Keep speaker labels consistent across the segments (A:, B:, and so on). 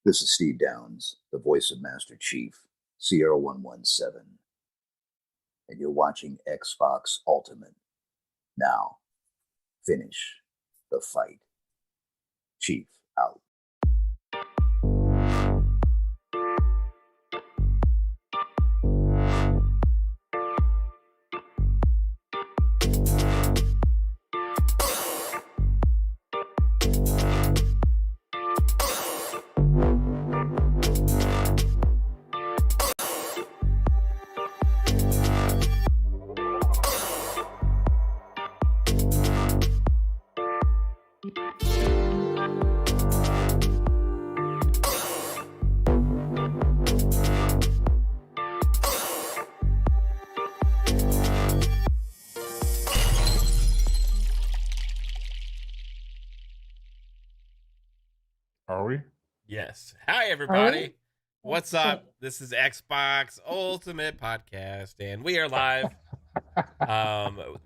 A: This is Steve Downs, the voice of Master Chief, Sierra 117, and you're watching Xbox Ultimate. Now, finish the fight. Chief out.
B: Are we?
C: Yes. Hi, everybody. What's up? This is Xbox Ultimate Podcast, and we are live.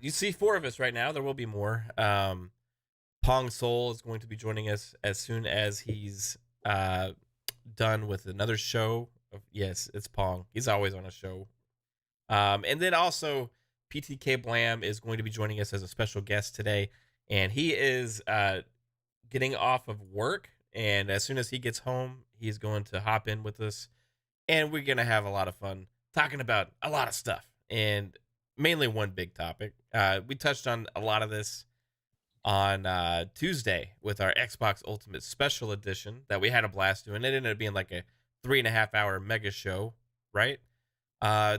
C: You see 4 of us right now. There will be more. Pong Soul is going to be joining us as soon as he's done with another show. Yes, it's Pong. He's always on a show. And then also PTK Blam is going to be joining us as a special guest today, and he is getting off of work. And as soon as he gets home, he's going to hop in with us, and we're going to have a lot of fun talking about a lot of stuff, and mainly one big topic. We touched on a lot of this on Tuesday with our Xbox Ultimate Special Edition that we had a blast doing. It ended up being like a 3.5-hour mega show, right?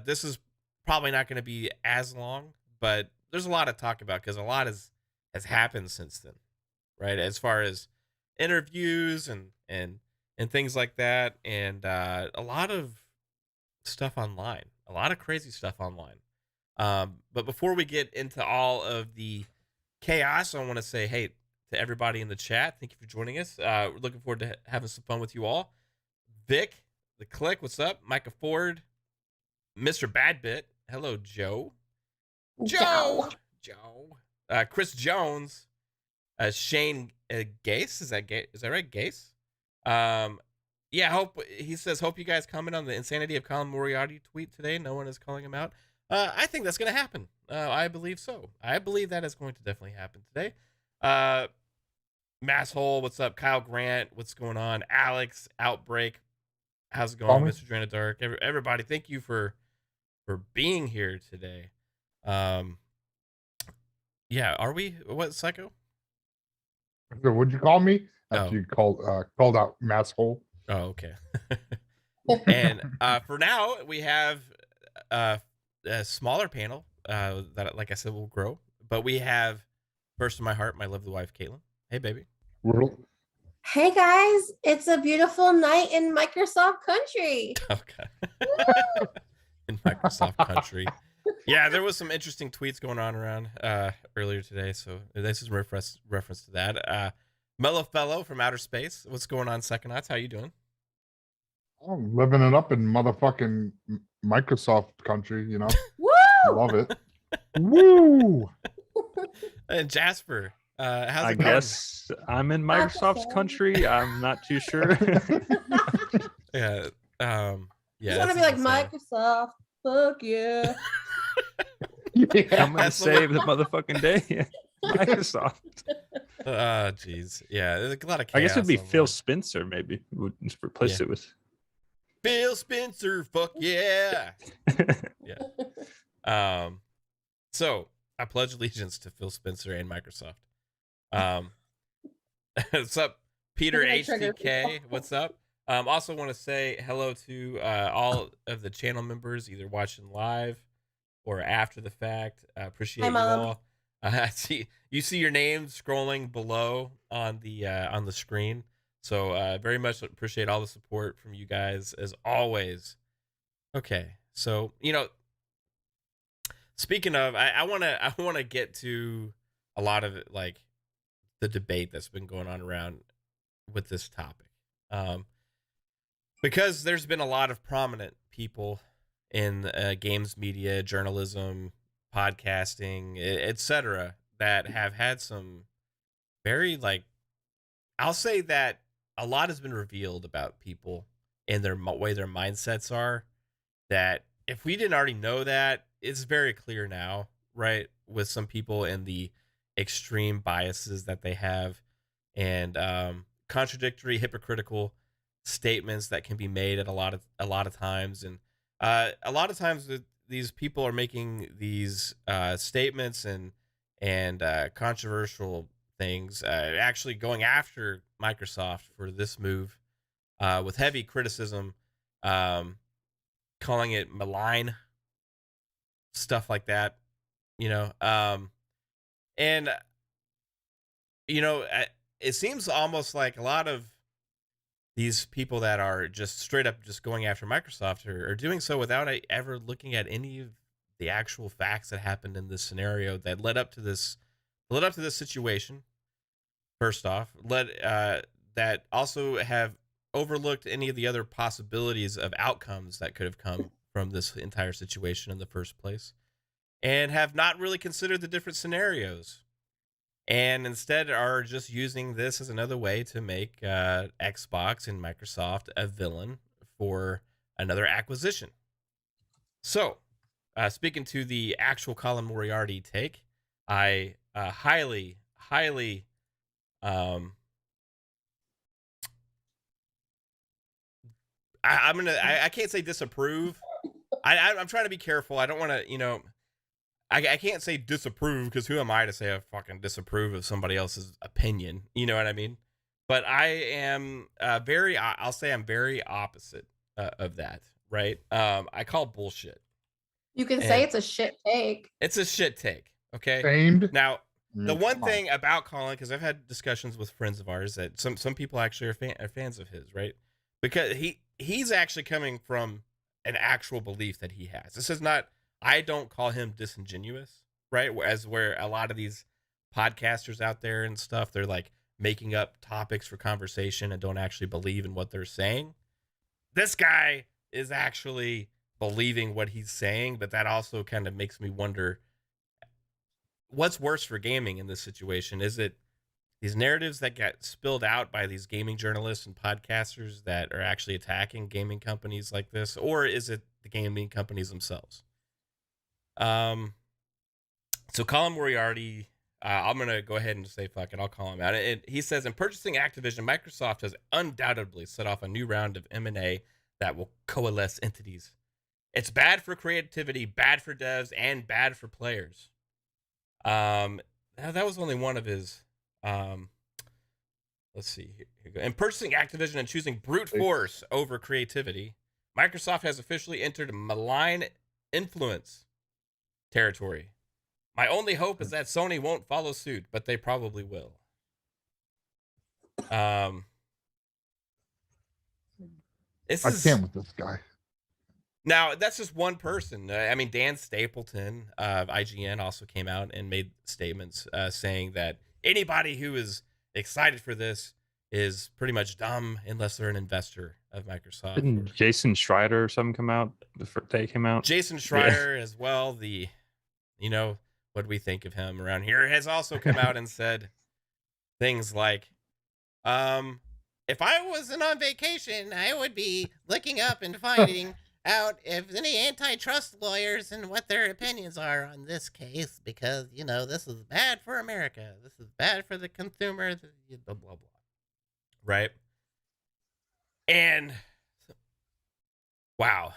C: This is probably not going to be as long, but there's a lot to talk about because a lot has happened since then, right? As far as interviews and things like that, and a lot of stuff online, a lot of crazy stuff online. But before we get into all of the chaos, I want to say hey to everybody in the chat. Thank you for joining us. We're looking forward to having some fun with you all. Vic, the Click, what's up? Micah Ford, Mr. Badbit, hello. Joe, Chris Jones, Shane Gase, is that right? Gase. Yeah, he says hope you guys comment on the insanity of Colin Moriarty tweet today. No one is calling him out. I think that's gonna happen. I believe so. I believe that is going to definitely happen today. Masshole, what's up? Kyle Grant, what's going on? Alex, Outbreak, how's it going? Mr. Drain of Dark, everybody, thank you for being here today. Yeah, are we? What, Psycho?
B: So what'd you call me? After you called out Masshole.
C: Oh, okay. And for now, we have a smaller panel that, like I said, will grow. But we have, first in my heart, my lovely wife, Caitlin. Hey, baby.
D: Hey, guys. It's a beautiful night in Microsoft country.
C: Okay. In Microsoft country. Yeah, there was some interesting tweets going on around earlier today, so this is a reference to that. Mellow Fellow from Outer Space, what's going on, Psychonauts? How you doing?
B: I'm living it up in motherfucking Microsoft country, you know.
D: Woo!
B: Love it. Woo!
C: And Jasper, how's
E: I
C: it going?
E: guess I'm in Microsoft's country. I'm not too sure.
C: Yeah. Yeah.
D: I want to be like Microsoft. Fuck yeah.
B: Yeah.
E: I'm gonna save the motherfucking day. Microsoft.
C: Jeez. Yeah, there's a lot of chaos.
E: I guess it'd be
C: online.
E: Phil Spencer, maybe. Would replace it with
C: Phil Spencer. Fuck yeah. Yeah. So I pledge allegiance to Phil Spencer and Microsoft. What's up, Peter HTK? What's up? Also want to say hello to all of the channel members, either watching live or after the fact. Appreciate you all. You see your name scrolling below on the screen. So very much appreciate all the support from you guys as always. Okay, so speaking of, I wanna get to a lot of it, like the debate that's been going on around with this topic. Because there's been a lot of prominent people in games media, journalism, podcasting, etc., that have had some very, like, I'll say that a lot has been revealed about people and their way their mindsets are, that if we didn't already know that, it's very clear now, right? With some people and the extreme biases that they have, and contradictory, hypocritical statements that can be made at a lot of times, and a lot of times these people are making these statements and controversial things, actually going after Microsoft for this move, with heavy criticism, calling it malign, stuff like that, and it seems almost like a lot of these people that are just straight up just going after Microsoft are doing so without ever looking at any of the actual facts that happened in this scenario that led up to this situation. First off, that also have overlooked any of the other possibilities of outcomes that could have come from this entire situation in the first place, and have not really considered the different scenarios, and instead are just using this as another way to make Xbox and Microsoft a villain for another acquisition. So, speaking to the actual Colin Moriarty take, I highly I can't say disapprove. I'm trying to be careful. I don't want to, I can't say disapprove, because who am I to say I fucking disapprove of somebody else's opinion? You know what I mean? But I am I'll say I'm very opposite of that, right? I call bullshit.
D: You can say it's a shit take.
C: It's a shit take, okay?
B: Famed.
C: Now, the one
B: Come on.
C: thing about Colin, because I've had discussions with friends of ours that some people actually are fans of his, right? Because he's actually coming from an actual belief that he has. This is not, I don't call him disingenuous, right? Where a lot of these podcasters out there and stuff, they're like making up topics for conversation and don't actually believe in what they're saying. This guy is actually believing what he's saying, but that also kind of makes me wonder, what's worse for gaming in this situation? Is it these narratives that get spilled out by these gaming journalists and podcasters that are actually attacking gaming companies like this, or is it the gaming companies themselves? So Colin Moriarty, I'm going to go ahead and just say, fuck it, I'll call him out. He says, in purchasing Activision, Microsoft has undoubtedly set off a new round of M&A that will coalesce entities. It's bad for creativity, bad for devs, and bad for players. That was only one of his, let's see. Here we go. In purchasing Activision and choosing brute force over creativity, Microsoft has officially entered malign influence territory. My only hope is that Sony won't follow suit, but they probably will.
B: I can't with this guy.
C: Now, that's just one person. I mean, Dan Stapleton of IGN also came out and made statements saying that anybody who is excited for this is pretty much dumb unless they're an investor of Microsoft.
E: Didn't Jason Schreier or something come out before they came out?
C: Jason Schreier as well, what do we think of him around here, has also come out and said things like, if I wasn't on vacation, I would be looking up and finding out if any antitrust lawyers and what their opinions are on this case, because, this is bad for America. This is bad for the consumer, blah, blah, blah. Right? And, wow.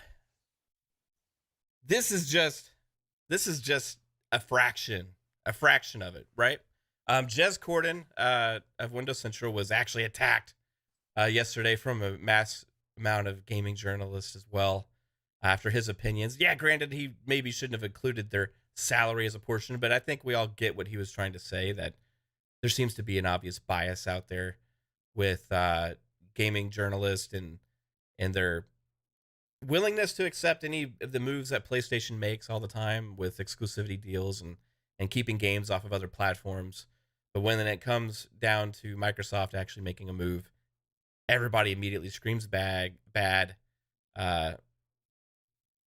C: This is just a fraction of it, right? Jez Corden of Windows Central was actually attacked yesterday from a mass amount of gaming journalists as well, after his opinions. Yeah, granted, he maybe shouldn't have included their salary as a portion, but I think we all get what he was trying to say, that there seems to be an obvious bias out there with gaming journalists and their willingness to accept any of the moves that PlayStation makes all the time with exclusivity deals and keeping games off of other platforms. But when it comes down to Microsoft actually making a move, everybody immediately screams bad,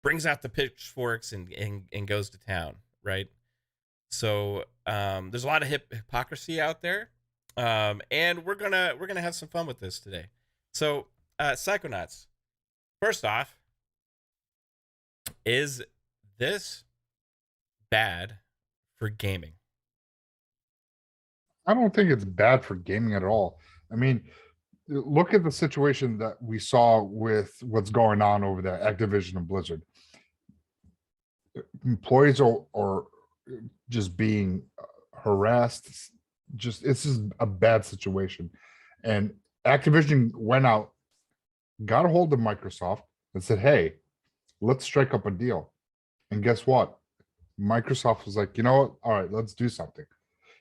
C: brings out the pitchforks and goes to town, right? So there's a lot of hypocrisy out there. And we're gonna have some fun with this today. So, Psychonauts, first off, is this bad for gaming?
B: I don't think it's bad for gaming at all. I mean, look at the situation that we saw with what's going on over there, Activision and Blizzard. Employees are just being harassed. Just it's just a bad situation. And Activision went out, got a hold of Microsoft and said, hey, let's strike up a deal. And guess what? Microsoft was like, you know what? All right, let's do something.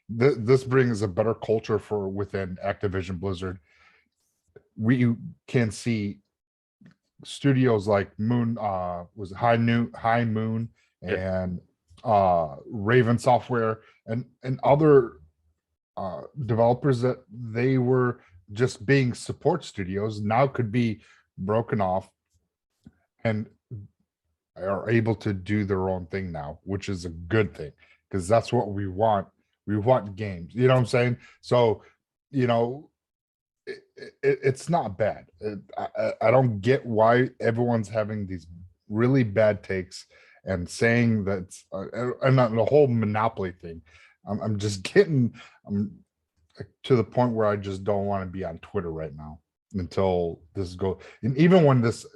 B: This brings a better culture for within Activision Blizzard. We can see studios like Moon, was it High Moon and Raven Software and other developers that they were just being support studios now could be broken off and are able to do their own thing now, which is a good thing because that's what we want. We want games, you know what I'm saying? So, you know, it's not bad. I don't get why everyone's having these really bad takes and saying that, and the whole monopoly thing. I'm just getting to the point where I just don't want to be on Twitter right now until this goes. And even when this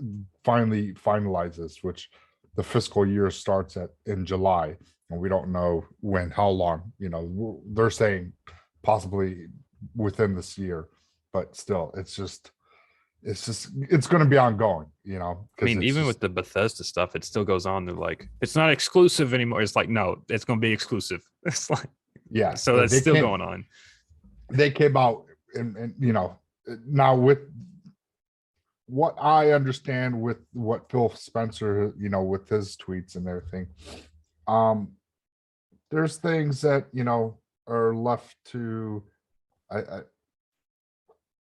B: finally finalizes, which the fiscal year starts in July, and we don't know how long, you know, they're saying possibly within this year, but still it's going to be ongoing, you know.
E: I mean, even with the Bethesda stuff, it still goes on. They're like, it's not exclusive anymore. It's like, no, it's going to be exclusive. It's like,
B: yeah.
E: So that's still going on.
B: They came out and you know, now with what I understand with what Phil Spencer, you know, with his tweets and everything, there's things that, you know, are left to,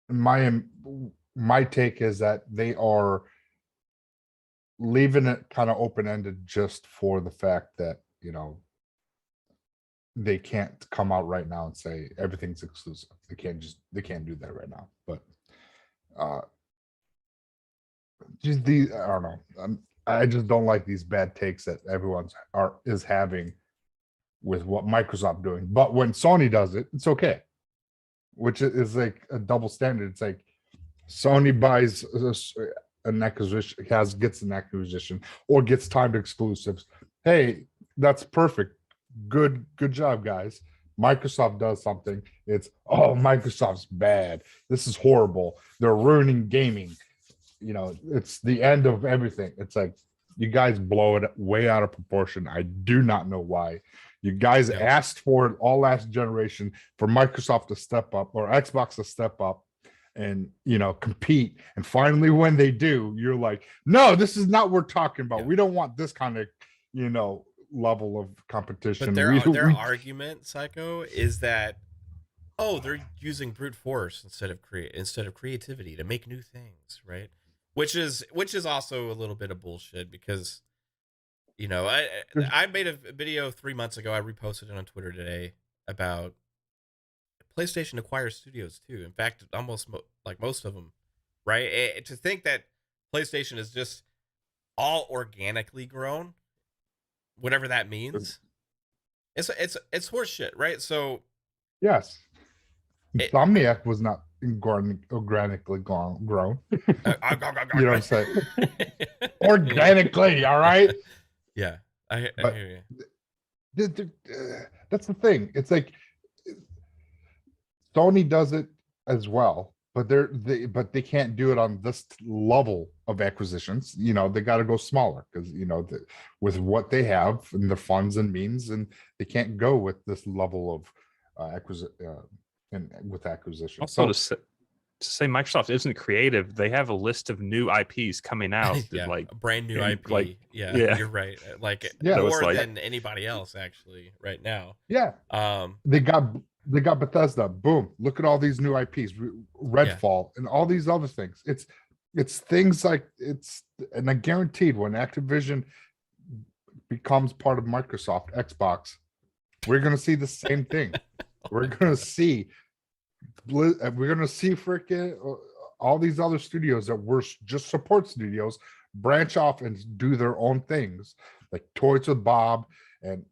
B: my take is that they are leaving it kind of open-ended just for the fact that, you know, they can't come out right now and say everything's exclusive. They can't do that right now. But just I don't know. I just don't like these bad takes that everyone's is having with what Microsoft doing. But when Sony does it, it's okay. Which is like a double standard. It's like Sony buys an acquisition, gets an acquisition, or gets timed exclusives. Hey, that's perfect. Good job, guys. Microsoft does something. It's, oh, Microsoft's bad. This is horrible. They're ruining gaming. You know, it's the end of everything. It's like, you guys blow it way out of proportion. I do not know why. You guys asked for it all last generation for Microsoft to step up or Xbox to step up and, you know, compete. And finally, when they do, you're like, no, this is not what we're talking about. We don't want this kind of, you know, level of competition.
C: But their argument, Psycho, is that, oh, they're using brute force instead of creativity to make new things, right? Which is also a little bit of bullshit because, you know, I made a video 3 months ago. I reposted it on Twitter today about PlayStation acquires studios too. In fact, almost like most of them, right? To think that PlayStation is just all organically grown, whatever that means, it's horseshit, right? So
B: yes, Insomniac was not organically grown. You know what I'm saying? Organically, all right.
C: Yeah, I hear you.
B: That's the thing. It's like Sony does it as well, but they can't do it on this level of acquisitions. You know, they got to go smaller because, you know, with what they have and the funds and means, and they can't go with this level of acquisition.
E: Also, to say Microsoft isn't creative, they have a list of new IPs coming out. Like
C: a brand new IP.
E: Like,
C: you're right. Like more than anybody else actually right now.
B: Yeah. They got Bethesda. Boom. Look at all these new IPs, Redfall, and all these other things. It's things like and I guaranteed when Activision becomes part of Microsoft, Xbox, we're gonna see the same thing. We're gonna see we're gonna see freaking all these other studios that were just support studios branch off and do their own things, like Toys with Bob, and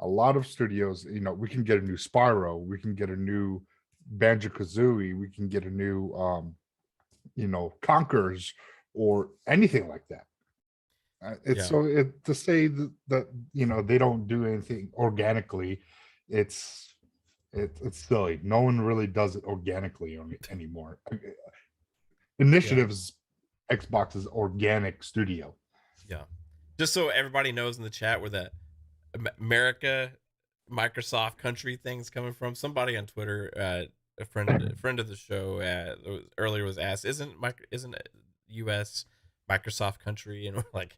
B: a lot of studios. You know, we can get a new Spyro, we can get a new Banjo-Kazooie, we can get a new Conkers or anything like that. To say that they don't do anything organically, it's silly. No one really does it organically anymore. Initiatives, Xbox's organic studio.
C: Yeah. Just so everybody knows in the chat where that America, Microsoft country thing's coming from. Somebody on Twitter, a friend of the show earlier was asked, isn't US Microsoft country? And we're like,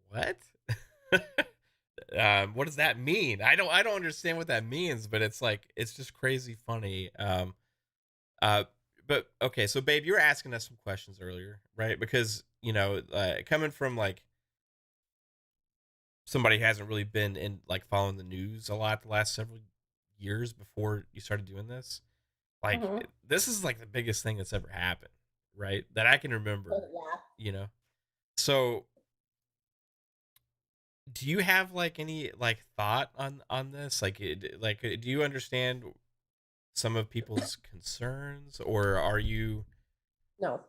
C: what? What does that mean? I don't understand what that means, but it's like, it's just crazy funny. But okay, so babe, you were asking us some questions earlier, right? Because coming from like somebody who hasn't really been in like following the news a lot the last several years before you started doing this, like this is like the biggest thing that's ever happened, right? That I can remember. So do you have like any like thought on this? Like do you understand some of people's concerns, or are you?
D: No.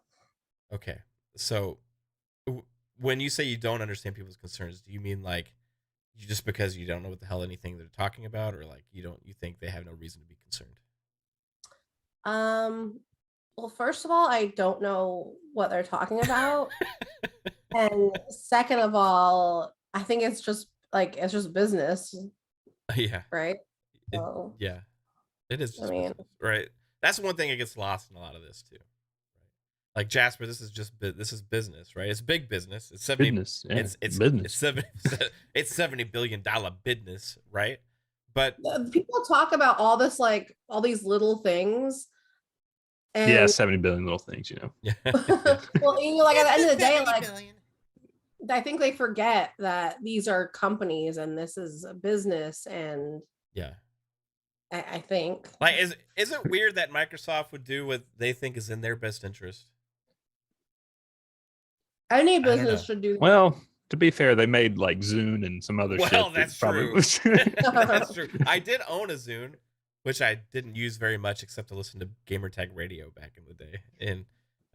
C: Okay. So when you say you don't understand people's concerns, do you mean like just because you don't know what the hell anything they're talking about, or like you think they have no reason to be concerned?
D: Well, first of all, I don't know what they're talking about. And second of all, I think it's just business.
C: Yeah.
D: Right?
C: Yeah. It is just
D: mean,
C: business, right? That's one thing that gets lost in a lot of this too. Right? Like Jasper, this is business, right? It's big business. It's 70
E: business. Yeah.
C: It's
E: business.
C: It's $70 billion business, right? But
D: people talk about all this, like all these little things. And
E: 70 billion little things,
C: Yeah.
D: Well, like at the end of the day, like I think they forget that these are companies and this is a business, and
C: yeah.
D: I think
C: like is it weird that Microsoft would do what they think is in their best interest?
D: Any business should do that.
E: Well, to be fair, they made like Zune and some other shit.
C: Well, that's true. That's true. I did own a Zune, which I didn't use very much except to listen to Gamertag Radio back in the day and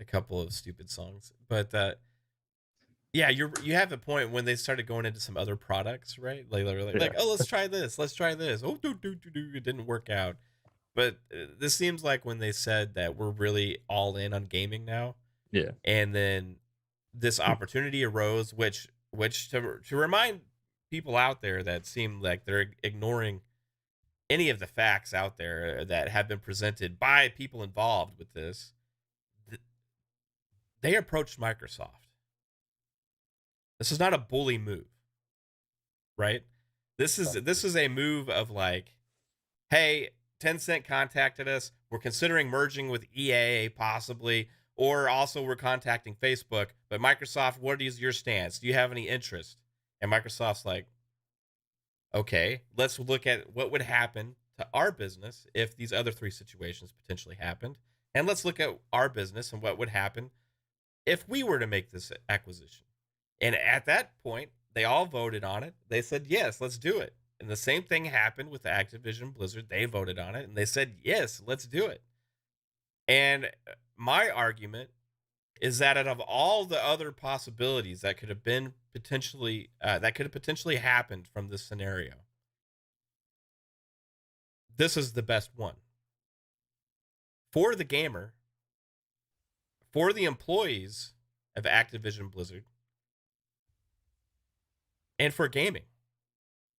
C: a couple of stupid songs. But yeah, you have a point when they started going into some other products, right? Like oh, let's try this. Oh, it didn't work out. But this seems like when they said that we're really all in on gaming now.
E: Yeah.
C: And then this opportunity arose, which to remind people out there that seem like they're ignoring any of the facts out there that have been presented by people involved with this, they approached Microsoft. This is not a bully move, right? This is a move of like, hey, Tencent contacted us. We're considering merging with EA possibly, or also we're contacting Facebook. But Microsoft, what is your stance? Do you have any interest? And Microsoft's like, okay, let's look at what would happen to our business if these other three situations potentially happened. And let's look at our business and what would happen if we were to make this acquisition. And at that point, they all voted on it. They said, yes, let's do it. And the same thing happened with Activision Blizzard. They voted on it and they said, yes, let's do it. And my argument is that out of all the other possibilities that could have been potentially happened from this scenario, this is the best one. For the gamer, for the employees of Activision Blizzard, and for gaming.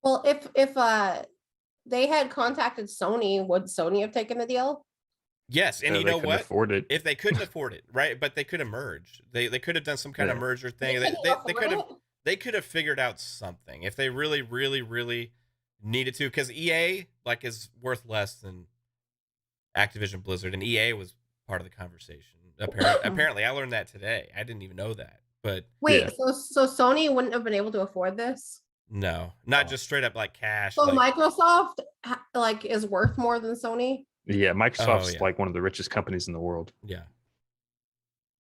D: Well, if they had contacted Sony, would Sony have taken the deal?
C: Yes, and you know what?
E: Afford it.
C: If they couldn't afford it, right? But they could have merged. They could have done some kind of merger thing. They could have figured out something if they really, really, really needed to. Because EA like is worth less than Activision Blizzard, and EA was part of the conversation. Apparently, I learned that today. I didn't even know that. But
D: wait, so Sony wouldn't have been able to afford this?
C: No, not just straight up like cash.
D: So
C: like,
D: Microsoft like is worth more than Sony?
E: Yeah, Microsoft's
C: yeah.
E: like one of the richest companies in the world.
C: Yeah.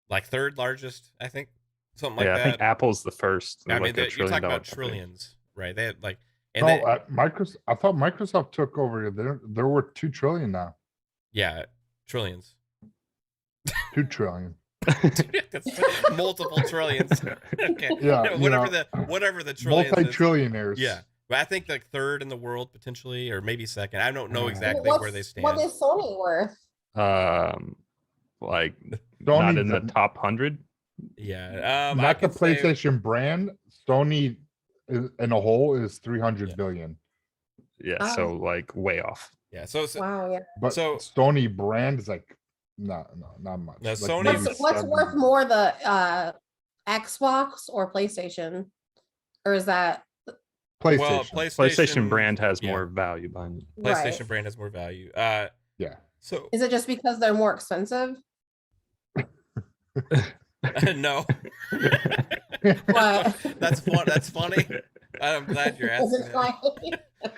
C: Like third largest, I think. Something like
E: Yeah, I
C: that.
E: think Apple's the first.
C: I
E: They're
C: mean,
E: like a
C: you're
E: $1
C: talking
E: trillion
C: about
E: company.
C: trillions, right? They had like, and
B: No,
C: they,
B: Microsoft. I thought Microsoft took over. They're worth 2 trillion now.
C: yeah, trillions.
B: 2 trillion.
C: That's multiple trillions. Okay.
B: Yeah,
C: No,
B: you know,
C: whatever the trillions is.
B: Multi-trillionaires.
C: Yeah. But I think like third in the world potentially, or maybe second. I don't know
B: Uh,
C: exactly where they stand.
D: What is Sony worth?
E: Like
B: Sony
E: not in the
B: doesn't-
E: top 100.
C: Yeah. I
B: Not the
C: could say-
B: PlayStation brand. Sony in a whole is 300
C: Yeah.
B: billion.
E: Yeah,
D: Oh.
E: so like way off.
C: Yeah. So
D: Wow, yeah.
B: But
C: So-
B: Sony brand is like not much.
C: No,
B: Like
C: Sony-
B: maybe
D: What's
B: 70.
D: worth more, the Xbox or PlayStation? Or is that
B: PlayStation.
C: well,
E: PlayStation brand has
C: yeah,
E: more value behind it.
C: PlayStation
D: right?
C: brand has more value.
B: Yeah.
C: So
D: Is it just because they're more expensive?
C: no.
D: What?
C: That's fun. That's funny. I'm glad you're
D: Is
C: asking
D: it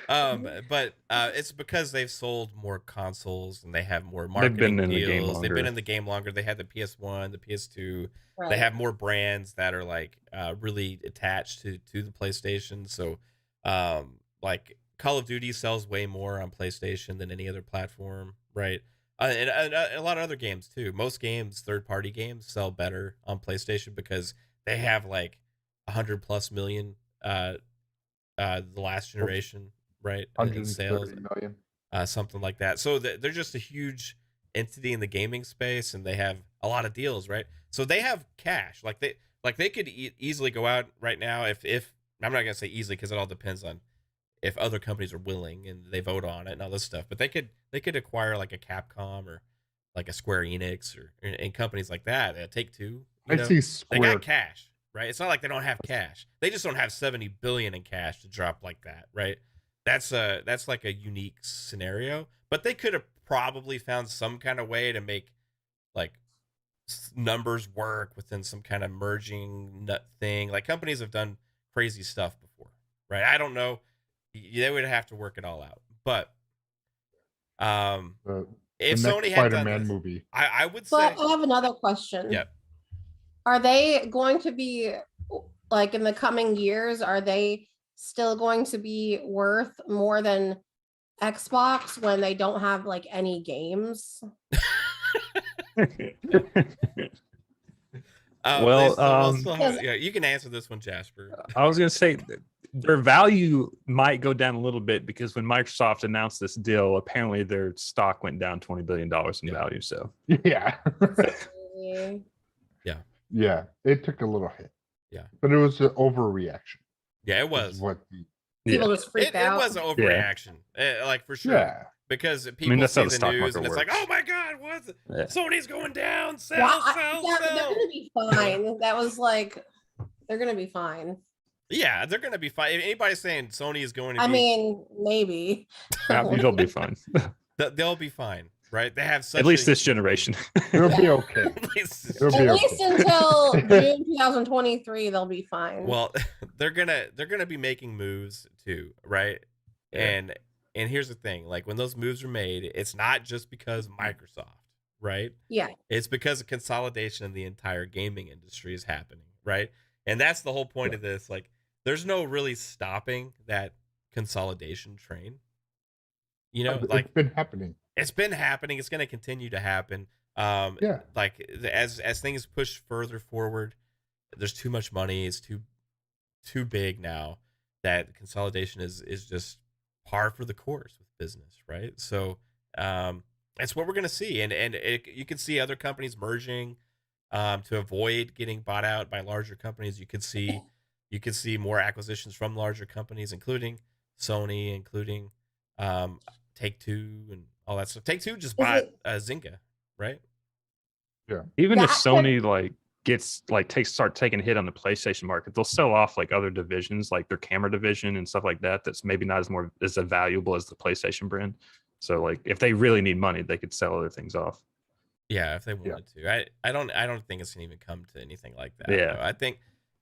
C: that.
D: like
C: But it's because they've sold more consoles and they have more
E: They've
C: marketing
E: been in the game
C: deals. They've been
E: longer.
C: in the game longer. They had the PS1, the PS2.
D: right.
C: They have more brands that are like really attached to the PlayStation. So like Call of Duty sells way more on PlayStation than any other platform, right? And a lot of other games too. Most games, third-party games, sell better on PlayStation because they have like 100+ million the last generation, right? In sales,
B: 130 million.
C: something like that. So they're just a huge entity in the gaming space, and they have a lot of deals, right? So they have cash. Like they could easily go out right now if I'm not gonna say easily because it all depends on if other companies are willing and they vote on it and all this stuff. But they could acquire like a Capcom or like a Square Enix or and companies like that. Take-Two.
B: I see
C: They
B: Square.
C: got cash, right? It's not like they don't have cash. They just don't have 70 billion in cash to drop like that, right? That's like a unique scenario. But they could have probably found some kind of way to make like numbers work within some kind of merging nut thing. Like companies have done crazy stuff before, right? I don't know. They would have to work it all out. But
B: The
C: if
B: next
C: Sony had done
B: Spider-Man
C: this,
B: movie.
C: I would say,
D: But I have another question.
C: Yep.
D: Are they going to be like in the coming years? Are they still going to be worth more than Xbox when they don't have like any games?
C: yeah, you can answer this one, Jasper.
E: I was gonna say their value might go down a little bit because when Microsoft announced this deal, apparently their stock went down $20 billion in value. So
B: Yeah. Yeah. It took a little hit.
C: Yeah.
B: But it was an overreaction.
C: Yeah, it
B: is
C: was.
B: What
D: People just
C: It
D: freaked out.
C: was an overreaction, like for sure.
B: Yeah.
C: Because people
E: that's
C: see
E: how the
C: the
E: stock
C: news
E: market
C: and it's like,
E: works.
C: oh my god, what?
E: Yeah.
C: Sony's going down. Sell,
D: Well,
C: sell,
D: they're
C: sell.
D: gonna be fine. That was like, they're gonna be fine.
C: Yeah, they're gonna be fine. If anybody's saying Sony is going to
D: I
C: be,
D: mean, maybe.
E: they'll be fine.
C: they'll be fine, right? They have such
E: At least
C: a-
E: this generation.
B: It'll be okay.
C: At least-
B: It'll be
D: At
B: okay.
D: least until June 2023, they'll be fine.
C: well, they're gonna be making moves too, right?
E: Yeah.
C: And here's the thing: like when those moves are made, it's not just because Microsoft, right?
D: yeah.
C: It's because of consolidation in the entire gaming industry is happening, right? And that's the whole point of this. Like, there's no really stopping that consolidation train. You know, like
B: It's been happening.
C: it's been happening. It's going to continue to happen.
B: Yeah.
C: Like as things push further forward, there's too much money. It's too big now that consolidation is just par for the course with business, right? So that's what we're going to see, and you can see other companies merging to avoid getting bought out by larger companies. You could see more acquisitions from larger companies, including Sony, including Take-Two, and all that stuff. Take-Two just bought Zynga, right?
E: Even if
D: That
E: Sony start taking a hit on the PlayStation market, they'll sell off like other divisions, like their camera division and stuff like that. That's maybe not as valuable as the PlayStation brand. So like if they really need money, they could sell other things off.
C: Yeah, if they wanted to. I don't think it's gonna even come to anything like that.
E: Yeah.
C: though.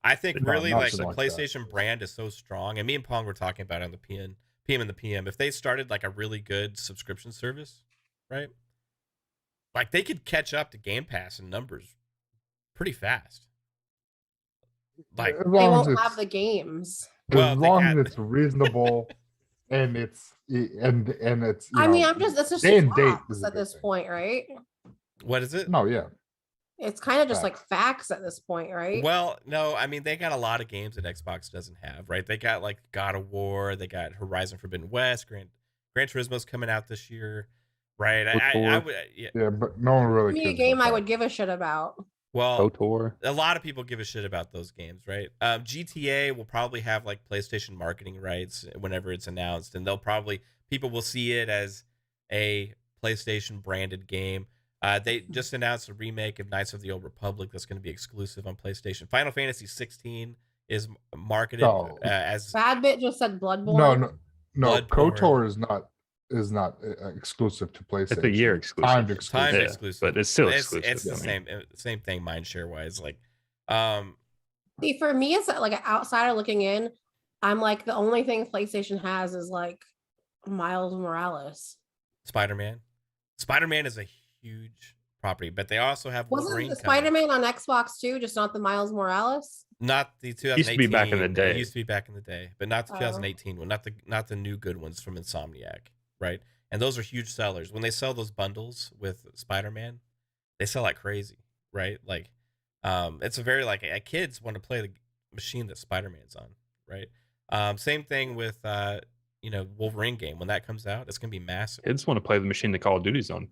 C: I think
B: No,
C: really like the
B: nothing like that.
C: PlayStation brand is so strong, and me and Pong were talking about it on the PM and the PM. If they started like a really good subscription service, right? Like they could catch up to Game Pass in numbers pretty fast. Like,
B: As
D: They
B: long as
D: won't have
B: it's
D: the games.
C: Well,
B: as
C: they
B: long
C: got-
B: as it's reasonable and it's and it's
D: I mean, it's just
B: day and date
D: facts
B: is a
D: at
B: big
D: this
B: thing.
D: point, right?
C: what is it?
B: No, yeah.
D: It's kind of just
B: Facts.
D: like facts at this point, right?
C: Well, no, I mean they got a lot of games that Xbox doesn't have, right? They got like God of War, they got Horizon Forbidden West, Gran Turismo's coming out this year, right? I
B: KOTOR.
C: would, yeah.
B: Yeah, but no one really
D: Give me a
B: cares
D: game
B: about
D: I
B: that.
D: would give a shit about.
C: Well,
E: KOTOR.
C: a lot of people give a shit about those games, right? GTA will probably have like PlayStation marketing rights whenever it's announced, and people will see it as a PlayStation branded game. They just announced a remake of Knights of the Old Republic that's going to be exclusive on PlayStation. Final Fantasy 16 is marketed
B: No.
C: as
D: Bad Bit just said Bloodborne.
B: No.
C: Bloodborne.
B: KOTOR is not exclusive to PlayStation.
E: It's a year exclusive.
B: Timed exclusive.
C: timed
E: Yeah,
C: exclusive,
E: but it's still
C: it's
E: exclusive.
C: the
E: I mean.
C: same thing mind share wise. Like,
D: See, for me, it's like an outsider looking in. I'm like, the only thing PlayStation has is like Miles Morales.
C: Spider-Man is a huge property, but they also have Wolverine
D: Wasn't the
C: coming.
D: Spider-Man on Xbox too, just not the Miles Morales?
C: Not the 2018.
E: Used to be back in the day.
C: It used to be back in the day, but not the
D: Oh.
C: 2018 one. Not the new good ones from Insomniac, right? And those are huge sellers. When they sell those bundles with Spider-Man, they sell like crazy, right? Like, it's a very like kids want to play the machine that Spider-Man's on, right? Same thing with Wolverine game. When that comes out, it's gonna be massive.
E: Kids want to play the machine that Call of Duty's on.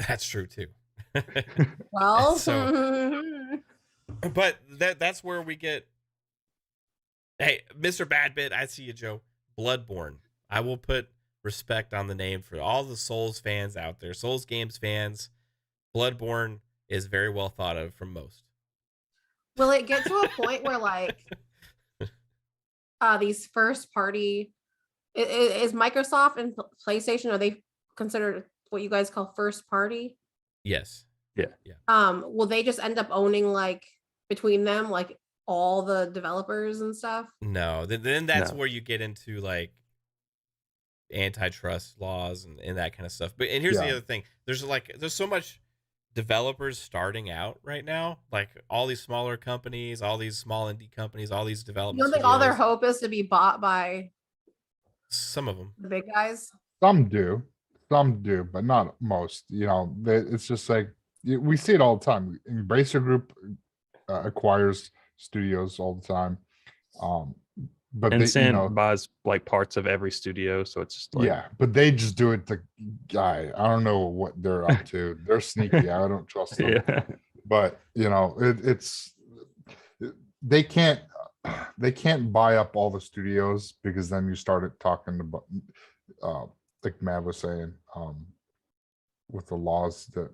C: That's true too.
D: Well,
C: But that's where we get. Hey, Mr. Badbit, I see you, Joe. Bloodborne. I will put respect on the name for all the Souls fans out there. Souls games fans. Bloodborne is very well thought of from most.
D: will it get to a point where like these first party is Microsoft and PlayStation, are they considered what you guys call first party?
C: Yes.
D: Will they just end up owning like between them like all the developers and stuff?
C: No. Then that's
E: No.
C: where you get into like antitrust laws and that kind of stuff. But here's the
B: Yeah.
C: other thing. There's so much developers starting out right now, like all these smaller companies, all these small indie companies, all these
D: You
C: development
D: don't think all their
C: studios.
D: hope is to be bought by
C: Some of them.
D: the big guys?
B: Some do, but not most. It's just like we see it all the time. Embracer Group acquires studios all the time, but
E: Tencent buys like parts of every studio, so it's just like
B: yeah, but they just do it to guy. I don't know what they're up to. They're sneaky. I don't trust them.
E: yeah.
B: But they can't buy up all the studios, because then you started talking about like Matt was saying, with the laws that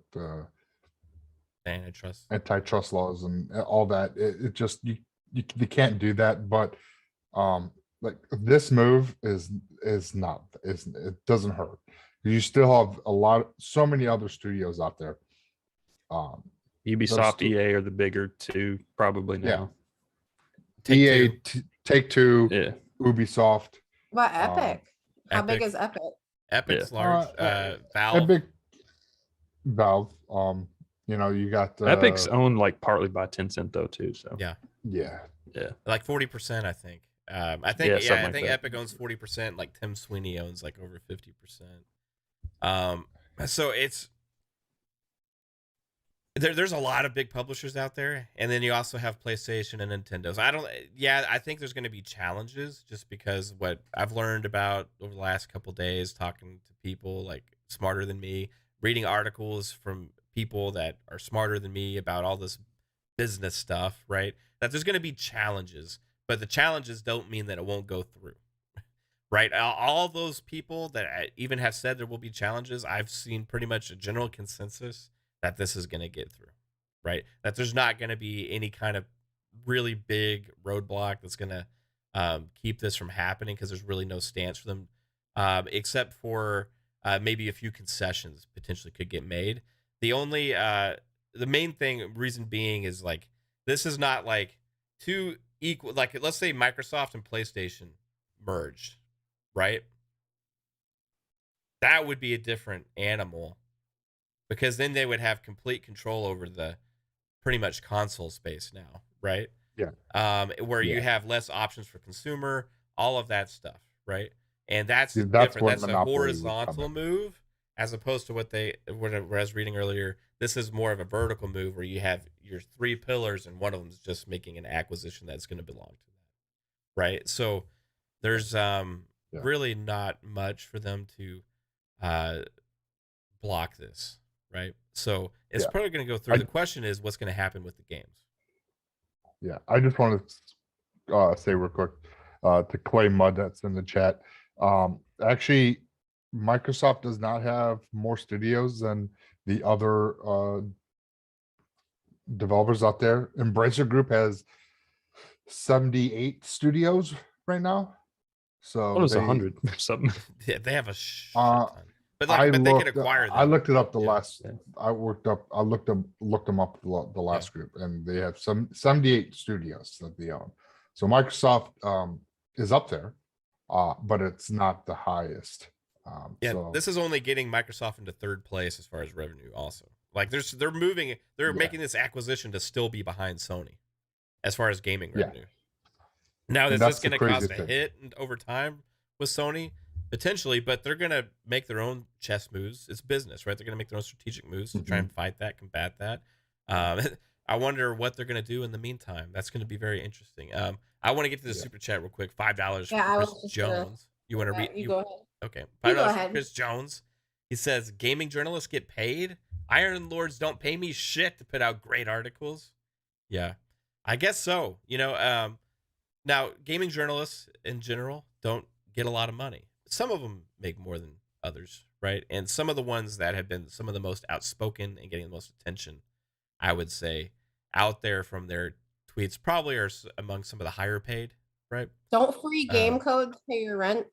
C: Antitrust.
B: antitrust laws and all that, it just you can't do that. But like this move is not, it doesn't hurt. You still have so many other studios out there.
E: Ubisoft,
B: two-
E: EA are the bigger two probably now.
B: EA,
C: Take-Two.
B: Take-Two,
E: Yeah.
B: Ubisoft,
D: What about Epic? How big
C: Epic.
D: is Epic?
C: Epic's
E: Yeah.
C: large. Valve.
B: Epic, Valve. You got
E: Epic's owned like partly by Tencent though too. So
C: Yeah.
B: yeah.
C: Like 40%, I think. I
E: Yeah,
C: think
E: something like that.
C: Epic owns 40%. Like Tim Sweeney owns like over 50%. So it's there's a lot of big publishers out there, and then you also have PlayStation and Nintendo. So I think there's going to be challenges, just because what I've learned about over the last couple days, talking to people like smarter than me, reading articles from people that are smarter than me about all this business stuff, right? That there's going to be challenges, but the challenges don't mean that it won't go through, right? All those people that even have said there will be challenges, I've seen pretty much a general consensus that this is going to get through, right? That there's not going to be any kind of really big roadblock that's going to keep this from happening, because there's really no stance for them, except for maybe a few concessions potentially could get made. The main reason being is like, this is not like two equal, like let's say Microsoft and PlayStation merged, right? That would be a different animal because then they would have complete control over the pretty much console space now, right?
B: Yeah.
C: Where you
B: Yeah.
C: have less options for consumer, all of that stuff, right? And that's
B: See, that's
C: different.
B: where
C: That's a
B: Monopoly would come
C: horizontal
B: in.
C: move as opposed to what I was reading earlier. This is more of a vertical move where you have your 3 pillars and one of them is just making an acquisition that's going to belong to that, right? So there's really not much for them to block this, right? So it's probably going to go through. The question is what's going to happen with the games.
B: Yeah, I just want to say real quick to Clay Mud that's in the chat. Actually, Microsoft does not have more studios than the other developers out there. Embracer Group has 78 studios right now. So
E: What was 100 or something?
C: Yeah, they have a shit ton. But
B: I
C: they can acquire them.
B: I looked it up the last.
C: Yeah.
B: I looked them up the last group, and they have 78 studios that they own. So Microsoft is up there, but it's not the highest. So
C: this is only getting Microsoft into 3rd place as far as revenue. Also, like they're making this acquisition to still be behind Sony as far as gaming revenue. Now, is this going to cause a hit over time with Sony? Potentially, but they're going to make their own chess moves. It's business, right? They're going to make their own strategic moves to try and fight that, combat that. I wonder what they're going to do in the meantime. That's going to be very interesting. I want to get to the super chat real quick. $5 for Chris Jones. You want to read?
D: You go ahead.
C: Okay.
D: $5
C: for Chris Jones. He says, gaming journalists get paid? Iron Lords don't pay me shit to put out great articles. Yeah, I guess so. Now, gaming journalists in general don't get a lot of money. Some of them make more than others, right? And some of the ones that have been some of the most outspoken and getting the most attention, I would say, out there from their tweets probably are among some of the higher paid, right?
D: Don't free game codes pay your rent?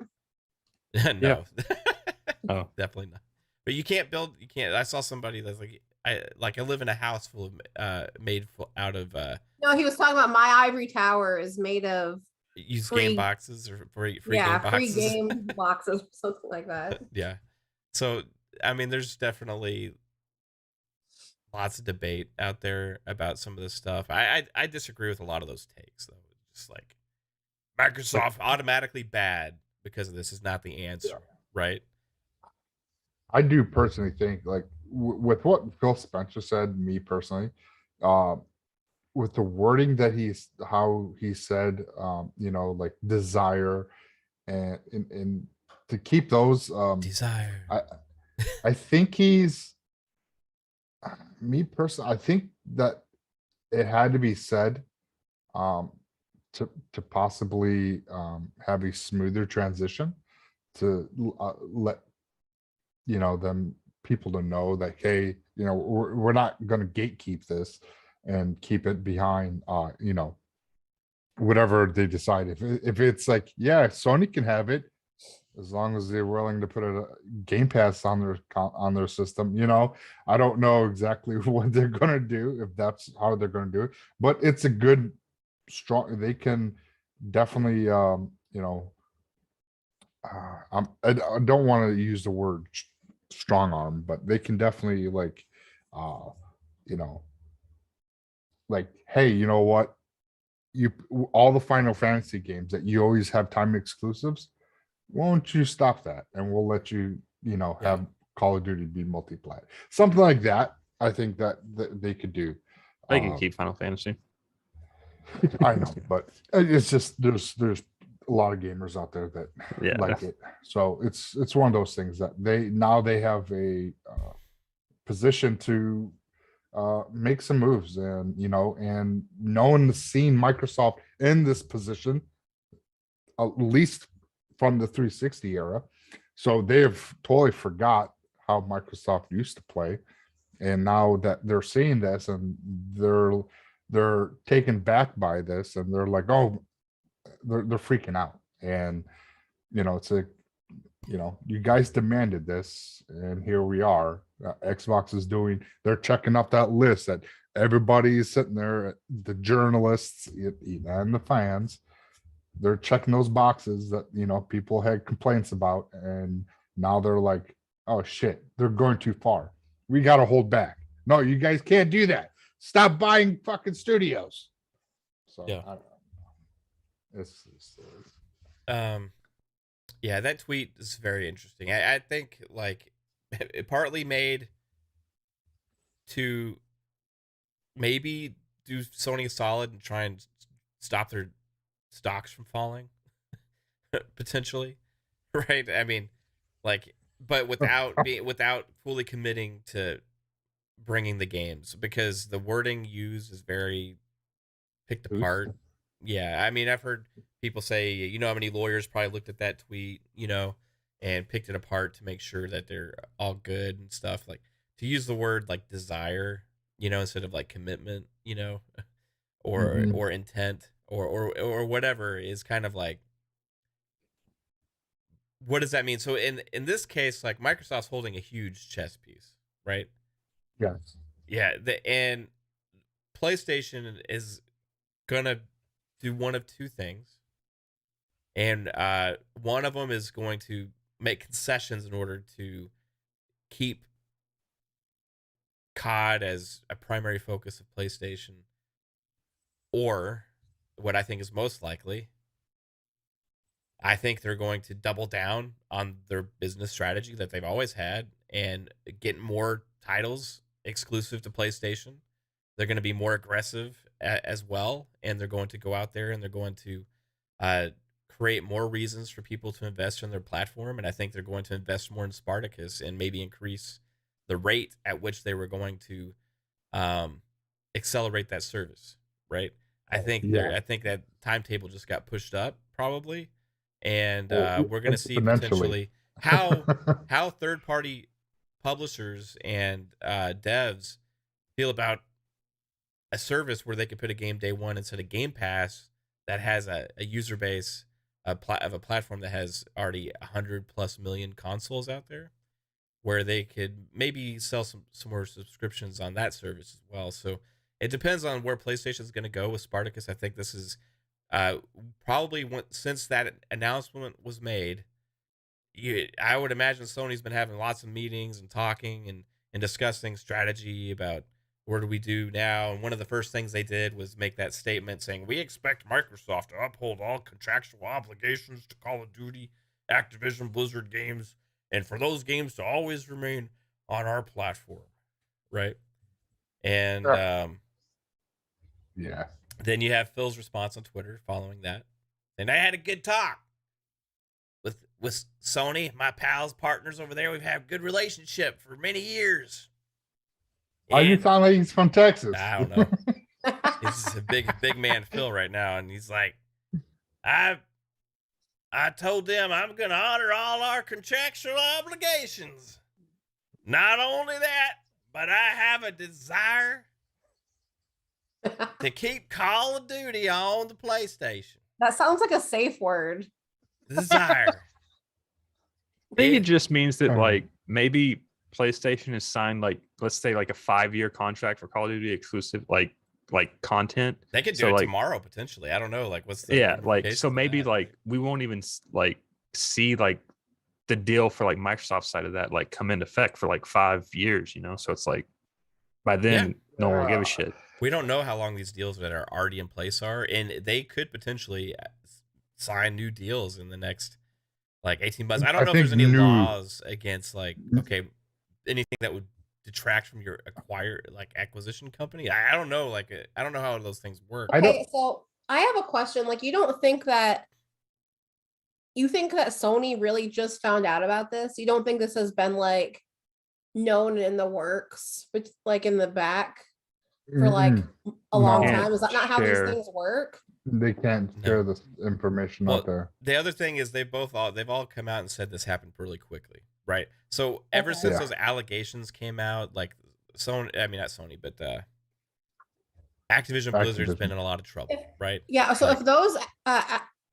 C: No.
E: Oh,
C: Definitely not. But you can't. I saw somebody that's I live in a house full of made out of
D: No, he was talking about my ivory tower is made of
C: used game boxes or free game boxes.
D: Free game boxes or something like that.
C: Yeah. So I mean, there's definitely lots of debate out there about some of this stuff. I disagree with a lot of those takes though. Just like Microsoft automatically bad because of this is not the answer, right?
B: I do personally think, like, with what Phil Spencer said, me personally, with the wording that how he said, like desire and to keep those
C: desire.
B: I think me personally, I think that it had to be said to possibly have a smoother transition to let them people to know that, hey, we're not going to gatekeep this and keep it behind whatever they decide. If it's like, yeah, Sony can have it as long as they're willing to put a Game Pass on their system. I don't know exactly what they're going to do, if that's how they're going to do it, but it's a good strong, they can definitely I don't want to use the word strong arm, but they can definitely like hey, you know what, all the Final Fantasy games that you always have time exclusives, won't you stop that and we'll let you have Call of Duty be multi-plat, something like that. I think that they could do.
E: They can keep Final Fantasy.
B: I know, but it's just there's a lot of gamers out there that like it. So it's one of those things that they have a position to make some moves, and and knowing the scene Microsoft in this position, at least from the 360 era. So they've totally forgot how Microsoft used to play. And now that they're seeing this and they're taken back by this, and they're like, oh, they're freaking out. And it's a you guys demanded this, and here we are. Xbox is they're checking up that list that everybody is sitting there, the journalists and the fans, they're checking those boxes that people had complaints about, and now they're like, oh shit, they're going too far. we got to hold back. No, you guys can't do that. Stop buying fucking studios. So
C: Yeah.
B: I don't know. It's
C: Yeah, that tweet is very interesting. I think like it partly made to maybe do Sony a solid and try and stop their stocks from falling potentially, right? I mean, like, but without fully committing to bringing the games, because the wording used is very picked apart. Yeah, I mean, I've heard people say, you know, how many lawyers probably looked at that tweet, you know, and picked it apart to make sure that they're all good and stuff. Like, to use the word like desire, you know, instead of like commitment, you know, or intent or whatever, is kind of like, what does that mean? So in this case, like, Microsoft's holding a huge chess piece, right?
B: yes.
C: Yeah, and PlayStation is gonna do one of two things, and one of them is going to make concessions in order to keep COD as a primary focus of PlayStation, or what I think is most likely, I think they're going to double down on their business strategy that they've always had and get more titles exclusive to PlayStation. They're going to be more aggressive as well, and they're going to go out there and they're going to create more reasons for people to invest in their platform. And I think they're going to invest more in Spartacus and maybe increase the rate at which they were going to accelerate that service, right? I think that timetable just got pushed up probably, and we're going to see potentially how third-party publishers and devs feel about a service where they could put a game day one instead of Game Pass that has a user base of a platform that has already 100+ million consoles out there, where they could maybe sell some more subscriptions on that service as well. So it depends on where PlayStation is going to go with Spartacus. I think this is probably since that announcement was made, I would imagine Sony's been having lots of meetings and talking and discussing strategy about what do we do now. And one of the first things they did was make that statement saying, we expect Microsoft to uphold all contractual obligations to Call of Duty, Activision Blizzard games, and for those games to always remain on our platform, right? And
B: yeah.
C: Then you have Phil's response on Twitter following that. And I had a good talk with Sony, my pals, partners over there. We've had a good relationship for many years.
B: Why you sound like he's from Texas?
C: I don't know. He's a big man Phil right now, and he's like, I told them I'm gonna honor all our contractual obligations. Not only that, but I have a desire to keep Call of Duty on the PlayStation.
D: That sounds like a safe word.
C: Desire.
E: I think it just means that like maybe PlayStation has signed like, let's say, like a 5-year contract for Call of Duty exclusive like content.
C: They could do it tomorrow potentially. I don't know. Like, what's the
E: like, so maybe like we won't even like see like the deal for like Microsoft's side of that like come into effect for like 5 years, you know? So it's like by then no one will give a shit.
C: We don't know how long these deals that are already in place are, and they could potentially sign new deals in the next like 18 months. I don't know if there's any laws against like, okay, anything that would detract from your acquisition company. I don't know. Like, I don't know how those things work.
D: Okay, so I have a question. Like, you think that Sony really just found out about this? You don't think this has been like known in the works, but like in the back for like a long time? Is that not how these things work?
B: They can't share this information out there.
C: The other thing is they've all come out and said this happened really quickly, right? So ever since those allegations came out, like Sony, I mean not Sony, but Activision Blizzard's been in a lot of trouble, right?
D: Yeah. So if those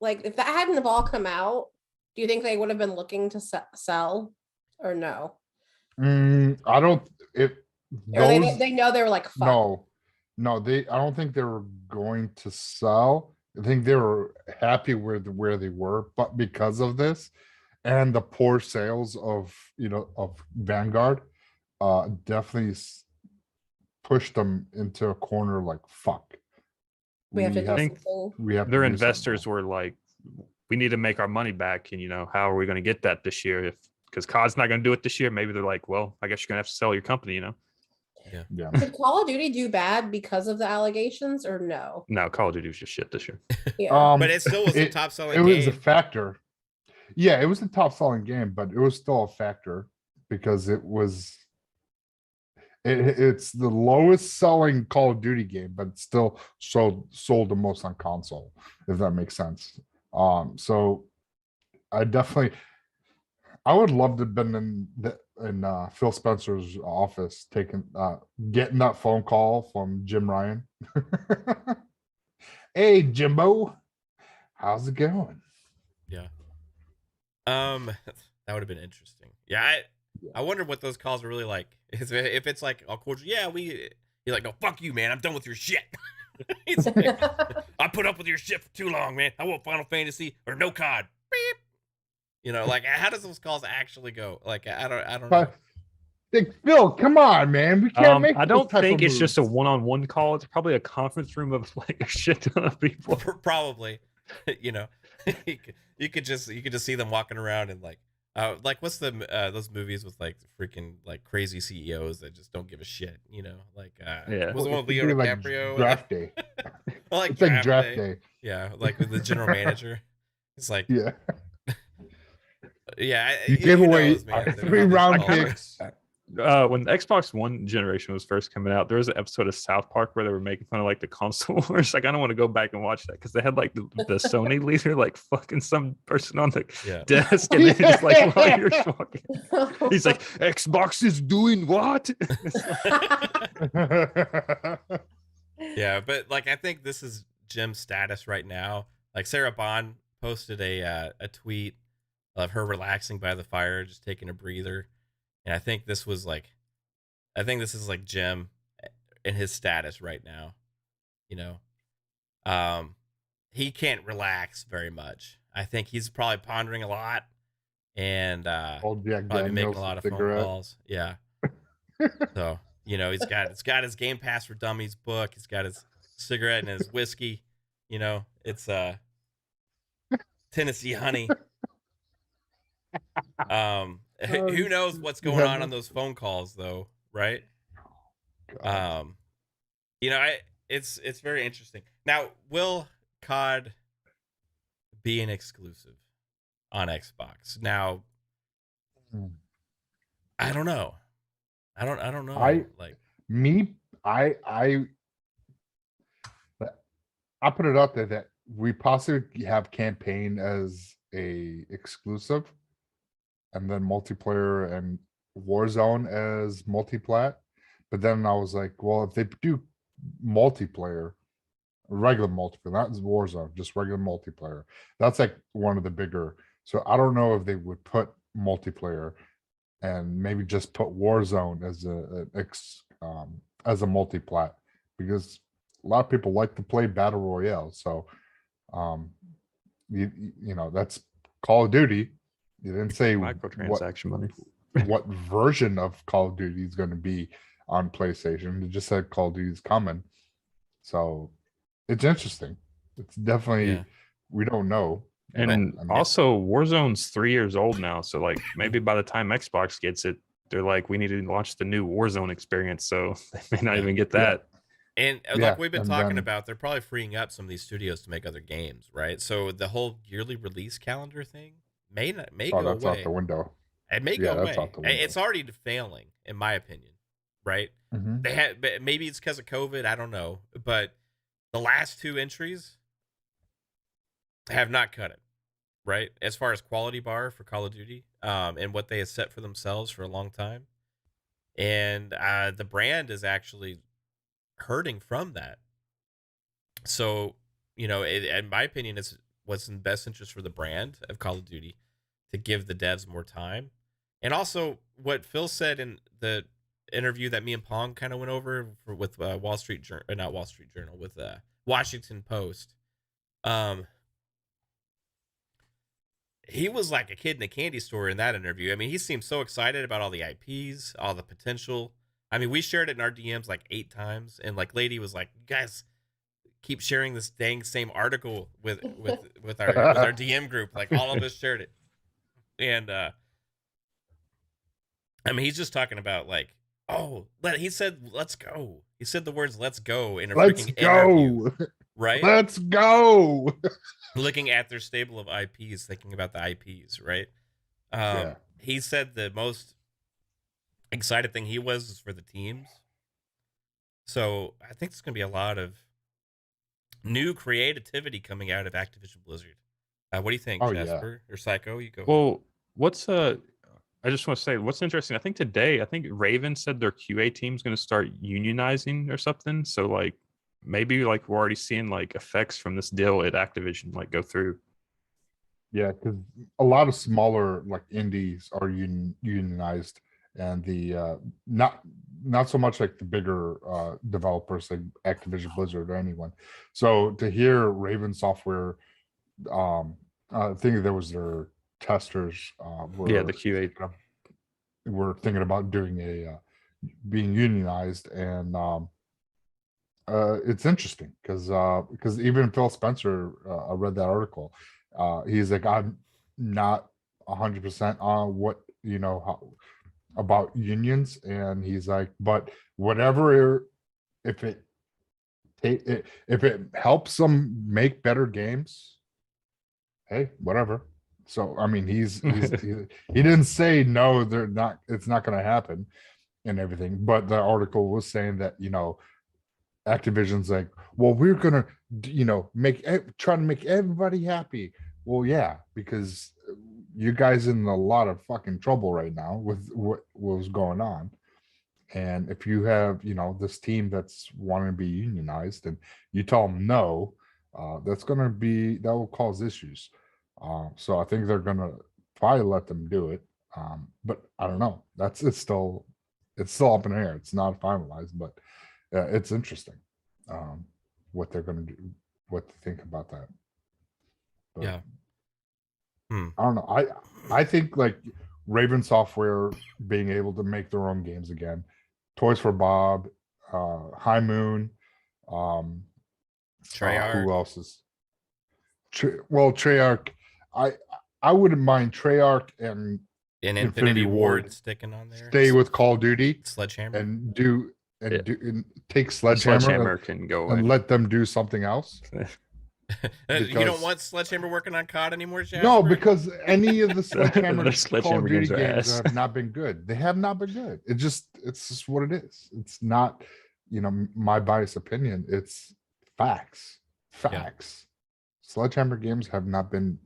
D: like if that hadn't have all come out, do you think they would have been looking to sell or no?
B: I don't.
D: They know they were like, fuck.
B: No, I don't think they were going to sell. I think they were happy with where they were, but because of this and the poor sales of Vanguard, definitely pushed them into a corner like fuck.
D: We have to do
E: think
D: something.
B: We have to
E: Their
B: do
E: investors
B: something.
E: were like, we need to make our money back, and how are we going to get that this year? Because COD's not going to do it this year, maybe they're like, well, I guess you're going to have to sell your company.
B: Yeah.
D: Did Call of Duty do bad because of the allegations or no?
E: No, Call of Duty was just shit this year.
D: Yeah.
C: But it still was a top selling
B: It was a
C: game.
B: factor. Yeah, it was a top selling game, but it was still a factor because it's the lowest selling Call of Duty game, but it still sold the most on console, if that makes sense. So I would love to have been in Phil Spencer's office getting that phone call from Jim Ryan. Hey Jimbo, how's it going?
C: Yeah. That would have been interesting. Yeah, I wonder what those calls are really like. If it's like all cordial, yeah, you're like, no, fuck you, man. I'm done with your shit. He's like, I put up with your shit for too long, man. I want Final Fantasy or no COD. Beep. Like how does those calls actually go? Like I don't know.
B: Like, Phil, come on, man. We can't make.
E: I don't
B: those type
E: think
B: of
E: it's just a
B: moves.
E: one-on-one call. It's probably a conference room of like a shit ton of people.
C: Probably. you could just see them walking around and like what's the those movies with like freaking like crazy CEOs that just don't give a shit, like
E: Yeah.
C: was the one with
B: It'd
C: Leo
B: be like
C: DiCaprio
B: draft day.
C: like
B: It's like draft day.
C: yeah, like with the general manager. It's like
B: Yeah.
C: yeah,
B: You gave away
C: knows, man.
B: 3 round
C: They're-
B: picks.
E: When the Xbox One generation was first coming out, there was an episode of South Park where they were making fun of like the console wars. Like, I don't want to go back and watch that because they had like the Sony leader like fucking some person on the
C: Yeah.
E: desk, and then just like while you're talking, he's like, "Xbox is doing what?"
C: Yeah, but like I think this is Jim's status right now. Like Sarah Bond posted a tweet of her relaxing by the fire, just taking a breather. And I think this is like Jim in his status right now. He can't relax very much. I think he's probably pondering a lot and
B: Old Jack
C: probably making a
B: Daniels
C: lot of
B: cigarette.
C: phone calls. Yeah. So, he's got his Game Pass for Dummies book. He's got his cigarette and his whiskey. It's Tennessee honey. Who knows what's going on those phone calls though, right?
B: God.
C: It's very interesting. Now, will COD be an exclusive on Xbox? Now, I don't know. I don't know.
B: I put it out there that we possibly have campaign as a exclusive, and then multiplayer and Warzone as multiplat. But then I was like, well, if they do multiplayer, regular multiplayer, not Warzone, just regular multiplayer, that's like one of the bigger. So I don't know if they would put multiplayer and maybe just put Warzone as a multiplat, because a lot of people like to play battle royale. So that's Call of Duty. You didn't say
E: Microtransaction money.
B: what version of Call of Duty is going to be on PlayStation. It just said Call of Duty is coming. So it's interesting. It's definitely, we don't know.
E: And also, Warzone's 3 years old now. So like maybe by the time Xbox gets it, they're like, we need to launch the new Warzone experience. So they may not even get that.
C: And like we've been talking about, they're probably freeing up some of these studios to make other games, right? So the whole yearly release calendar thing may go
B: that's
C: away.
B: out the window.
C: It may go away.
B: Out the window.
C: It's already failing, in my opinion, right?
B: Mm-hmm.
C: They had, maybe it's because of COVID, I don't know, but the last 2 entries have not cut it, right? As far as quality bar for Call of Duty, and what they have set for themselves for a long time, and the brand is actually hurting from that. So, in my opinion, it's what's in the best interest for the brand of Call of Duty to give the devs more time. And also what Phil said in the interview that me and Pong kind of went over with with Washington Post. he was like a kid in a candy store in that interview. I mean, he seemed so excited about all the IPs, all the potential. I mean, we shared it in our DMs like 8 times, and like Lady was like, "You guys keep sharing this dang same article with our DM group. Like all of us shared it." And I mean, he's just talking about like, he said, "Let's go." He said the words "let's go" in a
B: Let's
C: freaking interview,
B: go.
C: right?
B: Let's go.
C: Looking at their stable of IPs, thinking about the IPs, right?
B: Yeah.
C: He said the most excited thing he was for the teams. So I think there's going to be a lot of new creativity coming out of Activision Blizzard. What do you think,
B: Oh, yeah.
C: Jasper or Psycho? You go.
E: Well, I just want to say what's interesting. I think today, Raven said their QA team's going to start unionizing or something. So like maybe like we're already seeing like effects from this deal at Activision like go through.
B: Yeah, because a lot of smaller like indies are unionized, and the not so much like the bigger developers like Activision Blizzard or anyone. So to hear Raven Software, I think there was their testers.
E: The QA.
B: We're thinking about doing a being unionized, and it's interesting because even Phil Spencer, I read that article. He's like, I'm not 100% on what about unions, and he's like, but whatever, if it helps them make better games, hey, whatever. So I mean, he didn't say no, they're not. It's not going to happen, and everything. But the article was saying that Activision's like, well, we're gonna try to make everybody happy. Well, yeah, because you guys in a lot of fucking trouble right now with what was going on. And if you have this team that's wanting to be unionized and you tell them no, that will cause issues. So I think they're gonna probably let them do it. But I don't know. It's still up in the air. It's not finalized, but it's interesting what they're going to do, what to think about that. But,
C: Yeah.
B: I don't know. I think like Raven Software being able to make their own games again, Toys for Bob, High Moon,
C: Treyarch.
B: Who else is? Treyarch. I wouldn't mind Treyarch and
C: Infinity Ward sticking on there.
B: Stay with Call of Duty,
C: Sledgehammer,
B: and take
E: Sledgehammer can go away.
B: and let them do something else.
C: You don't want Sledgehammer working on COD anymore, Jasper?
B: No, because any of the Sledgehammer,
E: The Sledgehammer
B: Call of Duty
E: games are
B: games
E: ass.
B: have not been good. They have not been good. It's just what it is. It's not, my biased opinion. It's facts. Sledgehammer games have not been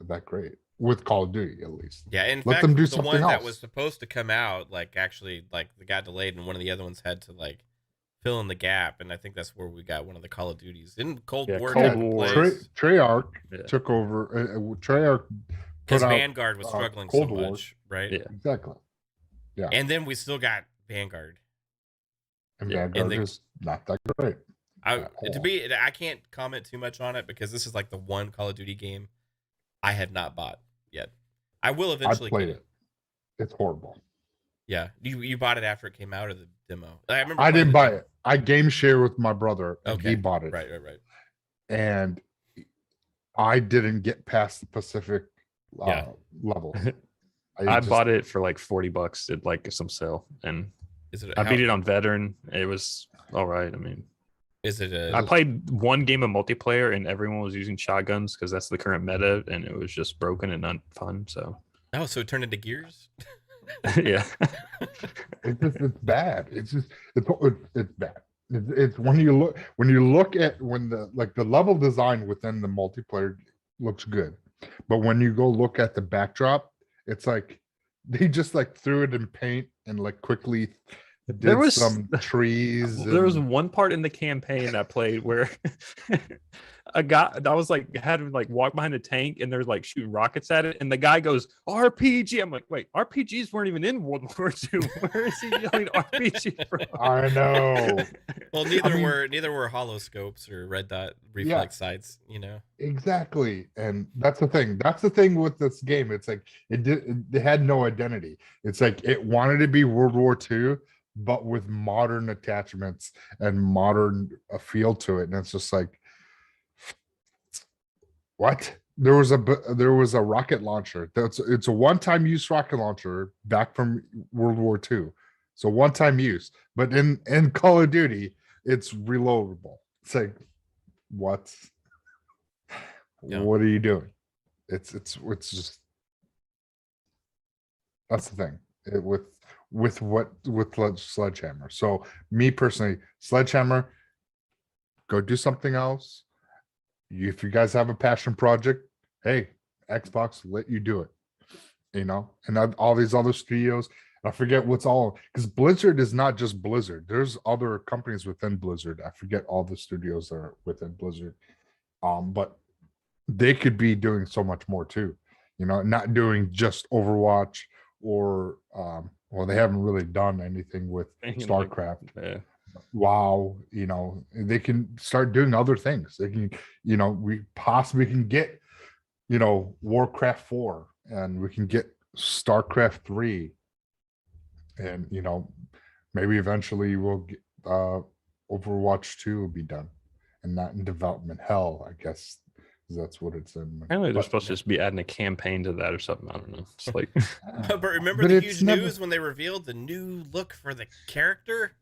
B: that great with Call of Duty, at least.
C: Yeah, in
B: Let
C: fact,
B: them do
C: the
B: something
C: one that
B: else.
C: was supposed to come out, like actually, like it got delayed, and one of the other ones had to like fill in the gap, and I think that's where we got one of the Call of Duties. Didn't Cold War
E: Cold
C: take
E: War.
C: place?
B: Treyarch
E: Yeah.
B: took over. Treyarch
C: Because
B: put out,
C: Vanguard was struggling so
B: Cold War.
C: much, right?
E: Yeah.
B: Exactly. Yeah.
C: And then we still got Vanguard.
B: And
E: Yeah,
B: Vanguard
C: and
B: is not that great.
C: I can't comment too much on it because this is like the one Call of Duty game I have not bought yet. I will eventually
B: I played
C: get
B: it. It's horrible.
C: Yeah, you bought it after it came out of the demo. I remember.
B: I didn't buy
C: demo.
B: it. I game share with my brother, and
C: Okay.
B: he bought it.
C: Right.
B: And I didn't get past the Pacific
C: Yeah.
B: level.
E: I bought it for like $40 at like some sale, and
C: Is it?
E: I beat it on veteran. It was all right. I mean,
C: Is it
E: I played one game of multiplayer and everyone was using shotguns because that's the current meta, and it was just broken and not fun. So
C: so it turned into Gears.
E: yeah,
B: it's bad. It's bad. It's when you look at the level design within the multiplayer looks good, but when you go look at the backdrop, it's like they just like threw it in paint and like quickly It
E: There
B: did
E: was-
B: some trees.
E: There was
B: and-
E: one part in the campaign I played where a guy I was like had him like walk behind a tank and they're like shooting rockets at it, and the guy goes RPG. I'm like, wait, RPGs weren't even in World War II. Where is he yelling RPG from?
B: I know.
C: Well, neither
B: mean-
C: were holoscopes or red dot reflex sights. You know.
B: Exactly. And that's the thing. That's the thing with this game. It's like it had no identity. It's like it wanted to be World War II, but with modern attachments and modern feel to it. And it's just like, what? There was a rocket launcher. It's a one-time use rocket launcher back from World War II. So one-time use. But in Call of Duty, it's reloadable. It's like, what?
C: Yeah.
B: What are you doing? It's just, that's the thing with Sledgehammer. So me personally, Sledgehammer, go do something else. If you guys have a passion project, hey, Xbox let you do it. You know, and all these other studios, I forget what's all, because Blizzard is not just Blizzard. There's other companies within Blizzard. I forget all the studios that are within Blizzard. But they could be doing so much more too, you know, not doing just Overwatch or well, they haven't really done anything with
E: Anything like-
B: StarCraft.
E: Yeah.
B: WoW, you know, they can start doing other things. They can, you know, we possibly can get, you know, Warcraft 4 and we can get StarCraft 3. And, you know, maybe eventually we'll get Overwatch 2 will be done and not in development hell, I guess. That's what it's in.
E: Apparently, they're
B: But-
E: supposed to just be adding a campaign to that or something. I don't know. It's like,
C: But remember
B: But
C: the
B: it's
C: huge
B: never-
C: news when they revealed the new look for the character?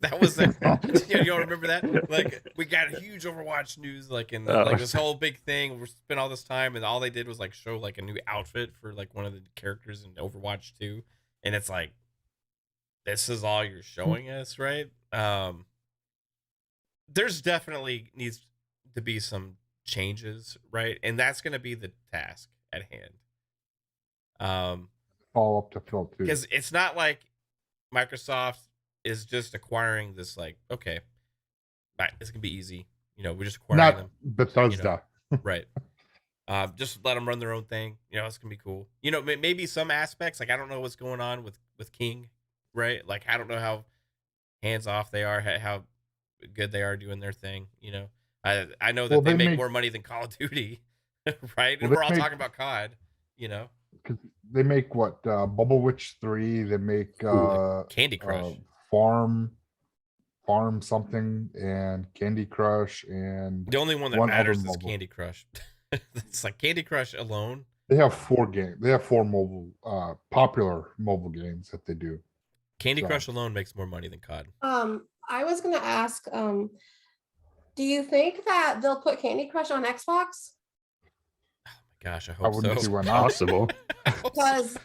C: That was you don't remember that? Like, we got huge Overwatch news, like, in
E: Oh.
C: like this whole big thing. We spent all this time, and all they did was like show like a new outfit for like one of the characters in Overwatch 2, and it's like, this is all you're showing us, right? There's definitely needs to be some changes, right? And that's going to be the task at hand.
B: All up to Phil too.
C: Because it's not like Microsoft is just acquiring this, like, okay, it's gonna be easy, you know, we're just acquiring
B: Not
C: them,
B: Bethesda.
C: right? Just let them run their own thing, you know. It's gonna be cool, you know. Maybe some aspects, like, I don't know what's going on with King, right? Like, I don't know how hands off they are, how good they are doing their thing, you know. I know that
B: Well,
C: they
B: they
C: make more money than Call of Duty, right? And
B: Well,
C: we're all
B: they
C: talking about COD, you know.
B: Because they make what Bubble Witch 3, they make
C: Candy Crush.
B: Farm something and Candy Crush, and
C: The only one that
B: one other
C: matters is
B: mobile.
C: Candy Crush. It's like Candy Crush alone.
B: they have 4 games. They have 4 mobile popular mobile games that they do.
C: Candy
B: So-
C: Crush alone makes more money than COD.
D: I was gonna ask, do you think that they'll put Candy Crush on Xbox?
C: Gosh, I
B: I
C: hope
B: wouldn't see
C: so.
B: why not.
E: possible.
D: Because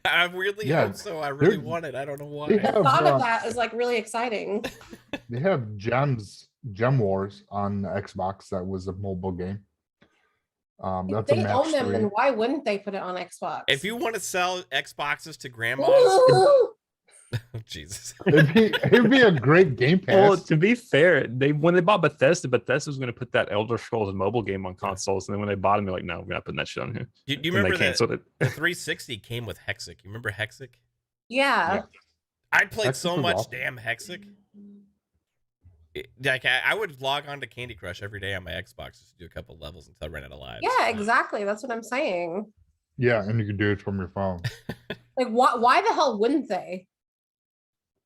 C: I weirdly
B: Yeah,
C: hope so. I really
B: they're-
C: want it. I don't know why.
B: they
D: the
B: have,
D: thought of that is like really exciting.
B: They have Gem Wars on the Xbox. That was a mobile game.
D: If
B: That's a
D: they
B: match
D: own them,
B: 3.
D: then why wouldn't they put it on Xbox?
C: If you want to sell Xboxes to grandmas,
D: Ooh,
C: oh, Jesus.
B: It'd be a great Game Pass.
E: Well, to be fair, when they bought Bethesda was going to put that Elder Scrolls mobile game on consoles, and then when they bought them, they're like, "No, we're not putting that shit on here."
C: Do you
E: And they
C: remember that
E: canceled it.
C: the 360 came with Hexic? You remember Hexic?
D: yeah.
C: I played
B: Hexic
C: so
B: was
C: much
B: awesome.
C: damn Hexic. Like, I would log on to Candy Crush every day on my Xbox just to do a couple levels until I ran out of lives.
D: Yeah, exactly. That's what I'm saying.
B: Yeah, and you can do it from your phone.
D: Like, why the hell wouldn't they?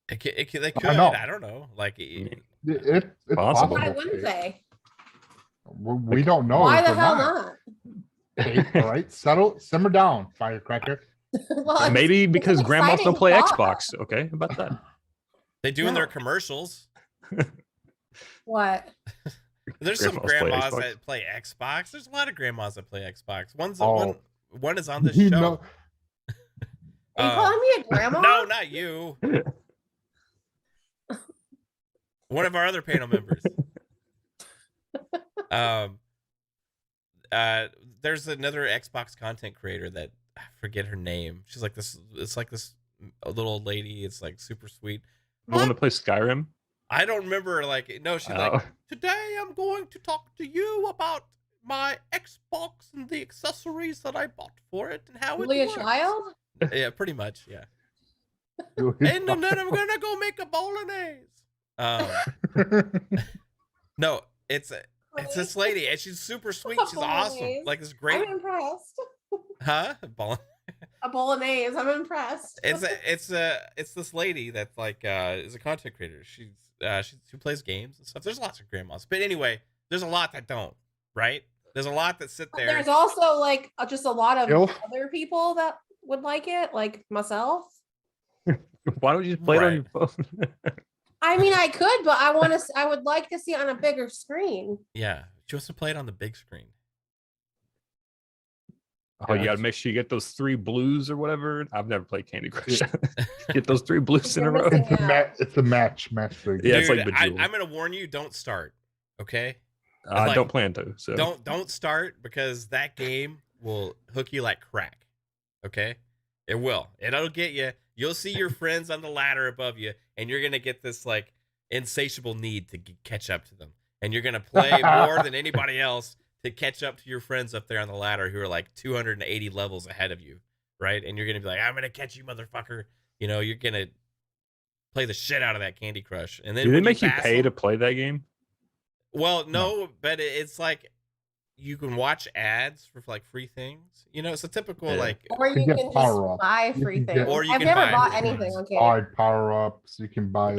C: They could.
B: know.
C: I don't know. Like,
B: It's
E: Possible.
D: Why
B: possible.
D: wouldn't they?
B: We don't know.
D: Why
B: if
D: the
B: they're
D: hell not?
B: Hey, all right, simmer down, firecracker.
D: Well, it's-
E: Maybe
D: it's
E: because
D: an
E: grandmas don't
D: exciting
E: play
D: thought.
E: Xbox. Okay, how about that?
C: they do in their
D: No.
C: commercials.
D: What?
C: There's some
E: Grandmas play
C: grandmas
E: Xbox.
C: that play Xbox. There's a lot of grandmas that play Xbox.
B: Oh.
C: One is on this
B: You
C: show.
B: know-
D: Are you
C: Uh,
D: calling me a grandma?
C: No, not you. One of our other panel members. There's another Xbox content creator that I forget her name. She's like this. It's like this a little old lady. It's like super sweet.
E: I want to play Skyrim.
C: I don't remember. Like, no, she's like, today I'm going to talk to you about my Xbox and the accessories that I bought for it and how
D: Really
C: it
D: a
C: works.
D: child?
C: Yeah, pretty much. Yeah. And then I'm gonna go make a bolognese. No, it's this lady, and she's super sweet. She's awesome.
D: Bolognese.
C: Like this great.
D: I'm impressed.
C: Huh?
D: A bolognese. I'm impressed.
C: It's this lady that's like is a content creator. She plays games and stuff. There's lots of grandmas, but anyway, there's a lot that don't. Right? There's a lot that sit there.
D: There's also like just a lot of
B: Ilf.
D: other people that would like it, like myself.
E: Why don't you just play it on your phone?
D: I mean, I could, but I would like to see it on a bigger screen.
C: Yeah, she wants to play it on the big screen.
E: Oh, you gotta make sure you get those 3 blues or whatever. I've never played Candy Crush. Get those 3 blues in a row.
D: You're
B: It's a match thing.
E: Yeah,
C: Dude,
E: it's like Bejeweled.
C: I'm gonna warn you, don't start. Okay?
E: I
C: like,
E: don't plan to. So
C: Don't start because that game will hook you like crack. Okay? It will. It'll get you. You'll see your friends on the ladder above you, and you're gonna get this like insatiable need to catch up to them, and you're gonna play more than anybody else to catch up to your friends up there on the ladder who are like 280 levels ahead of you, right? And you're gonna be like, I'm gonna catch you, motherfucker. You know, you're gonna play the shit out of that Candy Crush, and then
E: do they
C: when
E: make you
C: pass
E: pay
C: them-
E: to play that game?
C: Well, no, but it's like you can watch ads for like free things. You know, it's a typical
E: Yeah.
C: like.
D: Or you
B: get
D: can just
B: power-ups.
D: buy
B: You
D: free
B: can
D: things.
B: get-
C: Or you
D: I've
C: can
D: never
C: buy
D: bought
C: free
D: anything
C: things.
D: on
B: Buy
D: Candy.
B: power-ups. You can buy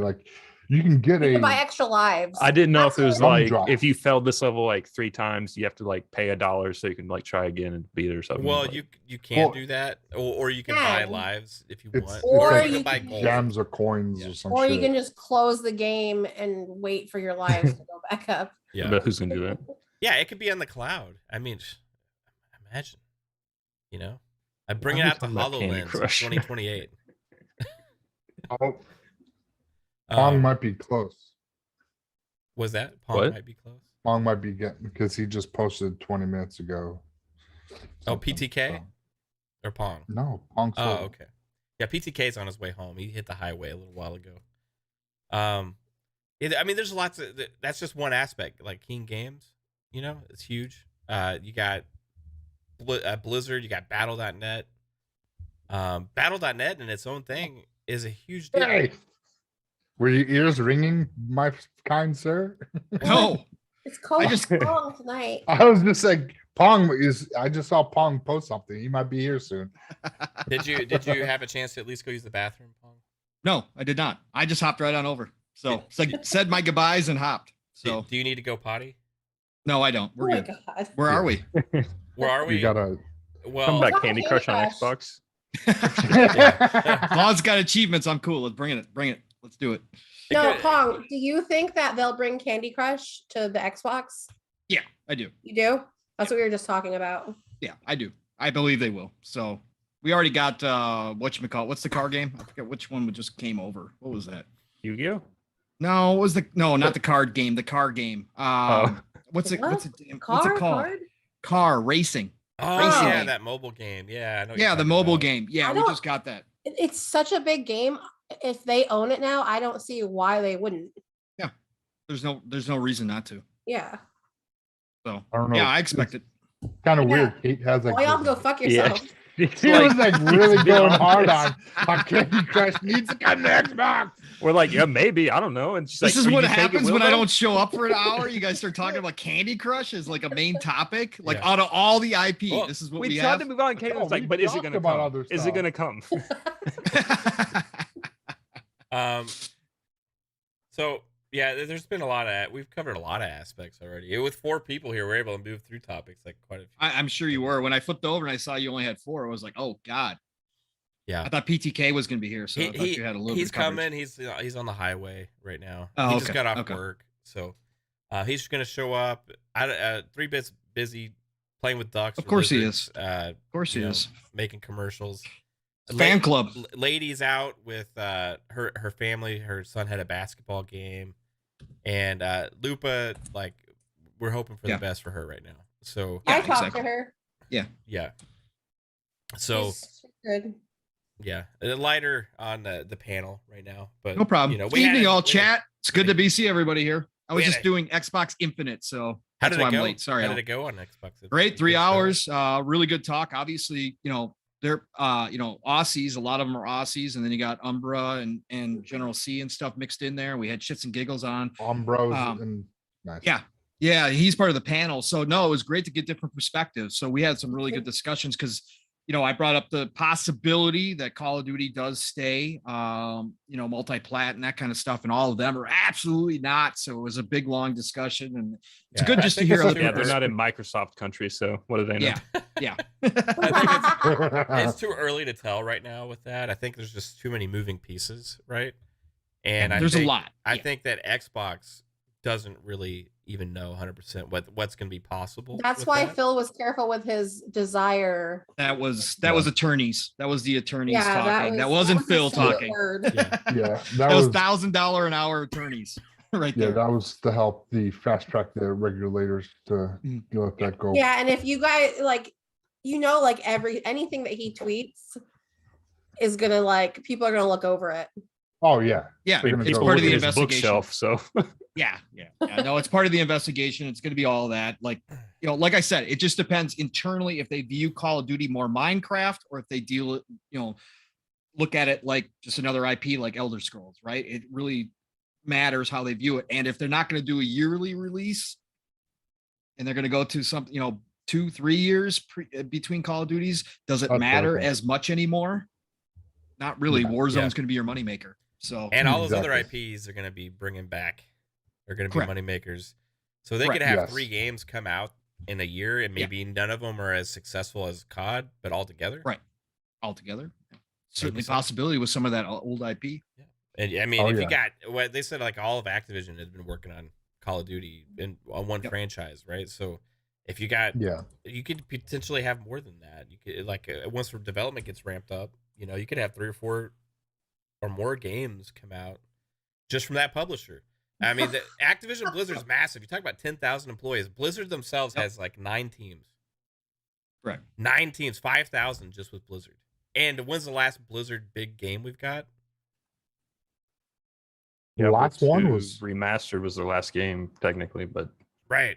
B: you can get
D: You
B: a
D: can buy extra lives.
E: I didn't know if it was
B: Thumb
E: like
B: drive.
E: if you failed this level like 3 times, you have to like pay $1 so you can like try again and beat it or something.
C: Well,
E: like,
C: you can
B: Well,
C: do that, or you can buy
D: can.
C: lives if you
B: it's,
C: want,
B: it's
D: Or
B: like
C: you
D: you
C: can buy
D: can
C: gold.
B: gems or coins
C: Yeah.
B: or some
D: Or
B: shit.
D: you can just close the game and wait for your lives to go back up.
E: I
C: Yeah,
E: bet who's gonna do that?
C: yeah, it could be on the cloud. I mean, imagine, you know, I bring it
E: I'm
C: out to
E: talking about Candy
C: HoloLens in
E: Crush.
C: 2028.
B: Oh, Pong might be close.
C: Was that Pong
E: What?
C: might be close?
B: Pong might be getting because he just posted 20 minutes ago.
C: Oh,
B: something,
C: PTK
B: so.
C: or Pong?
B: No, Pong Soul.
C: Oh, okay. Yeah, PTK's on his way home. He hit the highway a little while ago. I mean, there's lots of. That's just one aspect. Like King Games, you know, it's huge. You got Blizzard. You got Battle.net. Battle.net in its own thing is a huge deal.
B: Hey, were your ears ringing, my kind sir?
F: No,
D: It's called
F: I just-
D: Pong tonight.
B: I was just like, Pong is. I just saw Pong post something. He might be here soon.
C: Did you have a chance to at least go use the bathroom, Pong?
F: no, I did not. I just hopped right on over. So it's like said my goodbyes and hopped. So
C: Do you need to go potty?
F: no, I don't.
D: Oh
F: We're
D: my
F: good.
D: god.
F: Where are we?
C: Where are we?
B: You gotta.
C: Well,
E: Something about
D: not
E: Candy
D: Candy
E: Crush on
D: Crush.
E: Xbox.
F: As long as it's got achievements, I'm cool. Let's bring it. Bring it. Let's do it.
D: No,
C: Because-
D: Pong, do you think that they'll bring Candy Crush to the Xbox?
F: Yeah, I do.
D: You do? That's what we were just talking about.
F: Yeah, I do. I believe they will. So we already got whatchamacallit. What's the car game? I forget which one just came over. What was that?
E: Yu-Gi-Oh.
F: No, what was the not the card game, the car game. What's it
D: What?
F: what's it what's it
D: Car?
F: called?
D: Card?
F: Car racing.
C: Oh,
F: Racing
C: yeah,
F: game.
C: that mobile game. Yeah, I know. what
F: Yeah,
C: you're
F: the
C: talking
F: mobile
C: about.
F: game. Yeah,
D: I
F: we
D: don't-
F: just got that.
D: It's such a big game. If they own it now, I don't see why they wouldn't.
F: There's no reason not to.
D: Yeah.
F: So
B: I don't know.
F: yeah, I expect it.
B: Kind of
D: Yeah.
B: weird. Kate has like.
D: Well, y'all
B: this-
D: go fuck
E: Yeah.
D: yourself.
E: It's
B: He was like really
E: it's
B: going
E: been
B: hard
E: on
B: on Candy Crush needs to come to Xbox.
E: We're like, yeah, maybe. I don't know. And she's
F: This
E: like,
F: is
E: "Are
F: what
E: you taking
F: happens when I
E: Willow?"
F: don't show up for an hour. You guys start talking about Candy Crush as like a main topic. Like
C: Yeah.
F: out of all the IP,
C: Well,
F: this is what
E: We
F: we
E: tried
F: have.
E: to move on. Kate
B: No,
E: was like,
B: we
E: but is it
B: talked
E: gonna
B: about
E: come?
B: other
E: Is it
B: stuff.
E: gonna come?
C: So yeah, there's been a lot of. We've covered a lot of aspects already. With 4 people here, we're able to move through topics like quite a few.
F: I'm sure you were. When I flipped over and I saw you only had 4, I was like, oh God.
C: Yeah.
F: I thought PTK was going to be here, so I thought you had a little
C: he's
F: bit of coverage.
C: coming. He's on the highway right now.
F: Oh,
C: he just
F: okay,
C: got off
F: okay.
C: work, so he's gonna show up. 3 bits busy playing with ducks.
F: Of
C: or
F: course he
C: lizards,
F: is. Of course he
C: you know,
F: is.
C: making commercials.
F: Fan club.
C: Ladies out with her family. Her son had a basketball game, and Lupa, like, we're hoping for
F: Yeah.
C: the best for her right now. So
F: Yeah,
D: I talked
F: exactly.
D: to her.
C: yeah. So
D: She's good.
C: Yeah, lighter on the panel right now, but
F: No problem.
C: You know,
F: Good evening, all
C: we had-
F: chat. It's good to see everybody here. I was
C: we had
F: just doing Xbox Infinite, so
C: How
F: that's
C: did
F: why
C: it
F: I'm
C: go?
F: late. Sorry.
C: How
F: Al.
C: did it go on Xbox?
F: Great, 3
C: Good show.
F: hours. Really good talk. Obviously, they're Aussies. A lot of them are Aussies, and then you got Umbra and General C and stuff mixed in there. We had shits and giggles on.
B: Umbros and nice.
F: Yeah, he's part of the panel. So no, it was great to get different perspectives. So we had some really good discussions because I brought up the possibility that Call of Duty does stay, multi-plat and that kind of stuff, and all of them are absolutely not. So it was a big, long discussion, and it's good just to hear other
E: Yeah,
F: people's.
E: they're not in Microsoft country, so what do they know?
F: Yeah.
C: I think it's too early to tell right now with that. I think there's just too many moving pieces, right? And
F: There's a lot.
C: I think that Xbox doesn't really even know 100% what's going to be possible.
D: That's
C: with
D: why
C: that.
D: Phil was careful with his desire.
F: That was attorneys. That was the attorneys
D: Yeah,
F: talking. That wasn't
D: was
F: Phil
D: the sweet
F: talking.
D: word.
C: Yeah.
B: Yeah,
F: That was $1,000 an hour attorneys right
B: yeah,
F: there.
B: that was to help the fast track the regulators to let that go.
D: Yeah, and if you guys anything that he tweets is gonna people are gonna look over it.
B: Oh yeah,
F: Yeah,
B: They're gonna
F: it's
B: go
F: part of
B: with
F: the
B: his
F: investigation.
E: Bookshelf, so
F: Yeah. No, it's part of the investigation. It's going to be all that. Like I said, it just depends internally if they view Call of Duty more Minecraft or if they deal, look at it like just another IP like Elder Scrolls, right? It really matters how they view it. And if they're not going to do a yearly release and they're going to go to something, 2-3 years between Call of Duties, does it
B: That's
F: matter
B: perfect.
F: as much anymore? Not really.
B: Yeah.
F: Warzone's
C: Yeah.
F: going to be your moneymaker. So
C: And all those other
B: Exactly.
C: IPs are going to be bringing back. They're going to be
F: Correct.
C: money makers. So they
F: Correct.
C: could have
B: Yes.
C: 3 games come out in a year, and maybe none of them are as successful as COD, but all together.
F: Right. Altogether. Certainly
C: so.
F: possibility with some of that old IP.
C: And I mean,
B: Oh,
C: if
B: yeah.
C: you got what they said, like all of Activision has been working on Call of Duty on one
F: Yep.
C: franchise, right? So if you got,
B: yeah.
C: you could potentially have more than that. You could once the development gets ramped up, you could have 3 or 4 or more games come out just from that publisher. I mean, the Activision Blizzard is massive. You talk about 10,000 employees. Blizzard themselves has like 9 teams.
F: Correct.
C: 9 teams, 5,000 just with Blizzard. And when's the last Blizzard big game we've got?
B: The last one
E: 2
B: was
E: remastered was the last game technically, but
C: Right.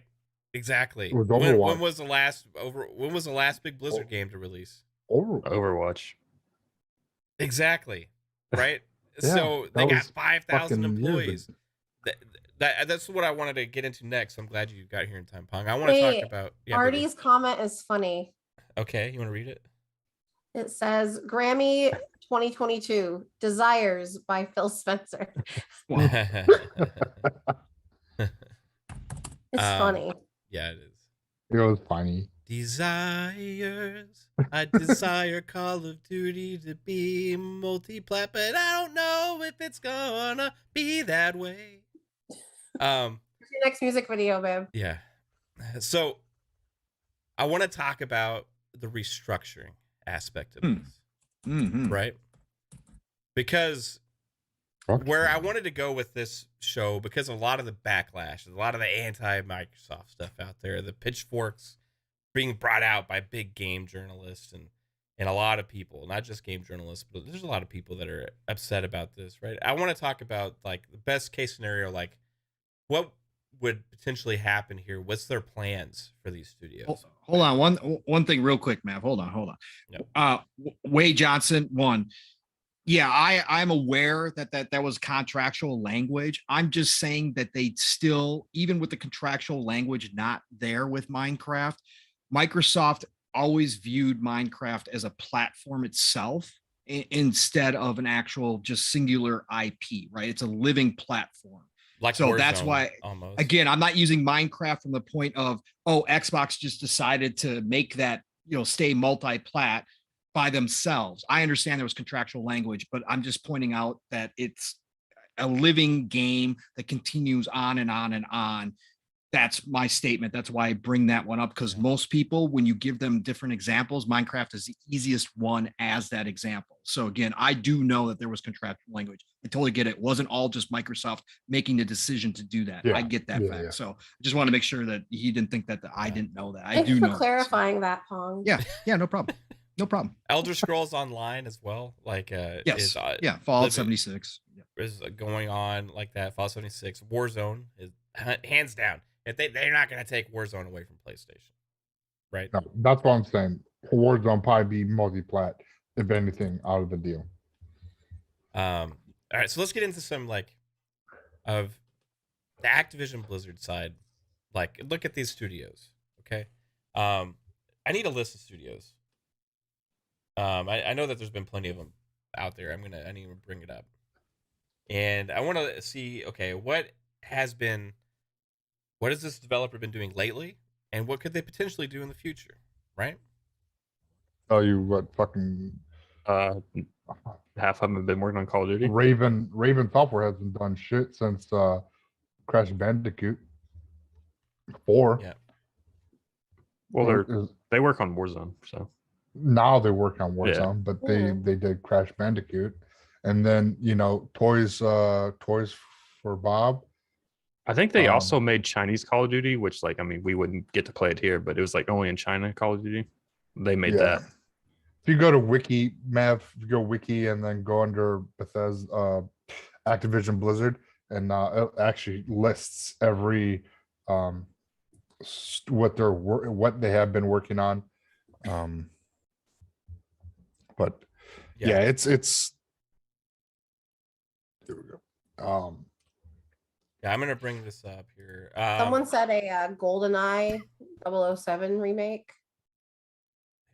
C: Exactly.
B: It was
C: When
B: Overwatch.
C: was the last when was the last big Blizzard game to release?
E: Overwatch.
C: Exactly. Right?
B: Yeah,
C: So they
B: that
C: got
B: was
C: 5,000
B: fucking years
C: employees. That's what I wanted to get into next. I'm glad you got here in time, Pong. I want to
D: Hey,
C: talk about Baby.
D: Artie's comment is funny.
C: Okay, you want to read it?
D: It says Grammy 2022 Desires by Phil Spencer. It's funny.
C: Yeah, it is.
B: It was funny.
C: Desires. I desire Call of Duty to be multi-plat, but I don't know if it's gonna be that way.
D: What's your next music video, babe?
C: Yeah. So I want to talk about the restructuring aspect of this,
F: Mm-hmm.
C: right? Because where I wanted to go with this show, because a lot of the backlash, a lot of the anti-Microsoft stuff out there, the pitchforks being brought out by big game journalists and a lot of people, not just game journalists, but there's a lot of people that are upset about this, right? I want to talk about like the best case scenario, like what would potentially happen here. What's their plans for these studios?
F: Hold on, one thing real quick, Matt. Hold on.
C: Yep.
F: Wade Johnson, one. Yeah, I'm aware that was contractual language. I'm just saying that they still, even with the contractual language not there with Minecraft, Microsoft always viewed Minecraft as a platform itself instead of an actual just singular IP, right? It's a living platform.
C: Like
F: So
C: Warzone,
F: that's why,
C: almost.
F: again, I'm not using Minecraft from the point of, Xbox just decided to make that, stay multi-plat by themselves. I understand there was contractual language, but I'm just pointing out that it's a living game that continues on and on and on. That's my statement. That's why I bring that one up, because most people, when you give them different examples, Minecraft is the easiest one as that example. So again, I do know that there was contractual language. I totally get it. It wasn't all just Microsoft making the decision to do that.
B: Yeah,
F: I get that fact.
B: yeah.
F: So I just want to make sure that he didn't think that I didn't know that. I
D: Thank
F: do
D: you
F: know
D: for
F: that.
D: clarifying that, Pong.
F: Yeah, no problem. No problem.
C: Elder Scrolls Online as well. Like
F: Yes.
C: is,
F: Yeah. Fallout
C: living-
F: 76. Yeah.
C: is going on like that. Fallout 76, Warzone is hands down. If they're not going to take Warzone away from PlayStation, right?
B: No, that's what I'm saying. Warzone probably be multi-plat, if anything, out of the deal.
C: All right, so let's get into some like of the Activision Blizzard side. Like, look at these studios. Okay, I need a list of studios. I know that there's been plenty of them out there. I need to bring it up, and I want to see. Okay, what has this developer been doing lately, and what could they potentially do in the future? Right?
B: Tell you what, fucking
E: Half of them have been working on Call of Duty.
B: Raven Software hasn't done shit since Crash Bandicoot 4.
C: Yeah.
E: Well,
B: Is-
E: they work on Warzone, so
B: now they work on
E: Yeah.
B: Warzone, but
D: Mhm.
B: they did Crash Bandicoot, and then Toys for Bob.
E: I think they
B: Um,
E: also made Chinese Call of Duty, which like I mean we wouldn't get to play it here, but it was like only in China Call of Duty. They made that.
B: If you go to Wiki, Mav, if you go Wiki and then go under Bethesda, Activision Blizzard, and it actually lists every what they have been working on. But yeah, it's here we go.
C: Yeah, I'm gonna bring this up here.
D: Someone said a GoldenEye 007 remake.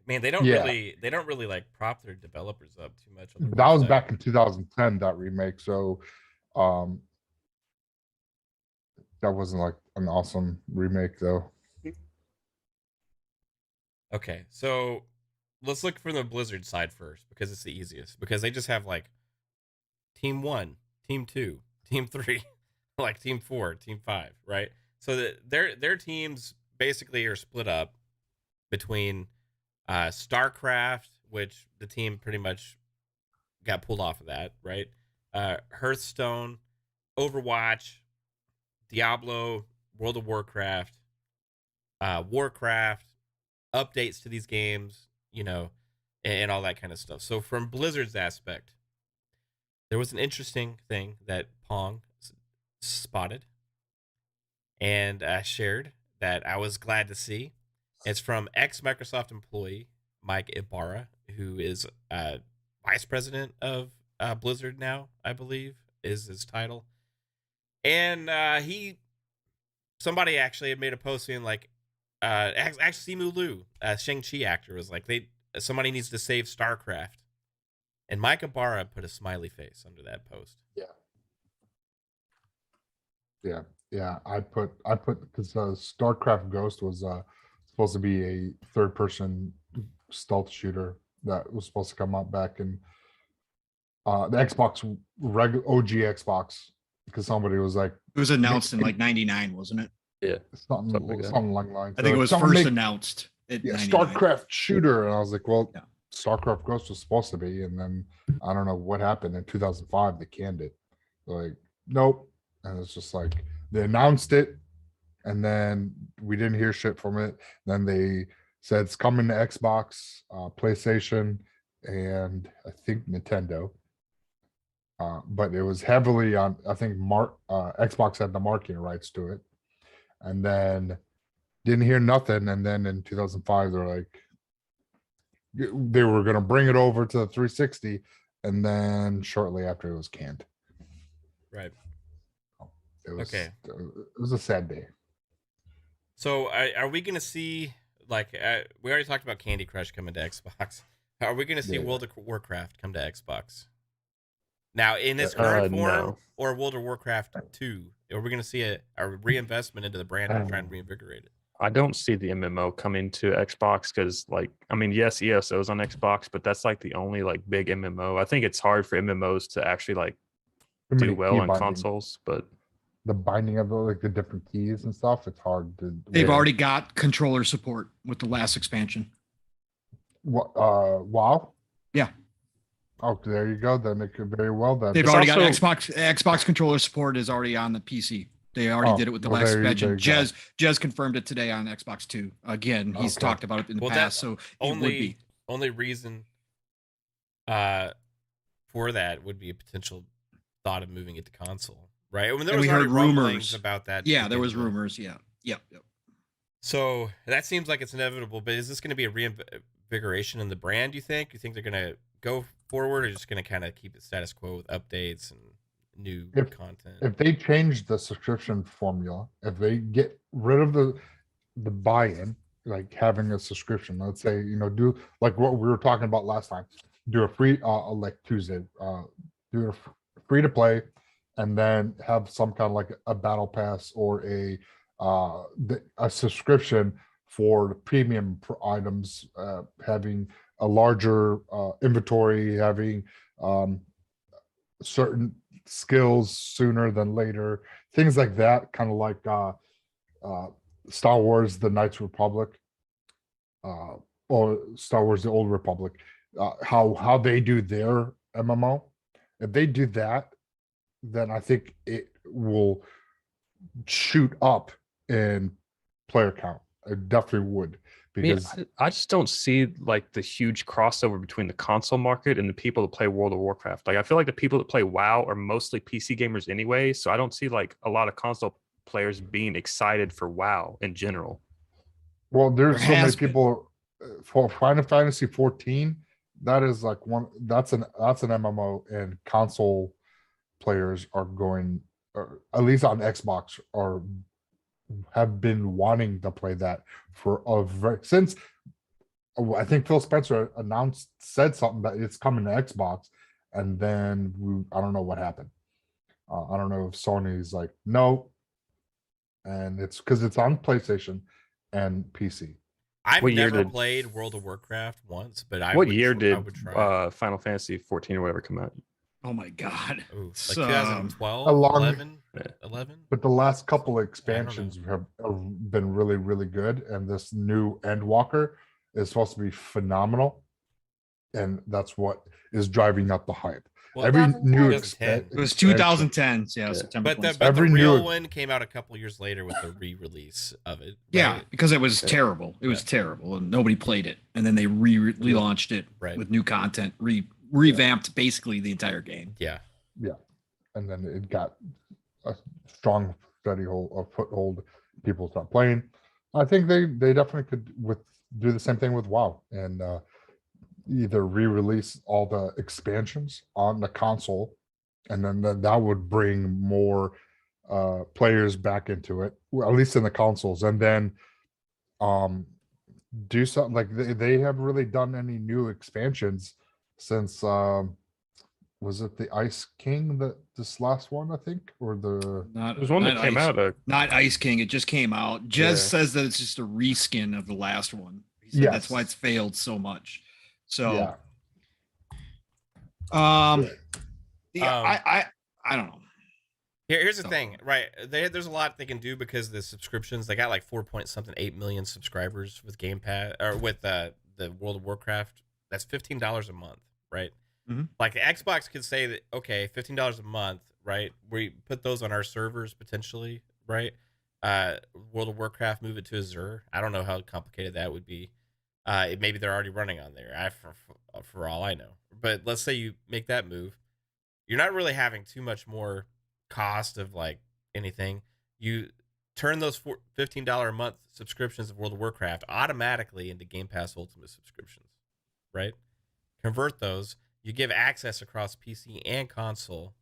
C: Man, they don't
B: Yeah.
C: really like prop their developers up too much. On their
B: That was
C: website.
B: back in 2010, that remake. So that wasn't like an awesome remake though.
C: Okay, so let's look from the Blizzard side first because it's the easiest. Because they just have like Team 1, Team 2, Team 3, like Team 4, Team 5, right? So their teams basically are split up between StarCraft, which the team pretty much got pulled off of that, right? Hearthstone, Overwatch, Diablo, World of Warcraft, Warcraft, updates to these games, and all that kind of stuff. So from Blizzard's aspect, there was an interesting thing that Pong spotted and shared that I was glad to see. It's from ex-Microsoft employee Mike Ibarra, who is vice president of Blizzard now, I believe, is his title. And somebody actually had made a post saying like, actually Simu Liu, Shang-Chi actor, was like, somebody needs to save StarCraft. And Mike Ibarra put a smiley face under that post.
B: Yeah. I put because StarCraft Ghost was supposed to be a third-person stealth shooter that was supposed to come out back in the Xbox OG Xbox, because somebody was like,
F: It was announced in like 99, wasn't it?
E: Yeah.
B: something
E: Something like that.
B: along the lines.
F: I think it was
B: Someone
F: first
B: make-
F: announced at
B: yeah,
F: 99.
B: StarCraft shooter, and I was like, well,
F: Yeah.
B: StarCraft Ghost was supposed to be, and then I don't know what happened in 2005. They canned it, like, nope, and it's just like they announced it, and then we didn't hear shit from it. Then they said it's coming to Xbox, PlayStation, and I think Nintendo. But it was heavily on, I think Xbox had the marketing rights to it, and then didn't hear nothing. And then in 2005, they're like, they were going to bring it over to the 360, and then shortly after it was canned.
C: Right.
B: It was,
C: Okay.
B: It was a sad day.
C: So are we going to see, like, we already talked about Candy Crush coming to Xbox. Are we going to see
B: Yeah.
C: World of Warcraft come to Xbox? Now, in its current form,
E: no.
C: or World of Warcraft 2? Are we going to see a reinvestment into the brand and try and reinvigorate it?
E: I don't see the MMO coming to Xbox because, like, I mean, yes, ESO is on Xbox, but that's like the only like big MMO. I think it's hard for MMOs to actually like
B: Too
E: do
B: many
E: well
B: key
E: on
B: binding.
E: consoles. But
B: The binding of like the different keys and stuff, it's hard to.
F: They've
B: yeah.
F: already got controller support with the last expansion.
B: WoW.
F: Yeah.
B: Oh, there you go. Then it could very well. Then
F: They've
E: It's
F: already
E: also-
F: got Xbox controller support is already on the PC. They already
B: Oh,
F: did it with the
B: well,
F: last
B: there you
F: expansion.
B: go.
F: Jez confirmed it today on Xbox 2. Again, he's
B: Okay.
F: talked about it in the
C: Well,
F: past,
C: that
F: so it would be.
C: only reason for that would be a potential thought of moving it to console, right? When there
F: And
C: was
F: we
C: already
F: heard
C: rumblings
F: rumors
C: about that.
F: Yeah,
C: to
F: there was
C: begin with.
F: rumors. Yeah. Yep.
C: So that seems like it's inevitable, but is this going to be a reinvigoration in the brand, you think? You think they're going to go forward, or just going to kind of keep it status quo with updates and new content?
B: If they change the subscription formula, if they get rid of the buy-in, like having a subscription, let's say, do like what we were talking about last time, do a free, like Tuesday, do a free to play, and then have some kind of like a battle pass or a subscription for the premium items, having a larger inventory, having certain skills sooner than later, things like that, kind of like Star Wars The Knights Republic, or Star Wars The Old Republic, how they do their MMO. If they do that, then I think it will shoot up in player count. It definitely would, because
E: I just don't see like the huge crossover between the console market and the people that play World of Warcraft. Like I feel like the people that play WoW are mostly PC gamers anyway, so I don't see like a lot of console players being excited for WoW in general.
B: well, there's
F: There
B: so many
F: has been.
B: people for Final Fantasy 14. That is like that's an MMO, and console players are going, or at least on Xbox, have been wanting to play that for since I think Phil Spencer said something that it's coming to Xbox, and then I don't know what happened. I don't know if Sony's like no, and it's because it's on PlayStation and PC.
C: I've
E: What year
C: never
E: did-
C: played World of Warcraft once, but I
E: What
C: would
E: year
C: I
E: did
C: would try.
E: Final Fantasy 14 or whatever come out?
F: Oh my God.
C: Ooh, like
F: So,
C: 2012,
B: along-
C: 11,
E: Yeah.
C: 11?
B: But the last couple of
C: know.
B: expansions have been really, really good, and this new Endwalker is supposed to be phenomenal, and that's what is driving up the hype.
C: Well,
B: Every new
C: 2010.
F: It was
B: expansion-
F: 2010. Yeah,
E: Yeah.
F: September.
C: But the
F: 27th.
B: Every
C: real
B: new-
C: one came out a couple years later with the re-release of it.
F: Yeah,
C: right?
F: because it was
E: Yeah.
F: terrible. It was terrible, and nobody played it. And then they relaunched it
C: Right.
F: with new content, revamped basically the entire game.
C: Yeah.
B: and then it got a strong foothold. People start playing. I think they definitely could do the same thing with WoW, and either re-release all the expansions on the console, and then that would bring more players back into it, at least in the consoles, and then do something like they haven't really done any new expansions since was it the Ice King, this last one, I think, or the
F: Not,
E: There's one that
F: not
E: came
F: Ice,
E: out.
F: Not Ice King. It just came out. Jez
E: Yeah.
F: says that it's just a reskin of the last one. He said that's why
B: Yes.
F: it's failed so much. So,
B: yeah.
F: yeah, I don't know.
C: Here's the
F: So-
C: thing, right? There's a lot they can do because of the subscriptions. They got like 8 million subscribers with Game Pass, or with the World of Warcraft. That's $15 a month, right?
F: Mhm.
C: Like Xbox could say that, okay, $15 a month, right? We put those on our servers potentially, right? World of Warcraft, move it to Azure. I don't know how complicated that would be. Maybe they're already running on there. For all I know, but let's say you make that move, you're not really having too much more cost of like anything. You turn those $15 a month subscriptions of World of Warcraft automatically into Game Pass Ultimate subscriptions, right? Convert those. You give access across PC and console,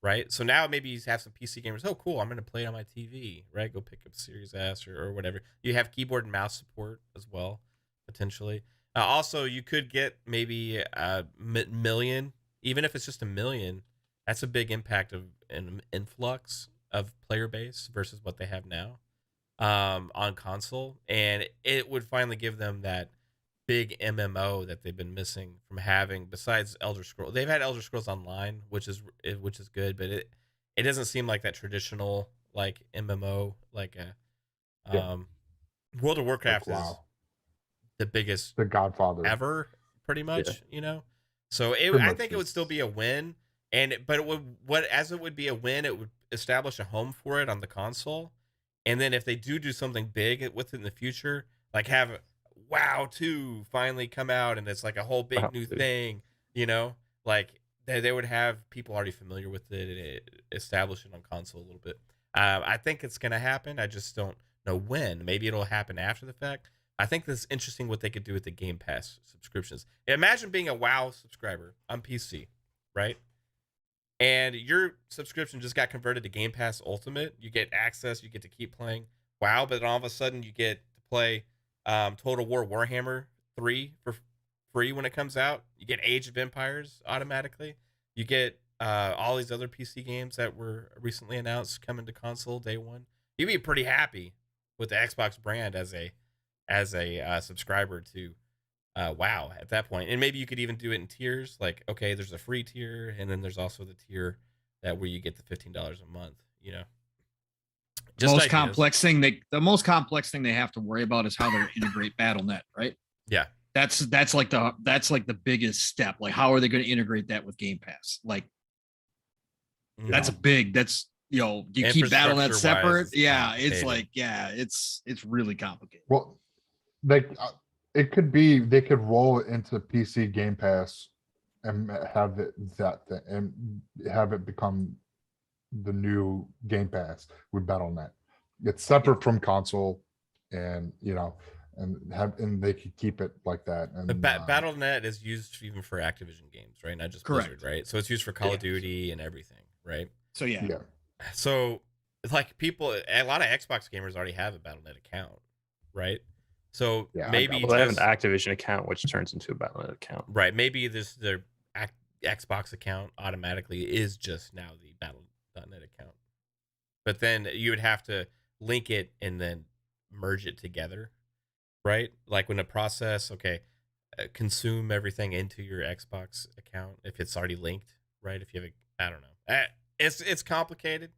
C: right? So now maybe you have some PC gamers. Oh, cool! I'm going to play it on my TV, right? Go pick up Series S or whatever. You have keyboard and mouse support as well, potentially. Also, you could get maybe a million, even if it's just 1 million. That's a big impact of an influx of player base versus what they have now on console, and it would finally give them that big MMO that they've been missing from having. Besides Elder Scrolls, they've had Elder Scrolls Online, which is good, but it doesn't seem like that traditional like MMO like World of Warcraft
B: Like,
C: is
B: wow.
C: the biggest
B: The Godfather.
C: ever, pretty much, you know. So
B: Pretty
C: I
B: much
C: think it would still be a win, but it would be a win, it would establish a home for it on the console, and then if they do something big with it in the future, like have WoW 2 finally come out and it's like a whole big
E: WoW
C: new
E: 2.
C: thing, you know, like they would have people already familiar with it and establish it on console a little bit. I think it's gonna happen. I just don't know when. Maybe it'll happen after the fact. I think this is interesting what they could do with the Game Pass subscriptions. Imagine being a WoW subscriber on PC, right? And your subscription just got converted to Game Pass Ultimate. You get access, you get to keep playing WoW, but then all of a sudden you get to play Total War Warhammer 3 for free when it comes out. You get Age of Empires automatically. You get all these other PC games that were recently announced coming to console day one. You'd be pretty happy with the Xbox brand as a subscriber to WoW at that point. And maybe you could even do it in tiers. Like, okay, there's a free tier, and then there's also the tier that where you get the $15 a month. You know,
F: The most complex thing they have to worry about is how they're integrate BattleNet, right?
C: Yeah,
F: that's like the biggest step. Like, how are they going to integrate that with Game Pass? Like, that's you keep BattleNet separate. Yeah, it's like, it's really complicated.
B: Well, it could be they could roll it into PC Game Pass and have it become the new Game Pass with BattleNet. It's separate from console, and and they could keep it like that. And
C: BattleNet is used even for Activision games, right? Not just
F: Correct.
C: Blizzard, right? So it's used for Call of Duty and everything, right?
F: So yeah.
C: So like a lot of Xbox gamers already have a BattleNet account, right? So maybe
E: they have an Activision account, which turns into a BattleNet account,
C: right? Maybe their Xbox account automatically is just now the Battle.net account, but then you would have to link it and then merge it together, right? Like when the process, consume everything into your Xbox account if it's already linked, right? If you have I don't know, it's complicated,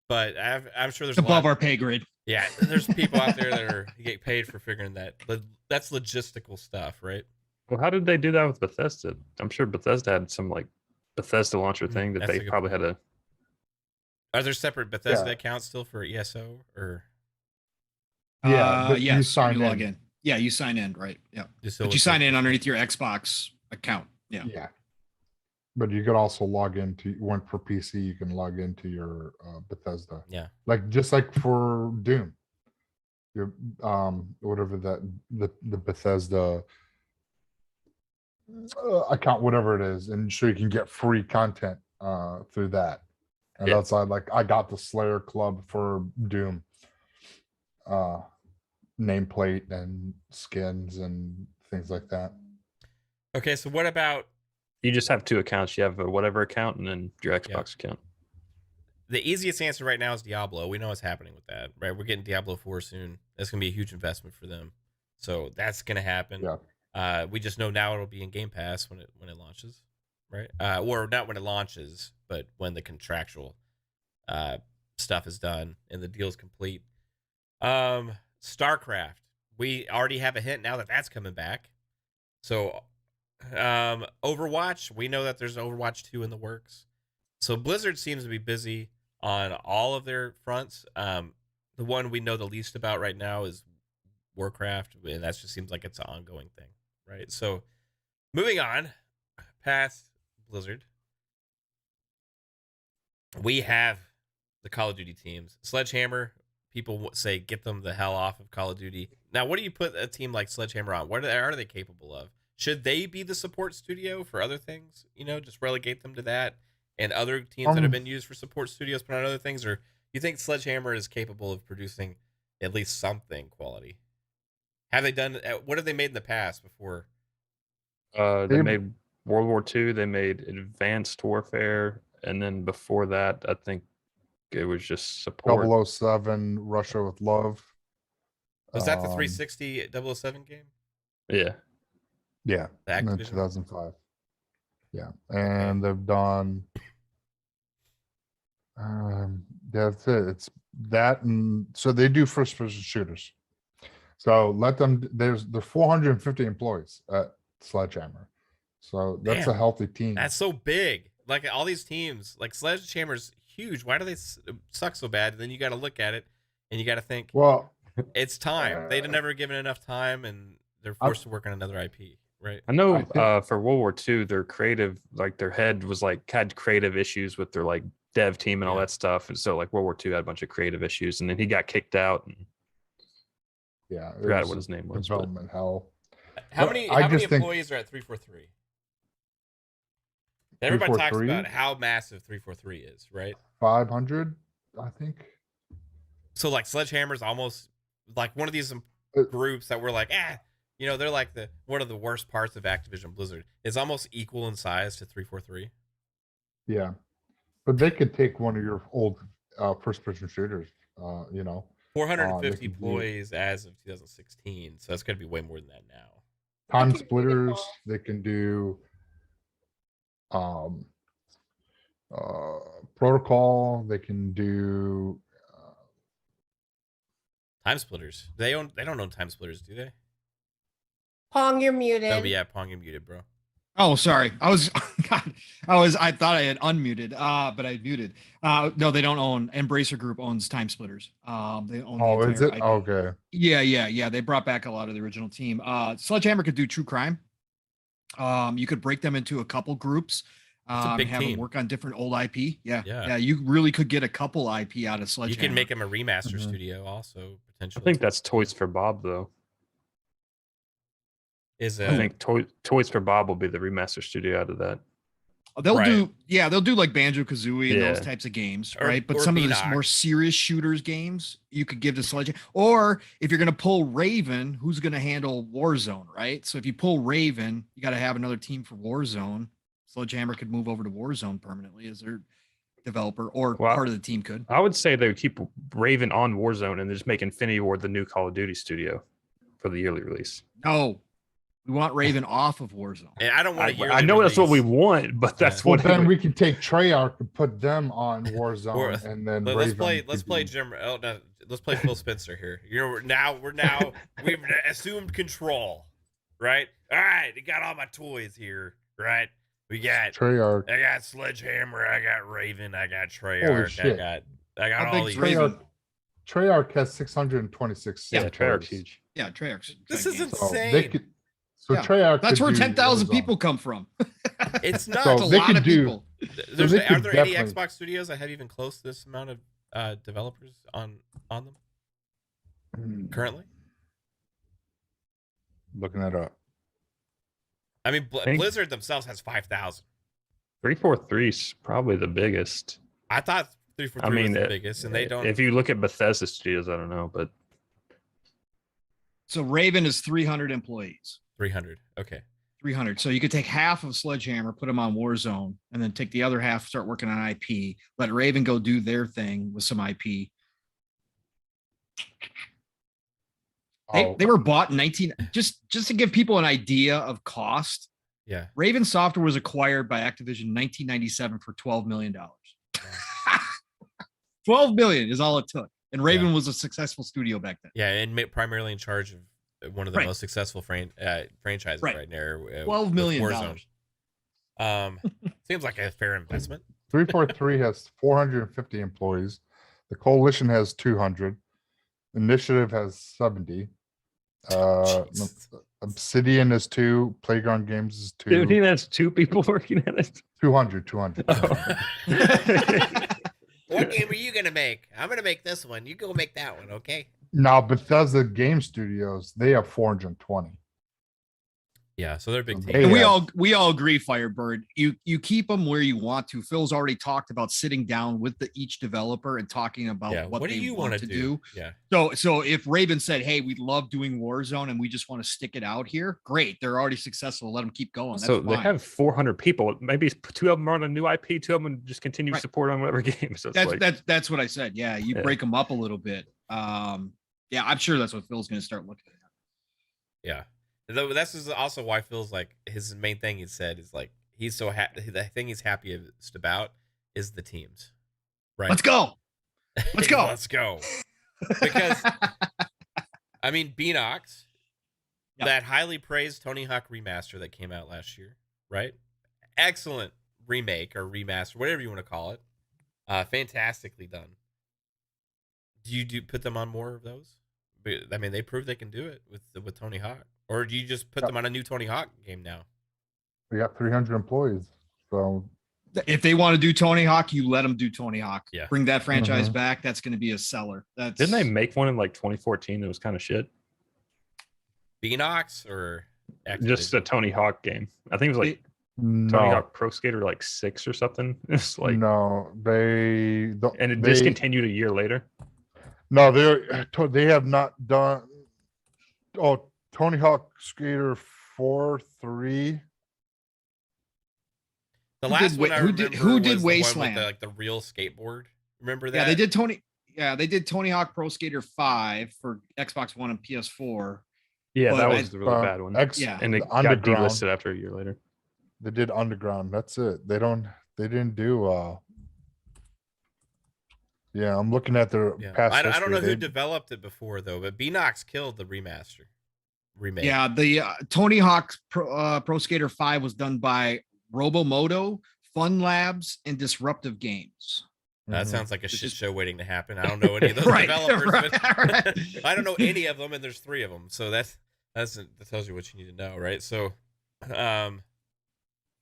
C: but I'm sure there's
F: above our pay grade.
C: Yeah, there's people out there that get paid for figuring that. That's logistical stuff, right?
E: Well, how did they do that with Bethesda? I'm sure Bethesda had some like Bethesda launcher thing that they probably had to.
C: Are there separate Bethesda accounts still for ESO or?
B: You sign in.
F: Log in. Yeah, you sign in, right? Yeah, but you sign in underneath your Xbox account. Yeah.
B: Yeah. But you could also log into for PC. You can log into your Bethesda.
C: Yeah.
B: Just like for Doom, your whatever the Bethesda account, whatever it is, and so you can get free content through that. And outside, I got the Slayer Club for Doom, nameplate and skins and things like that.
C: Okay, so what about?
E: You just have two accounts. You have a whatever account and then your Xbox account.
C: The easiest answer right now is Diablo. We know what's happening with that, right? We're getting Diablo 4 soon. That's going to be a huge investment for them. So that's going to happen.
B: Yeah.
C: We just know now it'll be in Game Pass when it launches, right? Or not when it launches, but when the contractual stuff is done and the deal's complete. StarCraft. We already have a hint now that that's coming back. So Overwatch, we know that there's Overwatch 2 in the works. So Blizzard seems to be busy on all of their fronts. The one we know the least about right now is Warcraft, and that just seems like it's an ongoing thing, right? So moving on past Blizzard, we have the Call of Duty teams. Sledgehammer, people say get them the hell off of Call of Duty. Now, what do you put a team like Sledgehammer on? What are they capable of? Should they be the support studio for other things? Just relegate them to that, and other teams that have been used for support studios put on other things? Or you think Sledgehammer is capable of producing at least something quality? Have they done? What have they made in the past before?
E: They made World War II. They made Advanced Warfare, and then before that, I think it was just support.
B: 007 Russia with Love.
C: Was that the 360 007 game?
E: Yeah.
B: Yeah, in 2005. Yeah, and they've done. That's it. It's that, and so they do first-person shooters. So let them. There's 450 employees at Sledgehammer, so that's a healthy team.
C: That's so big. Like all these teams, like Sledgehammer's huge. Why do they suck so bad? And then you got to look at it, and you got to think.
B: Well,
C: it's time. They'd never given enough time, and they're forced to work on another IP, right?
E: I know
B: I think-
E: for World War II, their creative, like their head was like had creative issues with their like dev team and all
C: Yeah.
E: that stuff, and so like World War II had a bunch of creative issues, and then he got kicked out. And
B: Yeah, it
E: forgot
B: was
E: what his name was. But
B: development hell.
C: How
B: But
C: many
B: I
C: how many
B: just think-
C: employees are at 343? Everybody talks
B: 343?
C: about how massive 343 is, right?
B: 500, I think.
C: So like Sledgehammer's almost like one of these
B: Uh,
C: groups that we're like, they're like one of the worst parts of Activision Blizzard. It's almost equal in size to 343.
B: Yeah, but they could take one of your old first-person shooters.
C: 450
B: they could do-
C: employees as of 2016. So that's going to be way more than that now.
B: Time
D: could do it
B: splitters.
D: all.
B: They can do protocol. They can do
C: Time Splitters. They don't own Time Splitters, do they?
D: Pong, you're muted.
C: Oh, yeah, Pong, you're muted, bro.
F: Oh, sorry. I thought I had unmuted, but I muted. No, they don't own. Embracer Group owns Time Splitters. They own. the
B: Oh, is
F: entire
B: it?
F: IP.
B: Okay.
F: Yeah. They brought back a lot of the original team. Sledgehammer could do true crime. You could break them into a couple groups.
C: It's a big
F: have
C: team.
F: them work on different old IP.
C: Yeah.
F: Yeah. You really could get a couple IP out of
C: You
F: Sledgehammer.
C: can make them a remaster
B: Mhm.
C: studio also,
E: I
C: potentially.
E: think that's Toys for Bob, though. I think Toys for Bob will be the remaster studio out of that.
F: They'll
C: Right.
F: they'll do like Banjo Kazooie and those
E: Yeah.
F: types of games,
C: Or-
F: right? But
C: or
F: some of the
C: Beanox.
F: more serious shooters games you could give to Sledgehammer. Or if you're gonna pull Raven, who's gonna handle Warzone, right? So if you pull Raven, you got to have another team for Warzone. Sledgehammer could move over to Warzone permanently as their developer, or
E: Well,
F: part of the team could.
E: I would say they would keep Raven on Warzone and just make Infinity Ward the new Call of Duty studio for the yearly release.
F: No, we want Raven off of Warzone.
C: And I don't want to.
E: I know that's what we want, but that's
B: Well,
E: what.
B: then we can take Treyarch and put them on Warzone,
C: Or-
B: and then
C: Let's
B: Raven
C: play.
B: could
C: Let's play
B: be-
C: Jim. Oh no, let's play Phil Spencer here. We're now we've assumed control, right? All right, I got all my toys here, right? We got.
B: Treyarch.
C: I got Sledgehammer. I got Raven. I got Treyarch.
B: shit.
C: I got
F: How
C: all
F: big's
C: these.
F: Raven?
B: Treyarch has 626.
E: Yeah, Treyarch's
B: employees.
E: huge.
F: Yeah, Treyarch's.
C: This
F: exciting
C: is
F: games.
B: So
C: insane.
B: they could. So
F: Yeah,
B: Treyarch.
F: That's
B: could
F: where
B: do
F: 10,000
B: Warzone.
F: people come from.
C: It's not.
B: So
F: That's a
B: they
F: lot
B: could
F: of
B: do-
F: people.
C: There's,
B: they
C: are
B: could
C: there any
B: definitely-
C: Xbox studios that have even close to this amount of developers on them currently?
B: Looking that up.
C: I mean,
E: think-
C: Blizzard themselves has 5,000.
E: 343 is probably the biggest.
C: I thought 343
E: I mean,
C: was the biggest, and they don't.
E: If you look at Bethesda studios, I don't know, but
F: So Raven is 300 employees.
C: 300. Okay.
F: 300. So you could take half of Sledgehammer, put them on Warzone, and then take the other half, start working on IP. Let Raven go do their thing with some IP.
B: Oh,
F: They were bought in 19. Just to give people an idea of cost,
C: Yeah.
F: Raven Software was acquired by Activision in 1997 for $12 million. 12 million is all it took. And Raven was a successful studio back then.
C: Yeah, and primarily in charge of one of the
F: Right.
C: most successful franchises
F: Right.
C: right now.
F: $12 million.
C: Seems like a fair investment.
B: 343 has 450 employees. The Coalition has 200. Initiative has 70.
C: Jeez.
B: Obsidian is 2. Playground Games is 2.
E: dude, he has two people working at it.
B: 200.
C: What game are you gonna make? I'm gonna make this one. You go make that one, okay?
B: Now, Bethesda Game Studios, they have 420.
C: Yeah, so they're a big
B: And
C: team.
B: they
F: And
B: have-
F: we all agree, Firebird. You keep them where you want to. Phil's already talked about sitting down with each developer and talking about
C: Yeah,
F: what
C: what do
F: they
C: you
F: want
C: want
F: to
C: to
F: do.
C: Yeah,
F: So if Raven said, "Hey, we love doing Warzone and we just want to stick it out here," great. They're already successful. Let them keep going. That's
E: So they
F: fine.
E: have 400 people. Maybe two of them are on a new IP, two of them just continue
F: Right.
E: support on whatever game. So it's like,
F: That's what I said. Yeah, you
E: Yeah.
F: break them up a little bit. Yeah, I'm sure that's what Phil's going to start looking at.
C: yeah. Though this is also why Phil's like his main thing he said is like he's so happy. The thing he's happiest about is the teams, right?
F: Let's go. Let's go.
C: Let's go. Because I mean, Beanox,
F: Yep.
C: that highly praised Tony Hawk remaster that came out last year, right? Excellent remake or remaster, whatever you want to call it. Fantastically done. Do you put them on more of those? I mean, they proved they can do it with Tony Hawk Or do you just put them on a new Tony Hawk game now?
B: We got 300 employees. So
F: If they want to do Tony Hawk, you let them do Tony Hawk.
C: Yeah.
F: Bring that franchise
B: Mhm.
F: back. That's going to be a seller. That's
E: Didn't they make one in like 2014 that was kind of shit?
C: Beanox or
E: Just a
C: Activision?
E: Tony Hawk game. I think it was like Tony
B: no,
E: Hawk Pro Skater like 6 or something. It's like
B: no, they don't.
E: and it
B: they,
E: discontinued a year later.
B: No, they have not done. Oh, Tony Hawk Skater 4, 3.
C: The
F: Who
C: last
F: did
C: one
F: Wa-
C: I
F: who did-
C: remember
F: who did
C: was the one
F: Wasteland?
C: with the real skateboard. Remember that?
F: Yeah, they did Tony. Yeah, they did Tony Hawk Pro Skater 5 for Xbox One and PS4.
E: Yeah,
F: But
E: that
F: I-
E: was the really bad one.
F: Yeah.
E: And it
B: the
E: got
B: Underground.
E: delisted after a year later.
B: They did Underground. That's it. They didn't do. Yeah, I'm looking at their
C: Yeah.
B: past.
C: I don't know
B: history.
C: who developed it before though, but Beanox killed the remake.
F: Yeah, the Tony Hawk Pro Skater 5 was done by Robomoto, Fun Labs, and Disruptive Games.
C: That
B: Mhm.
C: sounds like a
F: It's
C: shit
F: just-
C: show waiting to happen. I don't know any of those
F: Right,
C: developers, but
F: right.
C: I don't know any of them, and there's 3 of them. So that tells you what you need to know, right? So,
F: Fun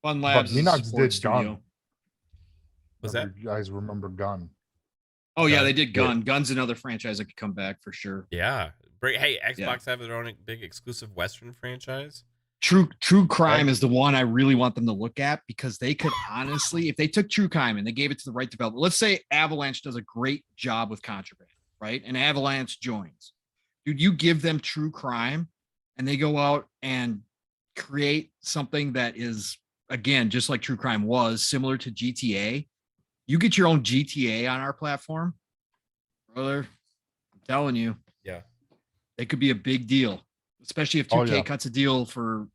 B: But
F: Labs is a
B: Beanox
F: support
B: did Gun.
F: studio.
C: was that?
B: You guys remember Gun?
F: Oh yeah,
C: Gun.
F: they did Gun. Gun's another franchise that could come back for sure.
C: Yeah. Hey, Xbox have their own big exclusive Western franchise.
F: True Crime is the one I really want them to look at because they could honestly, if they took True Crime and they gave it to the right developer, let's say Avalanche does a great job with Contraband, right? And Avalanche joins. Dude, you give them True Crime and they go out and create something that is, again, just like True Crime was, similar to GTA. You get your own GTA on our platform, brother. I'm telling you,
C: Yeah.
F: it could be a big deal, especially if
B: Oh,
F: 2K
B: yeah.
F: cuts a deal for,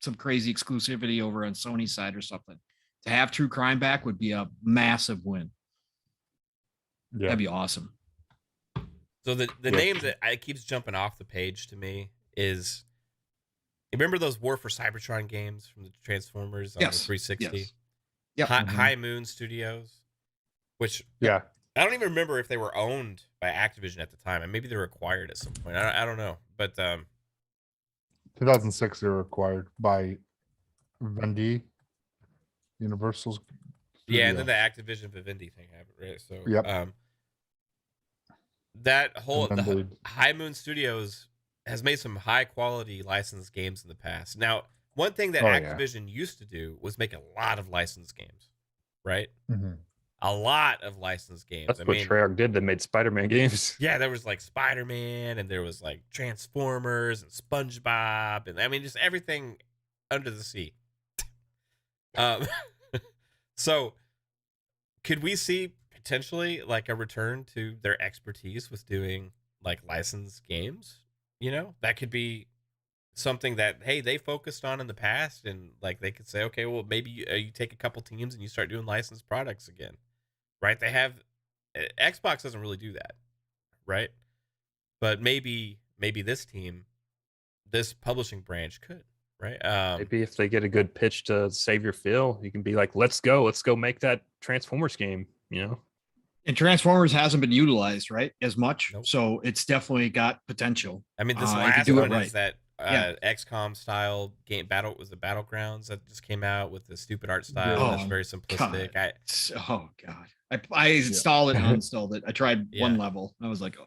F: some crazy exclusivity over on Sony's side or something. To have True Crime back would be a massive win.
B: Yeah.
F: That'd be awesome.
C: So the
E: Yeah.
C: name that keeps jumping off the page to me is, you remember those War for Cybertron games from the Transformers on
F: Yes,
C: the 360?
F: yes. Yep.
C: High Moon Studios, which
B: Yeah.
C: I don't even remember if they were owned by Activision at the time, and maybe they were acquired at some point. I don't know, but
B: 2006, they were acquired by Vivendi, Universal's.
C: yeah, and then the
B: Studios.
C: Activision Vivendi thing happened, right? So
B: Yep.
C: That whole
B: And then
C: the High Moon Studios has made some high quality licensed games in the past. Now, one thing that
B: Oh, yeah.
C: Activision used to do was make a lot of licensed games, right?
B: Mhm.
C: A lot of licensed games.
E: That's what Treyarch did. They made Spider-Man games.
C: Yeah, there was like Spider-Man, and there was like Transformers and SpongeBob, and I mean just everything under the sea. So could we see potentially like a return to their expertise with doing like licensed games? That could be something that, hey, they focused on in the past, and like they could say, okay, well, maybe you take a couple teams and you start doing licensed products again, right? They have Xbox doesn't really do that, right? But maybe this publishing branch could, right?
E: Maybe if they get a good pitch to save your Phil, you can be like, let's go make that Transformers game,
F: And Transformers hasn't been utilized, right, as much.
C: Nope.
F: So it's definitely got potential.
C: I mean, this
F: if you
C: last
F: do it
C: one
F: right.
C: is that
F: Yeah.
C: XCOM style game battle was the Battlegrounds that just came out with the stupid art style.
F: Oh,
C: That's very simplistic.
F: Oh God. I installed it and uninstalled it. I tried one
C: Yeah.
F: level. And I was like, oh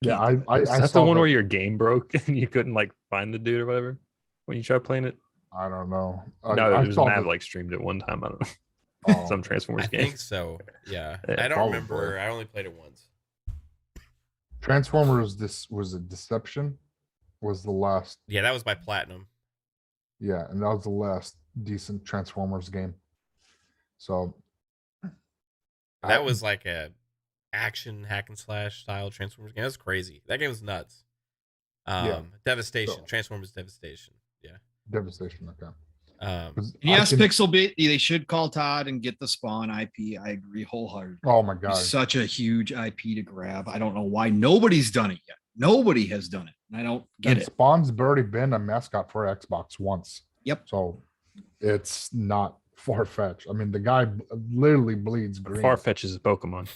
B: Yeah,
F: Can't do
B: I
E: Is that the
B: saw
E: one
B: that.
E: where your game broke and you couldn't like find the dude or whatever when you tried playing it?
B: I don't know.
E: No,
B: I
E: it was
B: saw
E: Mav
B: the-
E: like streamed it one time. I don't know.
B: oh,
E: Some Transformers
C: I
E: game.
C: think so. Yeah.
E: Yeah,
C: I don't
B: probably.
C: remember. I only played it once.
B: Transformers. This was a Deception. Was the last.
C: Yeah, that was by Platinum.
B: Yeah, and that was the last decent Transformers game. So
C: That was like a action hack and slash style Transformers game. That's crazy. That game was nuts.
B: Yeah.
C: Devastation.
B: So-
C: Transformers Devastation. Yeah.
B: Devastation. Okay. 'Cause
F: yes,
B: I can-
F: Pixel Beat. They should call Todd and get the Spawn IP. I agree wholeheartedly.
B: Oh my god.
F: It's such a huge IP to grab. I don't know why nobody's done it yet. Nobody has done it. And I don't get
B: And
F: it.
B: Spawn's already been a mascot for Xbox once.
F: Yep.
B: So it's not far fetched. I mean, the guy literally bleeds green.
E: Farfetch is a Pokemon.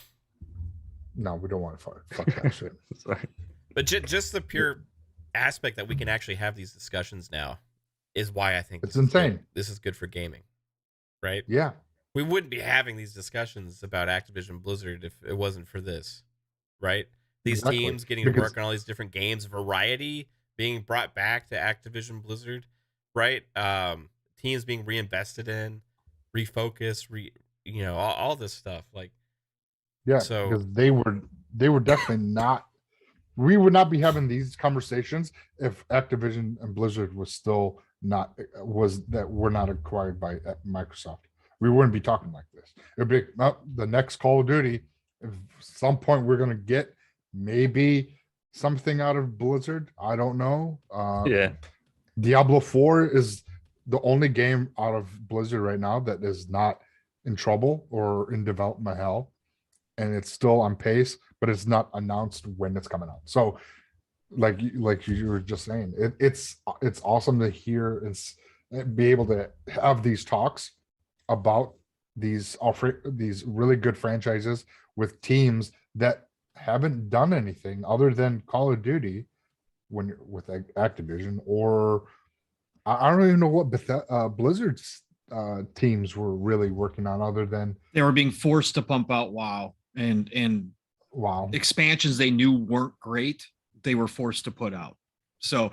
B: No, we don't want to fuck that shit.
E: Sorry.
C: But just the pure aspect that we can actually have these discussions now is why I think
B: It's
C: this is good.
B: insane.
C: This is good for gaming, right?
B: Yeah.
C: We wouldn't be having these discussions about Activision Blizzard if it wasn't for this, right? These
B: Exactly.
C: teams getting to
B: Because-
C: work on all these different games, variety being brought back to Activision Blizzard, right? Teams being reinvested in, refocus, all this stuff. Like,
B: Yeah,
C: So-
B: because they were definitely not. We would not be having these conversations if Activision and Blizzard was still not were not acquired by Microsoft. We wouldn't be talking like this. It'd be the next Call of Duty. If some point we're gonna get maybe something out of Blizzard. I don't know.
E: Yeah.
B: Diablo 4 is the only game out of Blizzard right now that is not in trouble or in development hell. And it's still on pace, but it's not announced when it's coming out. So, like you were just saying, it's awesome to hear and be able to have these talks about these really good franchises with teams that haven't done anything other than Call of Duty when you're with Activision, or I don't even know what Blizzard's teams were really working on other than
F: They were being forced to pump out WoW and
B: wow.
F: expansions they knew weren't great. They were forced to put out. So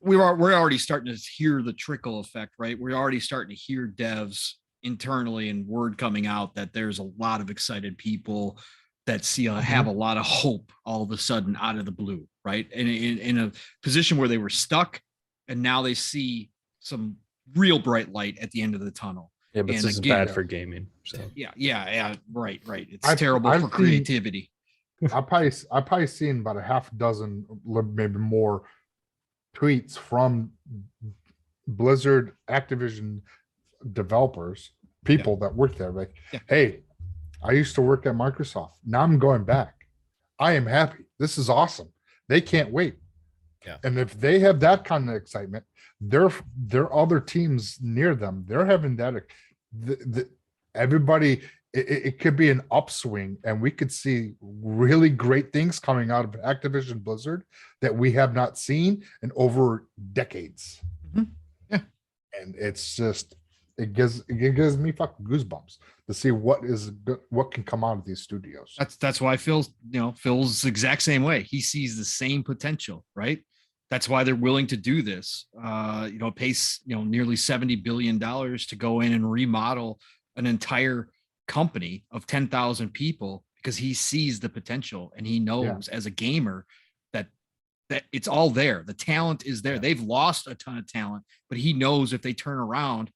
F: we're already starting to hear the trickle effect, right? We're already starting to hear devs internally and word coming out that there's a lot of excited people that have a lot of hope all of a sudden out of the blue, right? And in a position where they were stuck, and now they see some real bright light at the end of the tunnel.
E: Yeah, but
F: And
E: this is
F: again,
E: bad for gaming. So
F: Yeah, right. It's
B: I've
F: terrible for
B: seen-
F: creativity.
B: I probably seen about a half dozen, maybe more, tweets from Blizzard, Activision developers, people that work there. Like,
F: Yeah.
B: hey, I used to work at Microsoft. Now I'm going back. I am happy. This is awesome. They can't wait.
C: Yeah.
B: And if they have that kind of excitement, their other teams near them, they're having that. Everybody. It could be an upswing, and we could see really great things coming out of Activision Blizzard that we have not seen in over decades.
F: Mhm. Yeah.
B: And it's just it gives me fucking goosebumps to see what can come out of these studios.
F: That's why Phil's the exact same way. He sees the same potential, right? That's why they're willing to do this. Pays nearly $70 billion to go in and remodel an entire company of 10,000 people because he sees the potential, and he knows as a gamer that it's all there. The talent is there.
B: Yeah.
F: They've lost a ton of talent, but he knows if they turn around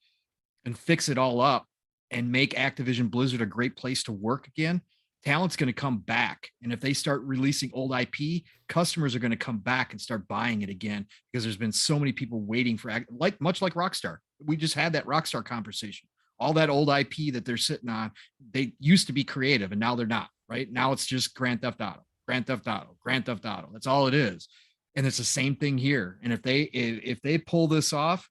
F: and fix it all up and make Activision Blizzard a great place to work again, talent's going to come back. And if they start releasing old IP, customers are going to come back and start buying it again, because there's been so many people waiting for, much like Rockstar. We just had that Rockstar conversation. All that old IP that they're sitting on, they used to be creative, and now they're not, right? Now it's just Grand Theft Auto. That's all it is. And it's the same thing here. And if they pull this off,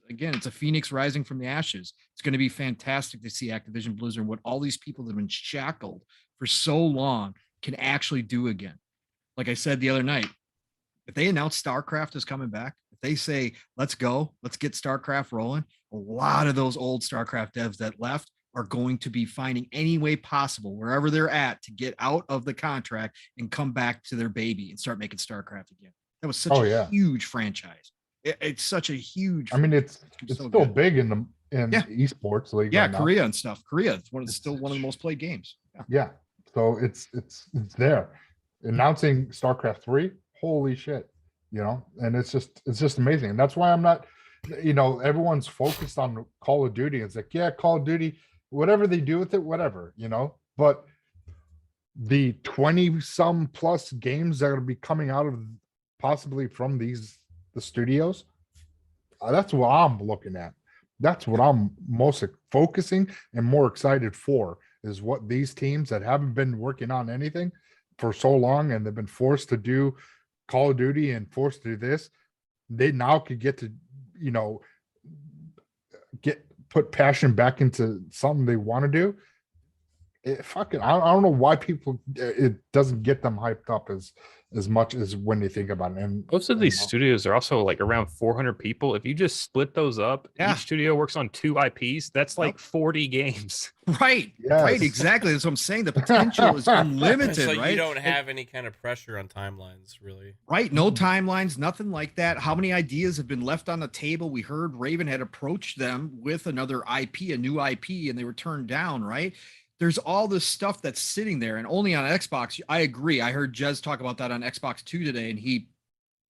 F: again, it's a phoenix rising from the ashes. It's going to be fantastic to see Activision Blizzard, what all these people that have been shackled for so long can actually do again. Like I said the other night, if they announce StarCraft is coming back, if they say, let's go, let's get StarCraft rolling, a lot of those old StarCraft devs that left are going to be finding any way possible, wherever they're at, to get out of the contract and come back to their baby and start making StarCraft again. That was such a huge franchise. It's such a huge.
B: I mean, it's
F: so
B: still
F: good.
B: big in esports league.
F: Yeah,
B: right now.
F: Korea and stuff. Korea, it's still one of the most played games. Yeah.
B: Yeah, so it's there. Announcing StarCraft 3, holy shit, and it's just amazing. And that's why I'm not, everyone's focused on Call of Duty. It's like, yeah, Call of Duty, whatever they do with it, whatever, but the 20 some plus games that are going to be coming out of possibly from the studios, that's what I'm looking at. That's what I'm most focusing and more excited for, is what these teams that haven't been working on anything for so long, and they've been forced to do Call of Duty and forced to do this, they now could get to, put passion back into something they want to do. I don't know why people, it doesn't get them hyped up as much as when they think about it. And
E: Most of these studios are also like around 400 people. If you just split those up,
F: Yeah.
E: each studio works on 2 IPs. That's like 40 games.
F: Right.
B: Yes.
F: Right. Exactly. That's what I'm saying. The potential is unlimited,
C: So
F: right?
C: you don't have any kind of pressure on timelines, really.
F: Right. No timelines, nothing like that. How many ideas have been left on the table? We heard Raven had approached them with another IP, a new IP, and they were turned down, right? There's all this stuff that's sitting there, and only on Xbox. I agree. I heard Jez talk about that on Xbox 2 today, and he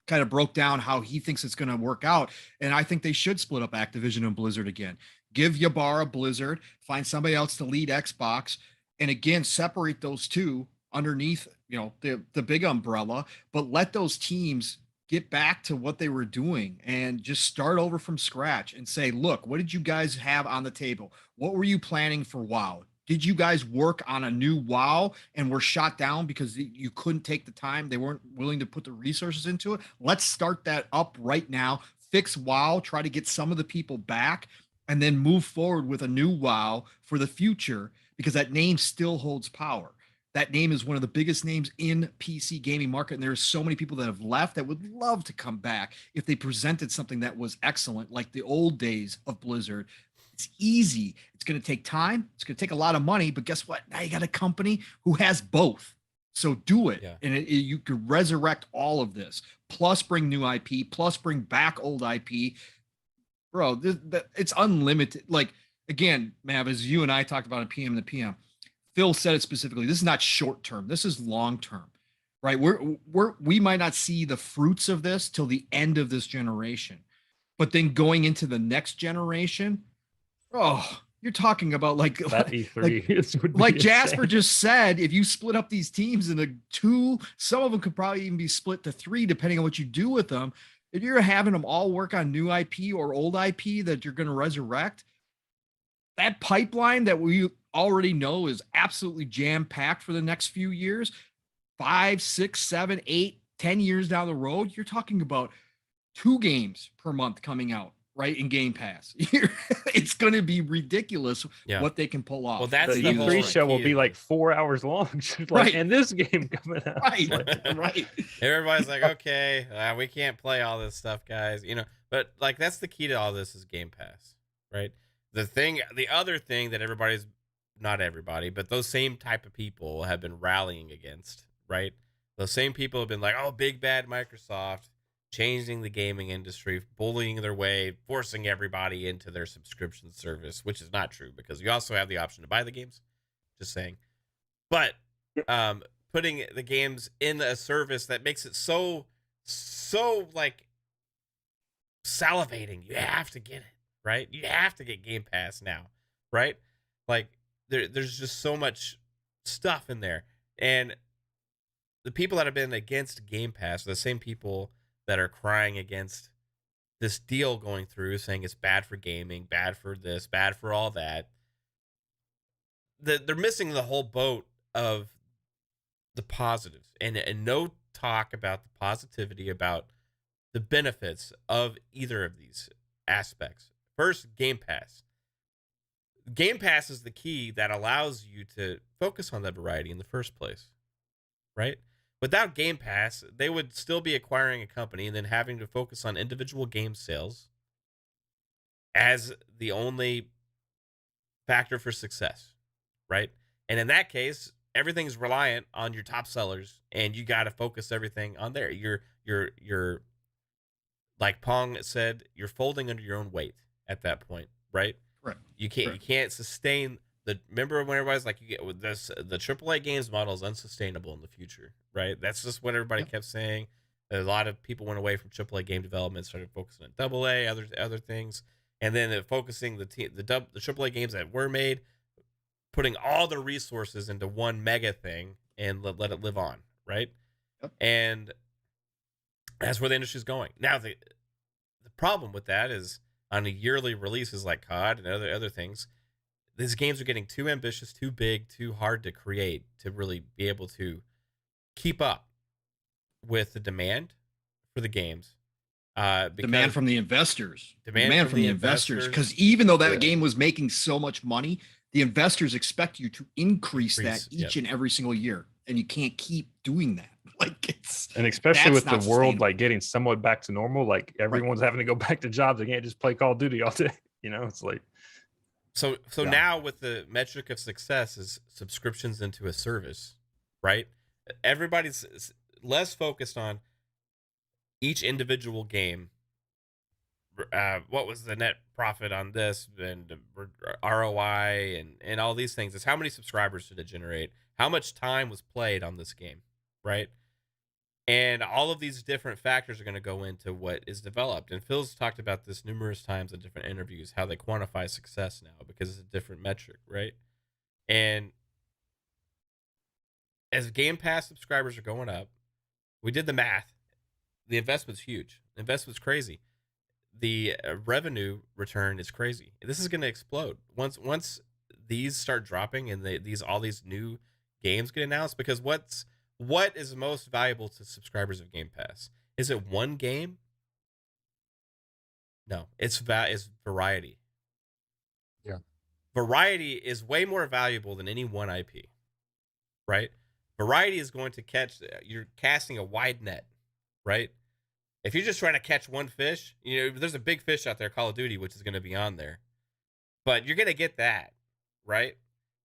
F: kind of broke down how he thinks it's going to work out. And I think they should split up Activision and Blizzard again. Give Ybarra Blizzard, find somebody else to lead Xbox, and again, separate those two underneath, the big umbrella, but let those teams get back to what they were doing and just start over from scratch and say, look, what did you guys have on the table? What were you planning for WoW? Did you guys work on a new WoW and were shot down because you couldn't take the time? They weren't willing to put the resources into it. Let's start that up right now. Fix WoW, try to get some of the people back, and then move forward with a new WoW for the future, because that name still holds power. That name is one of the biggest names in PC gaming market. And there's so many people that have left that would love to come back if they presented something that was excellent, like the old days of Blizzard. It's easy. It's going to take time. It's going to take a lot of money, but guess what? Now you got a company who has both. So do it.
C: Yeah.
F: And you could resurrect all of this, plus bring new IP, plus bring back old IP. Bro, it's unlimited. Like, again, Mav, as you and I talked about in PM and the PM, Phil said it specifically. This is not short term. This is long term, right? We might not see the fruits of this till the end of this generation, but then going into the next generation, you're talking about like
E: That E3 would be
F: like Jasper
E: insane.
F: just said, if you split up these teams into 2, some of them could probably even be split to 3, depending on what you do with them. If you're having them all work on new IP or old IP that you're going to resurrect, that pipeline that we already know is absolutely jam-packed for the next few years, 5, 6, 7, 8, 10 years down the road, you're talking about 2 games per month coming out, right, in Game Pass. It's going to be ridiculous what they can pull off.
C: Well, that's
E: The
C: the whole
E: E3 show will
C: key
E: be
C: to-
E: like 4 hours long. Just
F: Right.
E: like, and this game coming out.
F: right, right.
C: Everybody's like, okay, we can't play all this stuff, guys. But like that's the key to all this is Game Pass, right? The other thing that everybody's, not everybody, but those same type of people have been rallying against, right? Those same people have been like, oh, big bad Microsoft, changing the gaming industry, bullying their way, forcing everybody into their subscription service, which is not true because you also have the option to buy the games. Just saying. But putting the games in a service that makes it so like salivating. You have to get it, right? You have to get Game Pass now, right? Like there's just so much stuff in there. And the people that have been against Game Pass are the same people that are crying against this deal going through, saying it's bad for gaming, bad for this, bad for all that. They're missing the whole boat of the positives and no talk about the positivity, about the benefits of either of these aspects. First, Game Pass. Game Pass is the key that allows you to focus on that variety in the first place, right? Without Game Pass, they would still be acquiring a company and then having to focus on individual game sales as the only factor for success, right? And in that case, everything's reliant on your top sellers, and you got to focus everything on there. You're like Pong said, you're folding under your own weight at that point, right?
F: Right.
C: You can't sustain the. Remember when everybody's like, you get with this, the AAA games model is unsustainable in the future, right? That's just what everybody kept saying. A lot of people went away from AAA game development, started focusing on AA, other things, and then focusing the AAA games that were made, putting all the resources into one mega thing and let it live on, right?
F: Yep.
C: And that's where the industry's going. Now, the problem with that is on a yearly releases like COD and other things, these games are getting too ambitious, too big, too hard to create to really be able to keep up with the demand for the games.
F: Demand from the investors.
C: Demand
F: from the investors. Because even though that game was making so much money, the investors expect you to increase that each and every single year. And you can't keep doing that. Like it's
E: And especially
F: that's
E: with the
F: not
E: world
F: sustainable.
E: like getting somewhat back to normal, like everyone's having to go back to jobs. They can't just play Call of Duty all day. You know, it's like
C: So
B: Yeah.
C: now with the metric of success is subscriptions into a service, right? Everybody's less focused on each individual game. What was the net profit on this and ROI and all these things? Is how many subscribers did it generate? How much time was played on this game, right? And all of these different factors are going to go into what is developed. And Phil's talked about this numerous times in different interviews, how they quantify success now because it's a different metric, right? And as Game Pass subscribers are going up, we did the math. The investment's huge. The investment's crazy. The revenue return is crazy. This is going to explode once these start dropping and all these new games get announced. Because what is most valuable to subscribers of Game Pass? Is it one game? No, it's variety.
B: Yeah.
C: Variety is way more valuable than any one IP, right? Variety is going to you're casting a wide net, right? If you're just trying to catch one fish, there's a big fish out there, Call of Duty, which is going to be on there. But you're going to get that, right?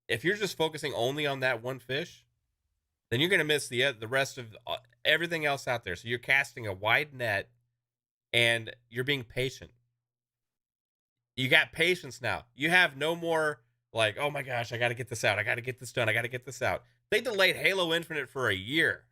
C: If you're just focusing only on that one fish, then you're going to miss the rest of everything else out there. So you're casting a wide net and you're being patient. You got patience now. You have no more like, oh my gosh, I got to get this out. I got to get this done. I got to get this out. They delayed Halo Infinite for a year.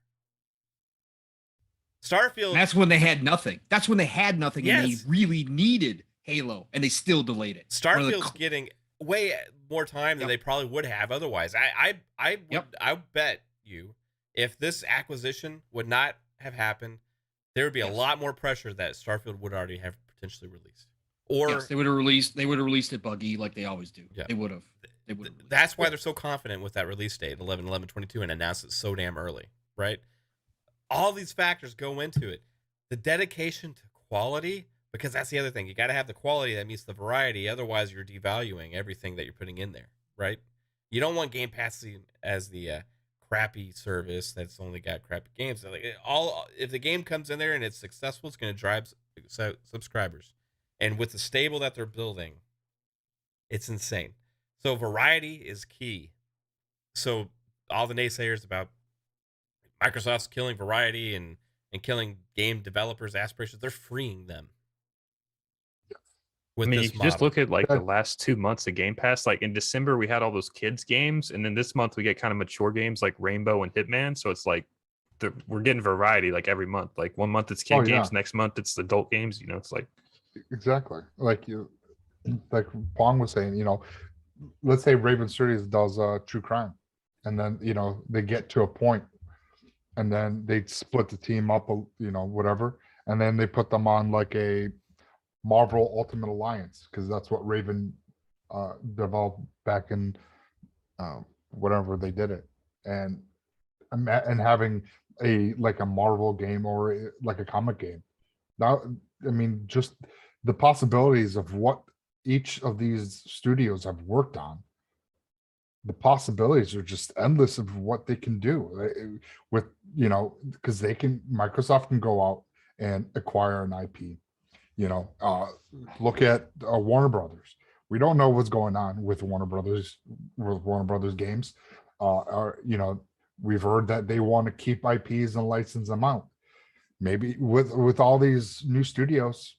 C: Starfield.
F: And that's when they had nothing. That's when they had nothing, and they
C: Yes.
F: really needed Halo, and they still delayed it.
C: Starfield's getting way more time than
F: Yep.
C: they probably would have otherwise. I bet you if this acquisition would not have happened, there would be a lot more pressure that Starfield would already have potentially released. Or
F: Yes, they would have released it buggy like they always do.
C: Yeah.
F: They would have. They would.
C: that's why they're so confident with that release date, 11/11/22, and announced it so damn early, right? All these factors go into it. The dedication to quality, because that's the other thing. You got to have the quality that meets the variety. Otherwise, you're devaluing everything that you're putting in there, right? You don't want Game Pass as the crappy service that's only got crappy games. Like if the game comes in there and it's successful, it's going to drive subscribers. And with the stable that they're building, it's insane. So variety is key. So all the naysayers about Microsoft's killing variety and killing game developers' aspirations, they're freeing them. With
E: I mean,
C: this
E: you can just
C: model.
E: look at like the last 2 months of Game Pass. Like in December, we had all those kids games, and then this month we get kind of mature games like Rainbow and Hitman. So it's like we're getting variety like every month. Like 1 month it's kid games, next month it's adult games. It's like
B: Exactly. Like Pong was saying, let's say Raven Studios does true crime, and then they get to a point, and then they split the team up, whatever, and then they put them on like a Marvel Ultimate Alliance, because that's what Raven developed back in whatever they did it, and having a Marvel game or like a comic game. Now, I mean, just the possibilities of what each of these studios have worked on, the possibilities are just endless of what they can do with, because Microsoft can go out and acquire an IP. Look at Warner Brothers. We don't know what's going on with Warner Brothers games. We've heard that they want to keep IPs and license them out. Maybe with all these new studios,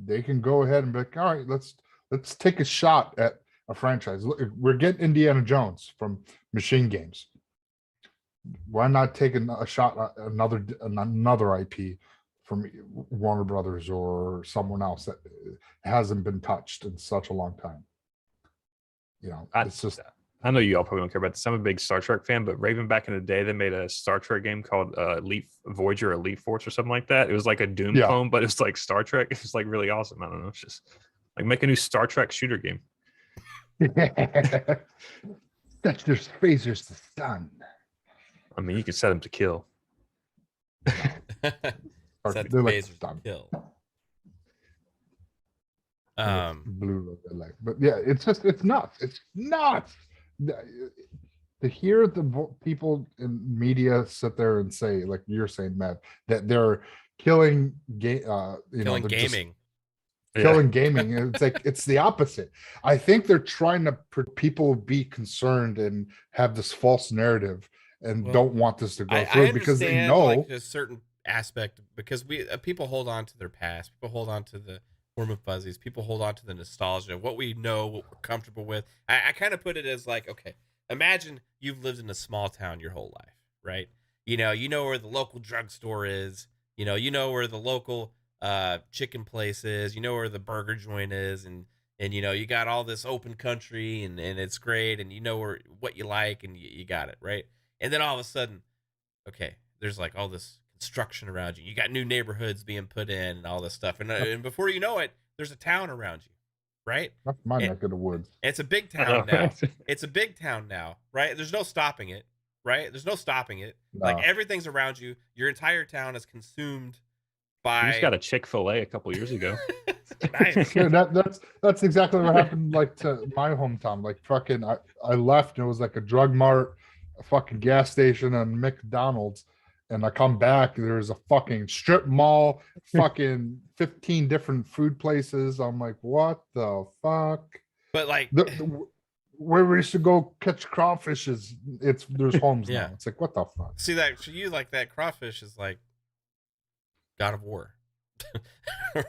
B: they can go ahead and be like, all right, let's take a shot at a franchise. Look, we're getting Indiana Jones from Machine Games. Why not taking a shot at another IP from Warner Brothers or someone else that hasn't been touched in such a long time? It's just.
E: I know you all probably don't care about this. I'm a big Star Trek fan, but Raven back in the day, they made a Star Trek game called Elite Voyager, Elite Force, or something like that. It was like a Doom clone, but it's like Star Trek. It's like really awesome. I don't know. It's just like make a new Star Trek shooter game.
B: Such there's phasers to stun.
E: I mean, you could set them to kill.
C: Set the phasers to kill.
B: Blue, but yeah, it's nuts. It's nuts. to hear the people in media sit there and say, like you're saying, Matt, that they're killing
C: Killing
B: they're just
C: gaming.
B: killing gaming. It's like it's the opposite. I think they're trying to people be concerned and have this false narrative and
C: Well,
B: don't want this to go
C: I
B: through because they
C: understand,
B: know
C: like a certain aspect, because we people hold on to their past, people hold on to the warm and fuzzies, people hold on to the nostalgia, what we know, what we're comfortable with. I kind of put it as like, okay, imagine you've lived in a small town your whole life, right? You know where the local drugstore is, you know where the local chicken place is, you know where the burger joint is, and you got all this open country, and it's great, and you know what you like, and you got it, right? And then all of a sudden, okay, there's like all this construction around you. You got new neighborhoods being put in and all this stuff. And before you know it, there's a town around you, right?
B: that's my
C: And
B: neck of the woods.
C: it's a big town now. It's a big town now, right? There's no stopping it, right? There's no stopping it. Like
B: No.
C: everything's around you. Your entire town is consumed
E: We
C: by.
E: just got a Chick-fil-A a couple years ago.
C: Nice.
B: Yeah, that's exactly what happened like to my hometown. Like fucking I left and it was like a drug mart, a fucking gas station, and McDonald's. And I come back, there's a fucking strip mall, fucking 15 different food places. I'm like, what the fuck?
C: But like,
B: Where we used to go catch crawfishes, there's homes
C: Yeah.
B: now. It's like, what the fuck?
C: see that for you, like that crawfish is like God of War.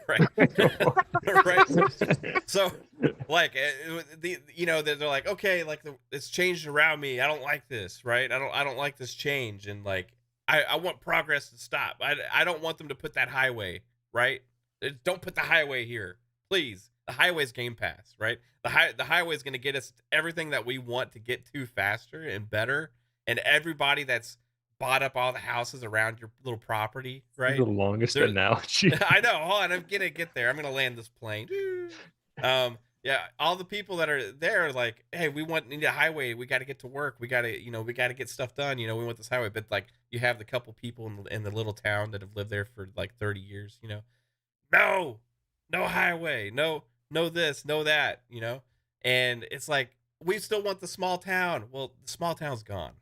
C: Right. Right. So like they're like, okay, like it's changed around me. I don't like this, right? I don't like this change, and like I want progress to stop. I don't want them to put that highway, right? Don't put the highway here, please. The highway's Game Pass, right? The highway is going to get us everything that we want to get to faster and better, and everybody that's bought up all the houses around your little property, right?
E: The longest
C: There-
E: analogy.
C: I know. Hold on, I'm gonna get there. I'm gonna land this plane. Yeah, all the people that are there are like, hey, we need a highway. We got to get to work. We got to get stuff done. We want this highway. But like, you have the couple people in the little town that have lived there for like 30 years. No highway. No this, no that. And it's like we still want the small town. Well, the small town's gone,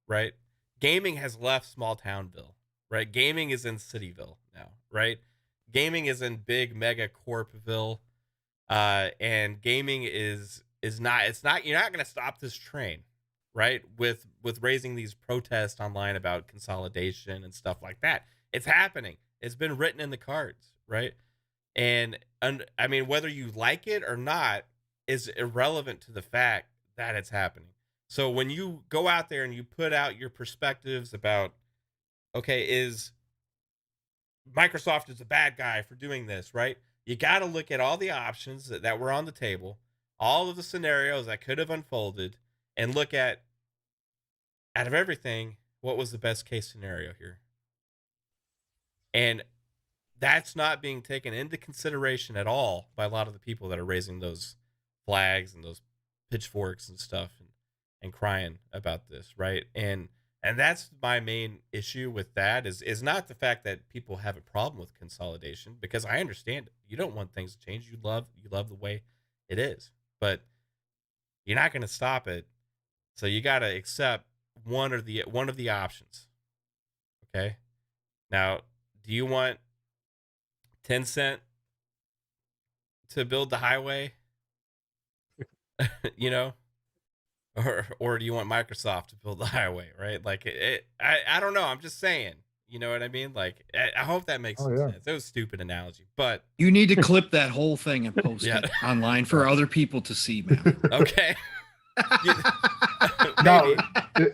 C: right? Gaming has left small townville, right? Gaming is in Cityville now, right? Gaming is in big mega corpville. And gaming is not, you're not going to stop this train, right? With raising these protests online about consolidation and stuff like that. It's happening. It's been written in the cards, right? And I mean, whether you like it or not is irrelevant to the fact that it's happening. So when you go out there and you put out your perspectives about, okay, is Microsoft is a bad guy for doing this, right? You got to look at all the options that were on the table, all of the scenarios that could have unfolded, and look at, out of everything, what was the best case scenario here? And that's not being taken into consideration at all by a lot of the people that are raising those flags and those pitchforks and stuff and crying about this, right? And that's my main issue with that is not the fact that people have a problem with consolidation, because I understand it. You don't want things to change. You love the way it is, but you're not going to stop it. So you got to accept one of the options. Okay. Now, do you want Tencent to build the highway? Or do you want Microsoft to build the highway, right? Like I don't know. I'm just saying, you know what I mean? Like, I hope that makes sense. It was a stupid analogy, but
F: You need to clip that whole thing and post
C: Yeah.
F: it online for other people to see, man.
C: okay.
B: No,
C: Maybe.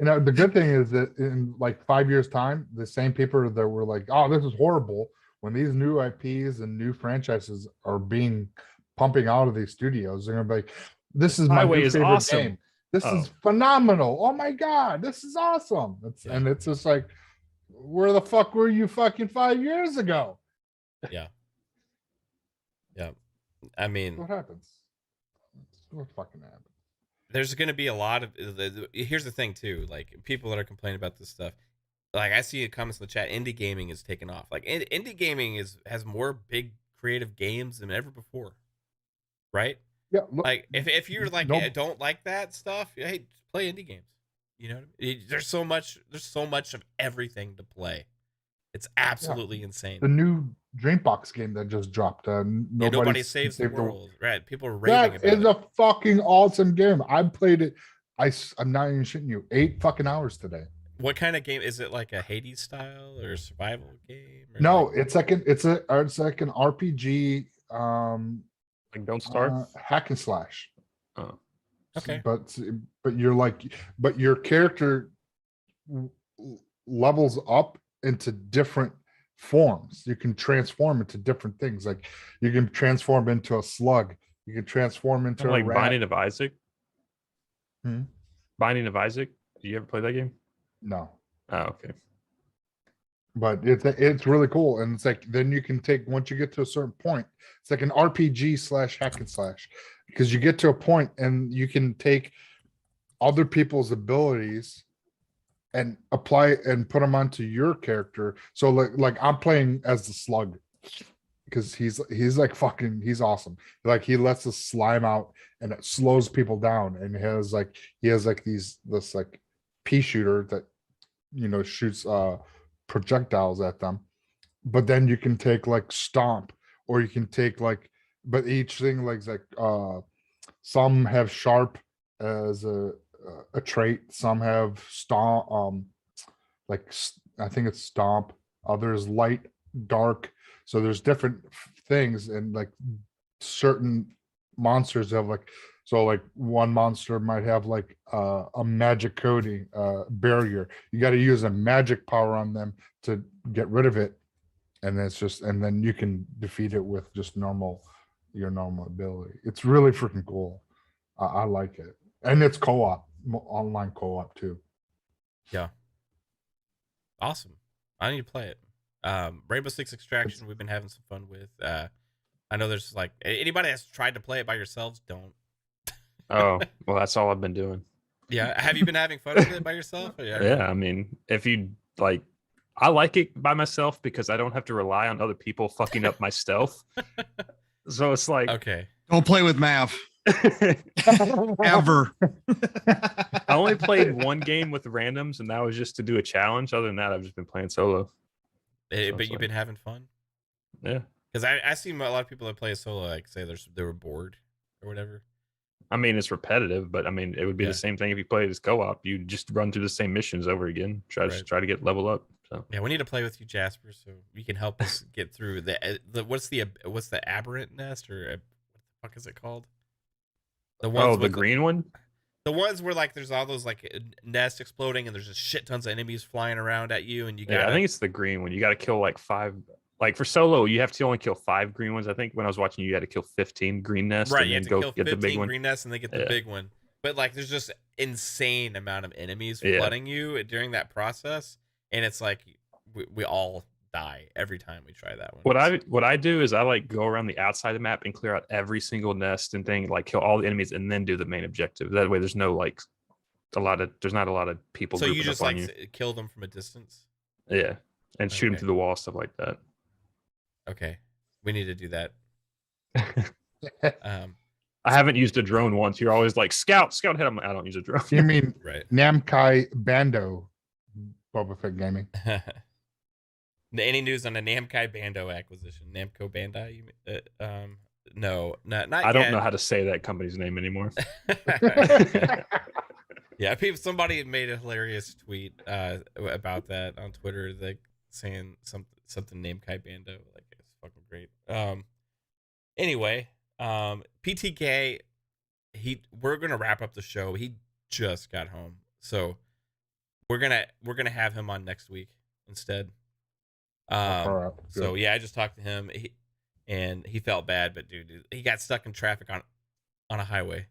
B: the good thing is that in like 5 years' time, the same people that were like, "Oh, this is horrible," when these new IPs and new franchises are being pumping out of these studios, they're gonna be like, "This is my
E: Highway
B: new
E: is
B: favorite
E: awesome.
B: game. This
E: Oh.
B: is phenomenal. Oh my god, this is awesome!" And it's just like, where the fuck were you fucking 5 years ago?
C: Yeah. I mean,
B: What happens? What fucking happens?
C: there's going to be a lot of here's the thing too, like people that are complaining about this stuff, like I see comments in the chat, indie gaming is taking off. Like indie gaming has more big creative games than ever before, right?
B: Yeah, look,
C: Like if you're like
B: no-
C: don't like that stuff, hey, play indie games. You know, there's so much of everything to play. It's absolutely insane.
B: the new Dreambox game that just dropped.
C: Nobody saves the
B: saved
C: world, right? People are raving
B: That
C: about
B: is
C: it.
B: a fucking awesome game. I played it. I'm not even shitting you. 8 fucking hours today.
C: What kind of game is it? Like a Hades style or a survival game? Or
B: No,
C: like,
B: it's like an RPG.
E: Like Don't Starve.
B: Hack and slash.
E: Oh.
C: Okay.
B: But your character levels up into different forms. You can transform into different things. Like you can transform into a slug. You can transform into
E: like
B: a rat.
E: Binding of Isaac.
B: Hmm?
E: Binding of Isaac. Do you ever play that game?
B: No.
E: Oh, okay.
B: But it's really cool. And it's like then you can take once you get to a certain point, it's like an RPG / hack and slash. Because you get to a point and you can take other people's abilities and apply and put them onto your character. So like I'm playing as the slug because he's like fucking he's awesome. Like he lets the slime out and it slows people down, and he has like this like pea shooter that shoots projectiles at them. But then you can take like stomp, or you can take like, but each thing like some have sharp as a trait, some have stomp, I think it's stomp, others light, dark. So there's different things, and like certain monsters have like, so like one monster might have like a magic coating barrier. You got to use a magic power on them to get rid of it, and then you can defeat it with just your normal ability. It's really freaking cool. I like it, and it's co-op, online co-op too.
C: yeah, awesome. I need to play it. Rainbow Six Extraction, we've been having some fun with. I know there's like anybody that's tried to play it by yourselves, don't.
E: Oh, well, that's all I've been doing.
C: Yeah, have you been having fun with it by yourself?
E: Yeah, I mean, if you like, I like it by myself because I don't have to rely on other people fucking up my stealth. So it's like,
C: Okay.
F: Don't play with Mav ever.
E: I only played one game with randoms, and that was just to do a challenge. Other than that, I've just been playing solo.
C: But
E: it's
C: you've
E: like-
C: been having fun?
E: Yeah.
C: Because I see a lot of people that play solo like say they were bored or whatever.
E: I mean, it's repetitive, but I mean, it would be
C: Yeah.
E: the same thing if you played as co-op. You just run through the same missions over again. Try to get level up. So
C: Yeah, we need to play with you, Jasper, so you can help us get through the what's the aberrant nest, or what the fuck is it called? The ones
E: the
C: with
E: green one.
C: the ones where like there's all those like nests exploding and there's just shit tons of enemies flying around at you, and you got.
E: Yeah, I think it's the green one. You got to kill like 5. Like for solo, you have to only kill 5 green ones. I think when I was watching, you had to kill 15 green nests,
C: right.
E: and
C: You
E: then
C: have to
E: go
C: kill
E: get the
C: 15
E: big one.
C: green nests and then get the
E: Yeah.
C: big one. But like, there's just insane amount of enemies
E: Yeah.
C: flooding you during that process, and it's like we all die every time we try that one.
E: What I do is I like go around the outside of the map and clear out every single nest and thing, like kill all the enemies and then do the main objective. That way, there's no like there's not a lot of people.
C: So you
E: grouping
C: just
E: up on
C: like kill them from a distance.
E: yeah, and shoot them
C: Okay.
E: through the wall, stuff like that.
C: Okay, we need to do that.
E: I haven't used a drone once. You're always like scout head. I'm like, I don't use a drone.
B: You mean
C: Right.
B: Namkai Bando, Boba Fett Gaming?
C: Any news on the Namkai Bando acquisition? Namco Bandai? No, not
E: I don't
C: yet.
E: know how to say that company's name anymore.
C: Yeah, somebody made a hilarious tweet about that on Twitter, like saying something Namkai Bando. Like, it's fucking great. Anyway, PTK, we're gonna wrap up the show. He just got home, so we're gonna have him on next week instead.
B: Alright,
C: So
B: good.
C: yeah, I just talked to him, and he felt bad, but dude, he got stuck in traffic on a highway.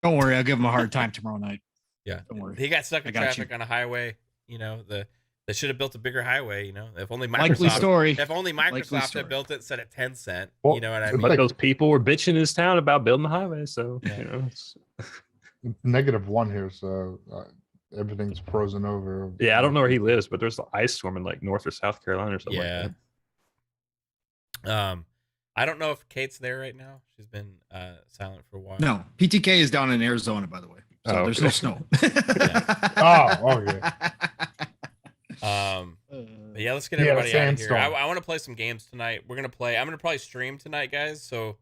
F: Don't worry, I'll give him a hard time tomorrow night.
C: Yeah,
F: Don't worry.
C: he got stuck in
F: I got
C: traffic on a highway. You know, they should have built a bigger highway. You know, if only
F: Likely
C: Microsoft.
F: story.
C: If only
F: Likely
C: Microsoft
F: story.
C: had built it instead of Tencent.
B: Well,
C: You know what I
B: it's
C: mean?
E: But
B: like-
E: those people were bitching in this town about building the highway, so
C: Yeah.
E: you know. It's,
B: -1 here, so everything's frozen over.
E: yeah, I don't know where he lives, but there's an ice storm in like North or South Carolina or something
C: Yeah.
E: like that.
C: I don't know if Kate's there right now. She's been silent for a while.
F: No, PTK is down in Arizona, by the way. So
E: Oh,
F: there's
E: okay.
F: no snow.
B: Oh, okay.
C: But yeah, let's get
B: Yeah,
C: everybody out of here.
B: sandstorm.
C: I want to play some games tonight. I'm gonna probably stream tonight, guys. So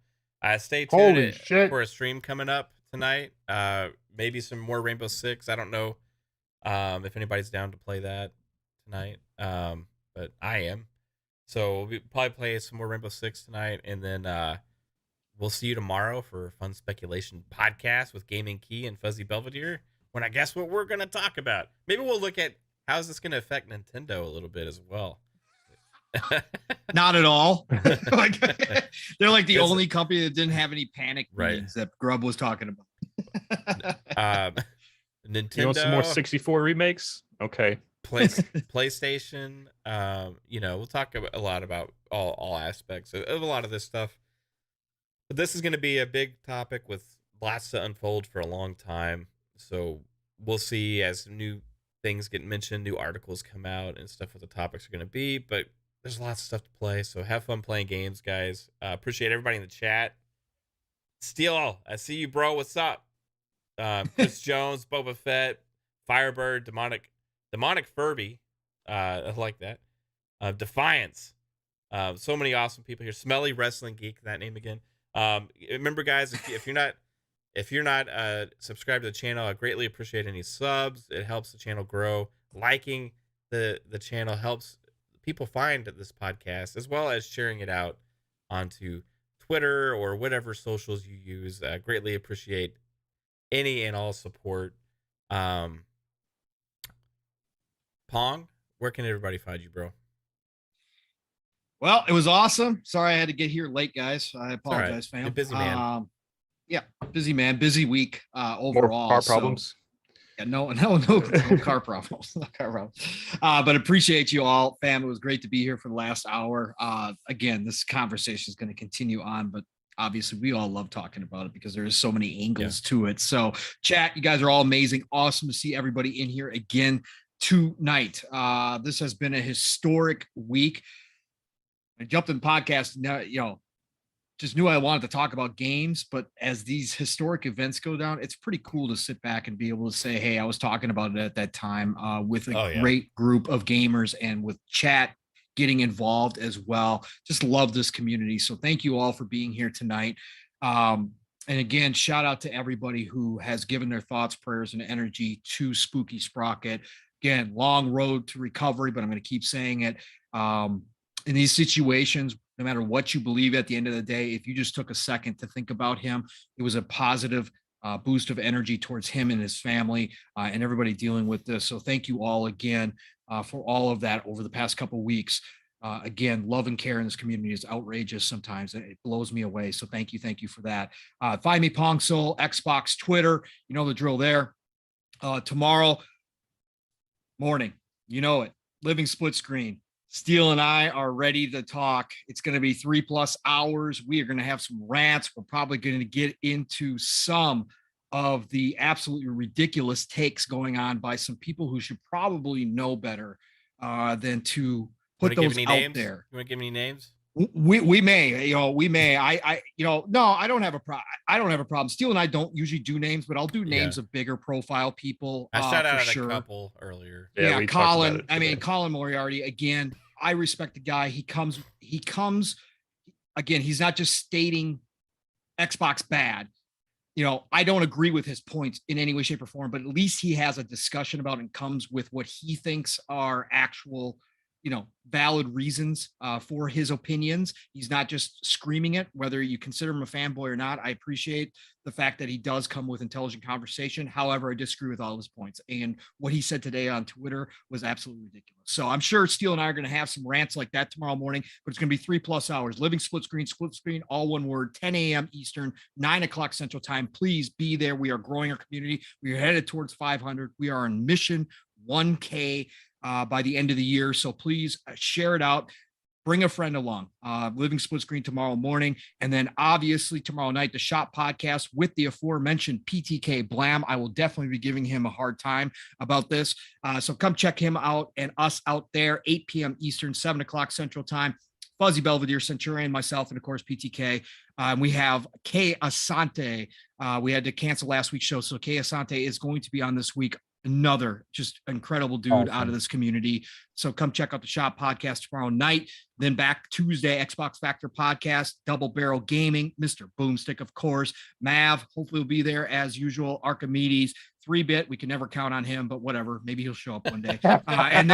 C: stay
B: Holy
C: tuned
B: shit.
C: for a stream coming up tonight. Maybe some more Rainbow Six. I don't know if anybody's down to play that tonight. But I am. So we'll probably play some more Rainbow Six tonight, and then we'll see you tomorrow for a fun speculation podcast with Gaming Key and Fuzzy Belvedere. When I guess what we're gonna talk about. Maybe we'll look at how's this gonna affect Nintendo a little bit as well.
F: Not at all. Like, they're like the
C: It's-
F: only company that didn't have any panic
C: Right.
F: meetings that Grubb was talking about.
C: Nintendo.
E: You want some more 64 remakes? Okay.
C: PlayStation. We'll talk a lot about all aspects of a lot of this stuff. But this is going to be a big topic with lots to unfold for a long time. So we'll see as new things get mentioned, new articles come out, and stuff what the topics are going to be. But there's lots of stuff to play. So have fun playing games, guys. Appreciate everybody in the chat. Steel, I see you, bro. What's up? Chris Jones, Boba Fett, Firebird, Demonic Furby. I like that. Defiance. So many awesome people here. Smelly Wrestling Geek, that name again. Remember, guys, if you're not subscribed to the channel, I greatly appreciate any subs. It helps the channel grow. Liking the channel helps people find this podcast, as well as sharing it out onto Twitter or whatever socials you use. Greatly appreciate any and all support. Pong, where can everybody find you, bro?
F: Well, it was awesome. Sorry I had to get here late, guys. I
C: all right.
F: apologize, fam.
C: You're busy, man.
F: Yeah, busy man, busy week
E: More
F: overall.
E: car
F: so-
E: problems.
F: Yeah, no car problems. No car problems. But appreciate you all, fam. It was great to be here for the last hour. Again, this conversation is going to continue on, but obviously we all love talking about it because there's so many angles to it. So chat, you guys are all amazing. Awesome to see everybody in here again tonight. This has been a historic week. I jumped in the podcast, now, just knew I wanted to talk about games, but as these historic events go down, it's pretty cool to sit back and be able to say, hey, I was talking about it at that time with a great group of gamers and with chat getting involved as well. Just love this community. So thank you all for being here tonight. And again, shout out to everybody who has given their thoughts, prayers, and energy to Spooky Sprocket. Again, long road to recovery, but I'm going to keep saying it. In these situations, no matter what you believe at the end of the day, if you just took a second to think about him, it was a positive boost of energy towards him and his family and everybody dealing with this. So thank you all again for all of that over the past couple of weeks. Again, love and care in this community is outrageous sometimes. It blows me away. So thank you for that. Find me Pong Soul, Xbox, Twitter. You know the drill there. Tomorrow morning, you know it. Living split screen. Steel and I are ready to talk. It's going to be 3+ hours. We are going to have some rants. We're probably going to get into some of the absolutely ridiculous takes going on by some people who should probably know better than to put those out
C: names?
F: there.
C: You want to give me names?
F: We may, no, I don't have a problem. I don't have a problem. Steel and I don't usually do names, but I'll do names of bigger profile people.
C: I shot out
F: for
C: a couple earlier.
F: Yeah,
E: we talked
F: Colin.
E: about it today.
F: Colin Moriarty. Again, I respect the guy. He comes. Again, he's not just stating Xbox bad. I don't agree with his points in any way, shape, or form, but at least he has a discussion about and comes with what he thinks are actual, valid reasons for his opinions. He's not just screaming it, whether you consider him a fanboy or not. I appreciate the fact that he does come with intelligent conversation. However, I disagree with all of his points. And what he said today on Twitter was absolutely ridiculous. So I'm sure Steel and I are going to have some rants like that tomorrow morning, but it's going to be 3+ hours. Living split screen, all one word, 10 a.m. Eastern, 9 o'clock Central Time. Please be there. We are growing our community. We are headed towards 500. We are on mission 1K by the end of the year. So please share it out. Bring a friend along. Living split screen tomorrow morning. And then obviously tomorrow night, the Shop podcast with the aforementioned PTK Blam. I will definitely be giving him a hard time about this. So come check him out and us out there, 8 p.m. Eastern, 7 o'clock Central Time. Fuzzy Belvedere, Centurion, myself, and of course PTK. We have KhAos. We had to cancel last week's show, so KhAos is going to be on this week. Another just incredible dude out of this community. So come check out the shop podcast tomorrow night. Then back Tuesday, Xbox Factor podcast, Double Barrel Gaming, Mr. Boomstick, of course. Mav, hopefully will be there as usual. Archimedes, 3-bit. We can never count on him, but whatever. Maybe he'll show up one day. And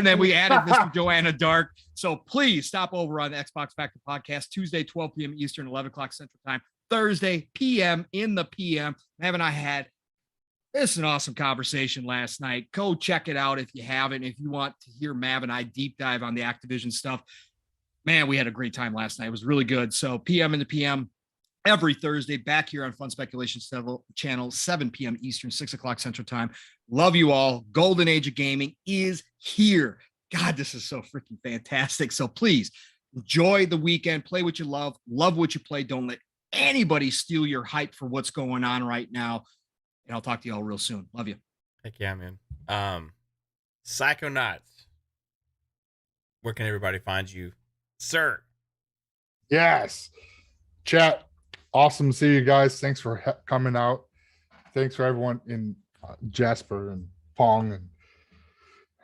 F: then we added Mr. Joanna Dark. So please stop over on the Xbox Factor podcast Tuesday, 12 p.m. Eastern, 11 o'clock Central Time. Thursday, p.m. in the p.m. Mav and I had this is an awesome conversation last night. Go check it out if you haven't. If you want to hear Mav and I deep dive on the Activision stuff, man, we had a great time last night. It was really good. So PM in the PM every Thursday back here on Fun Speculation channel, 7 p.m. Eastern, 6 o'clock Central Time. Love you all. Golden Age of Gaming is here. God, this is so freaking fantastic. So please enjoy the weekend. Play what you love. Love what you play. Don't let anybody steal your hype for what's going on right now. And I'll talk to you all real soon. Love you.
C: Heck yeah, man. Psychonauts. Where can everybody find you, sir?
B: Yes. Chat. Awesome to see you guys. Thanks for coming out. Thanks for everyone in Jasper and Pong. And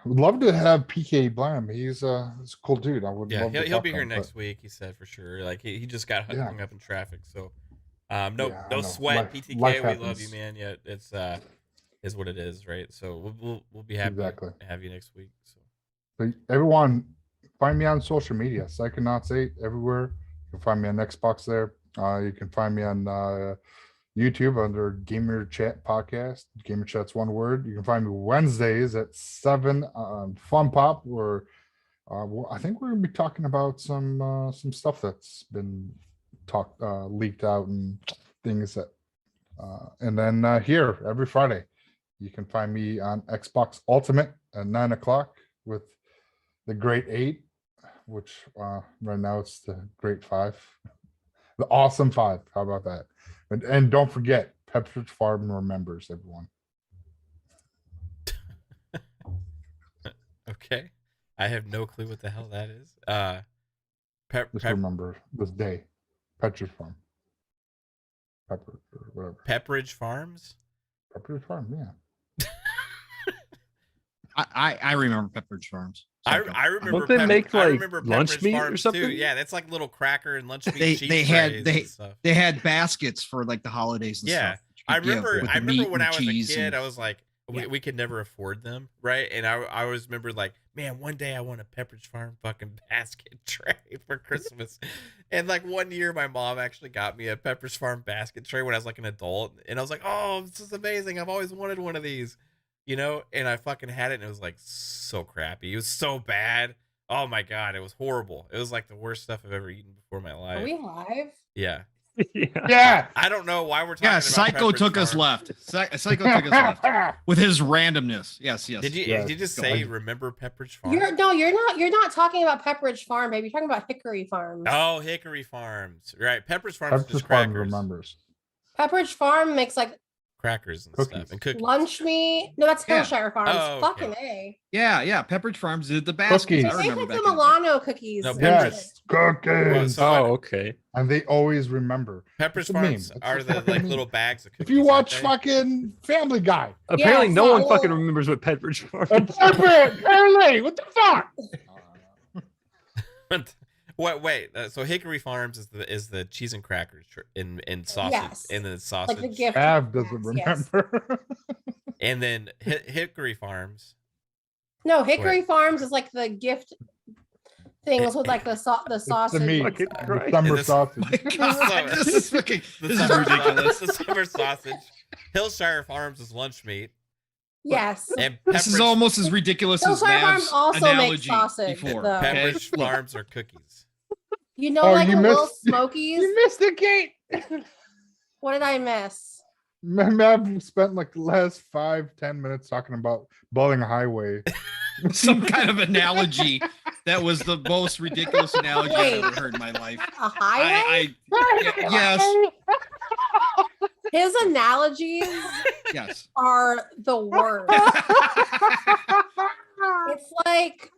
B: I would love to have PK Blam. He's a cool dude. I would love to
C: he'll
B: talk
C: to
B: to
C: here
B: him,
C: next week, he said for sure. Like he just got hung up in traffic. So no sweat, PTK. We love you, man. Yeah, it's is what it is, right? So we'll be happy to have you next week. So
B: everyone, find me on social media, Psychonauts8 everywhere. You can find me on Xbox there. You can find me on YouTube under Gamer Chat Podcast. Gamer Chat's one word. You can find me Wednesdays at 7 on Fun Pop, where I think we're gonna be talking about some stuff that's been leaked out and things that and then here every Friday you can find me on Xbox Ultimate at 9 o'clock with the Great 8, which right now it's the Great 5, the Awesome 5. How about that? And don't forget, Pepperidge Farm remembers, everyone.
C: Okay, I have no clue what the hell that is.
B: Just remember this day, Pepperidge Farm. Pepper or whatever.
C: Pepperidge Farms.
B: Pepperidge Farm, yeah.
F: I remember Pepperidge Farms.
C: I remember.
E: Don't they make
C: I
E: like
C: remember
E: lunch
C: Pepperidge
E: meat
C: Farms
E: or something?
C: too. Yeah, that's like little cracker and lunch meat.
F: They had baskets for like the holidays and stuff.
C: I remember when I was a kid,
F: and...
C: I was like, we could never afford them, right? And I always remember like, man, one day I want a Pepperidge Farm fucking basket tray for Christmas. And like one year my mom actually got me a Pepperidge Farm basket tray when I was like an adult. And I was like, oh, this is amazing. I've always wanted one of these, you know? And I fucking had it and it was like so crappy. It was so bad. Oh my God, it was horrible. It was like the worst stuff I've ever eaten before in my life.
D: Are we live?
C: Yeah.
B: Yeah.
C: I don't know why we're talking about
F: Psycho
C: Pepperidge
F: took us
C: Farm.
F: left. Psycho took us left with his randomness. Yes.
C: Did you just say remember Pepperidge Farm?
D: You're not talking about Pepperidge Farm, baby. You're talking about Hickory Farms.
C: Oh, Hickory Farms. Right. Pepperidge Farms is
B: Pepperidge
C: just
B: Farm
C: crackers.
B: remembers.
D: Pepperidge Farm makes like
C: Crackers and
B: Cookies.
C: stuff and cookies.
D: lunch meat. No, that's
F: Yeah.
D: Hillshire Farms.
C: Oh, okay.
D: Fucking A.
F: Yeah. Pepperidge Farms did the baskets.
B: Cookies.
F: I
D: They
F: remember
D: make
F: back
D: the
F: in the day.
D: Milano cookies.
C: No,
D: and
C: Pepperidge-
D: shit.
B: Cookies.
C: So
E: okay.
B: And they always remember.
C: Pepperidge
B: It's a meme.
C: Farms
B: It's
C: are
B: just
C: the
B: fucking
C: like
B: meme.
C: little bags of cookies.
B: If you watch
C: aren't
B: fucking Family Guy.
E: Apparently,
D: Yeah,
E: no one
D: so-
E: fucking remembers what Pepperidge Farm
B: And
E: is.
B: apparently, what the fuck?
C: they? Wait. So Hickory Farms is the cheese and crackers in sausage
D: Yes.
C: and the sausage.
D: Like the gift.
B: Av doesn't
D: bags, yes.
B: remember.
C: And then Hickory Farms.
D: No, Hickory Farms is like the gift things with like the sausage.
B: meat.
D: and
E: Fucking
D: stuff.
E: Christ.
B: December
C: this-
B: sausage.
F: My God, this is fucking.
C: The
F: This is
C: summer
F: ridiculous.
C: The summer sausage. Hillshire Farms is lunch meat.
D: Yes.
C: And
F: This is almost as ridiculous as
D: Hillshire Farms
F: Mav's
D: also makes
F: analogy
D: sausage,
F: before.
D: though.
F: Okay?
C: Pepperidge
F: Look,
C: Farms are cookies.
D: You know,
B: Oh,
D: like
B: you
D: the little
B: missed-
D: Smokies.
B: You missed it, Kate.
D: What did I miss?
B: Mav spent like the last 5-10 minutes talking about Bowling Highway.
F: some kind of analogy that was the most ridiculous analogy I've ever heard in my life.
D: A highway?
F: Yes,
D: His analogies
F: yes.
D: are the worst. It's like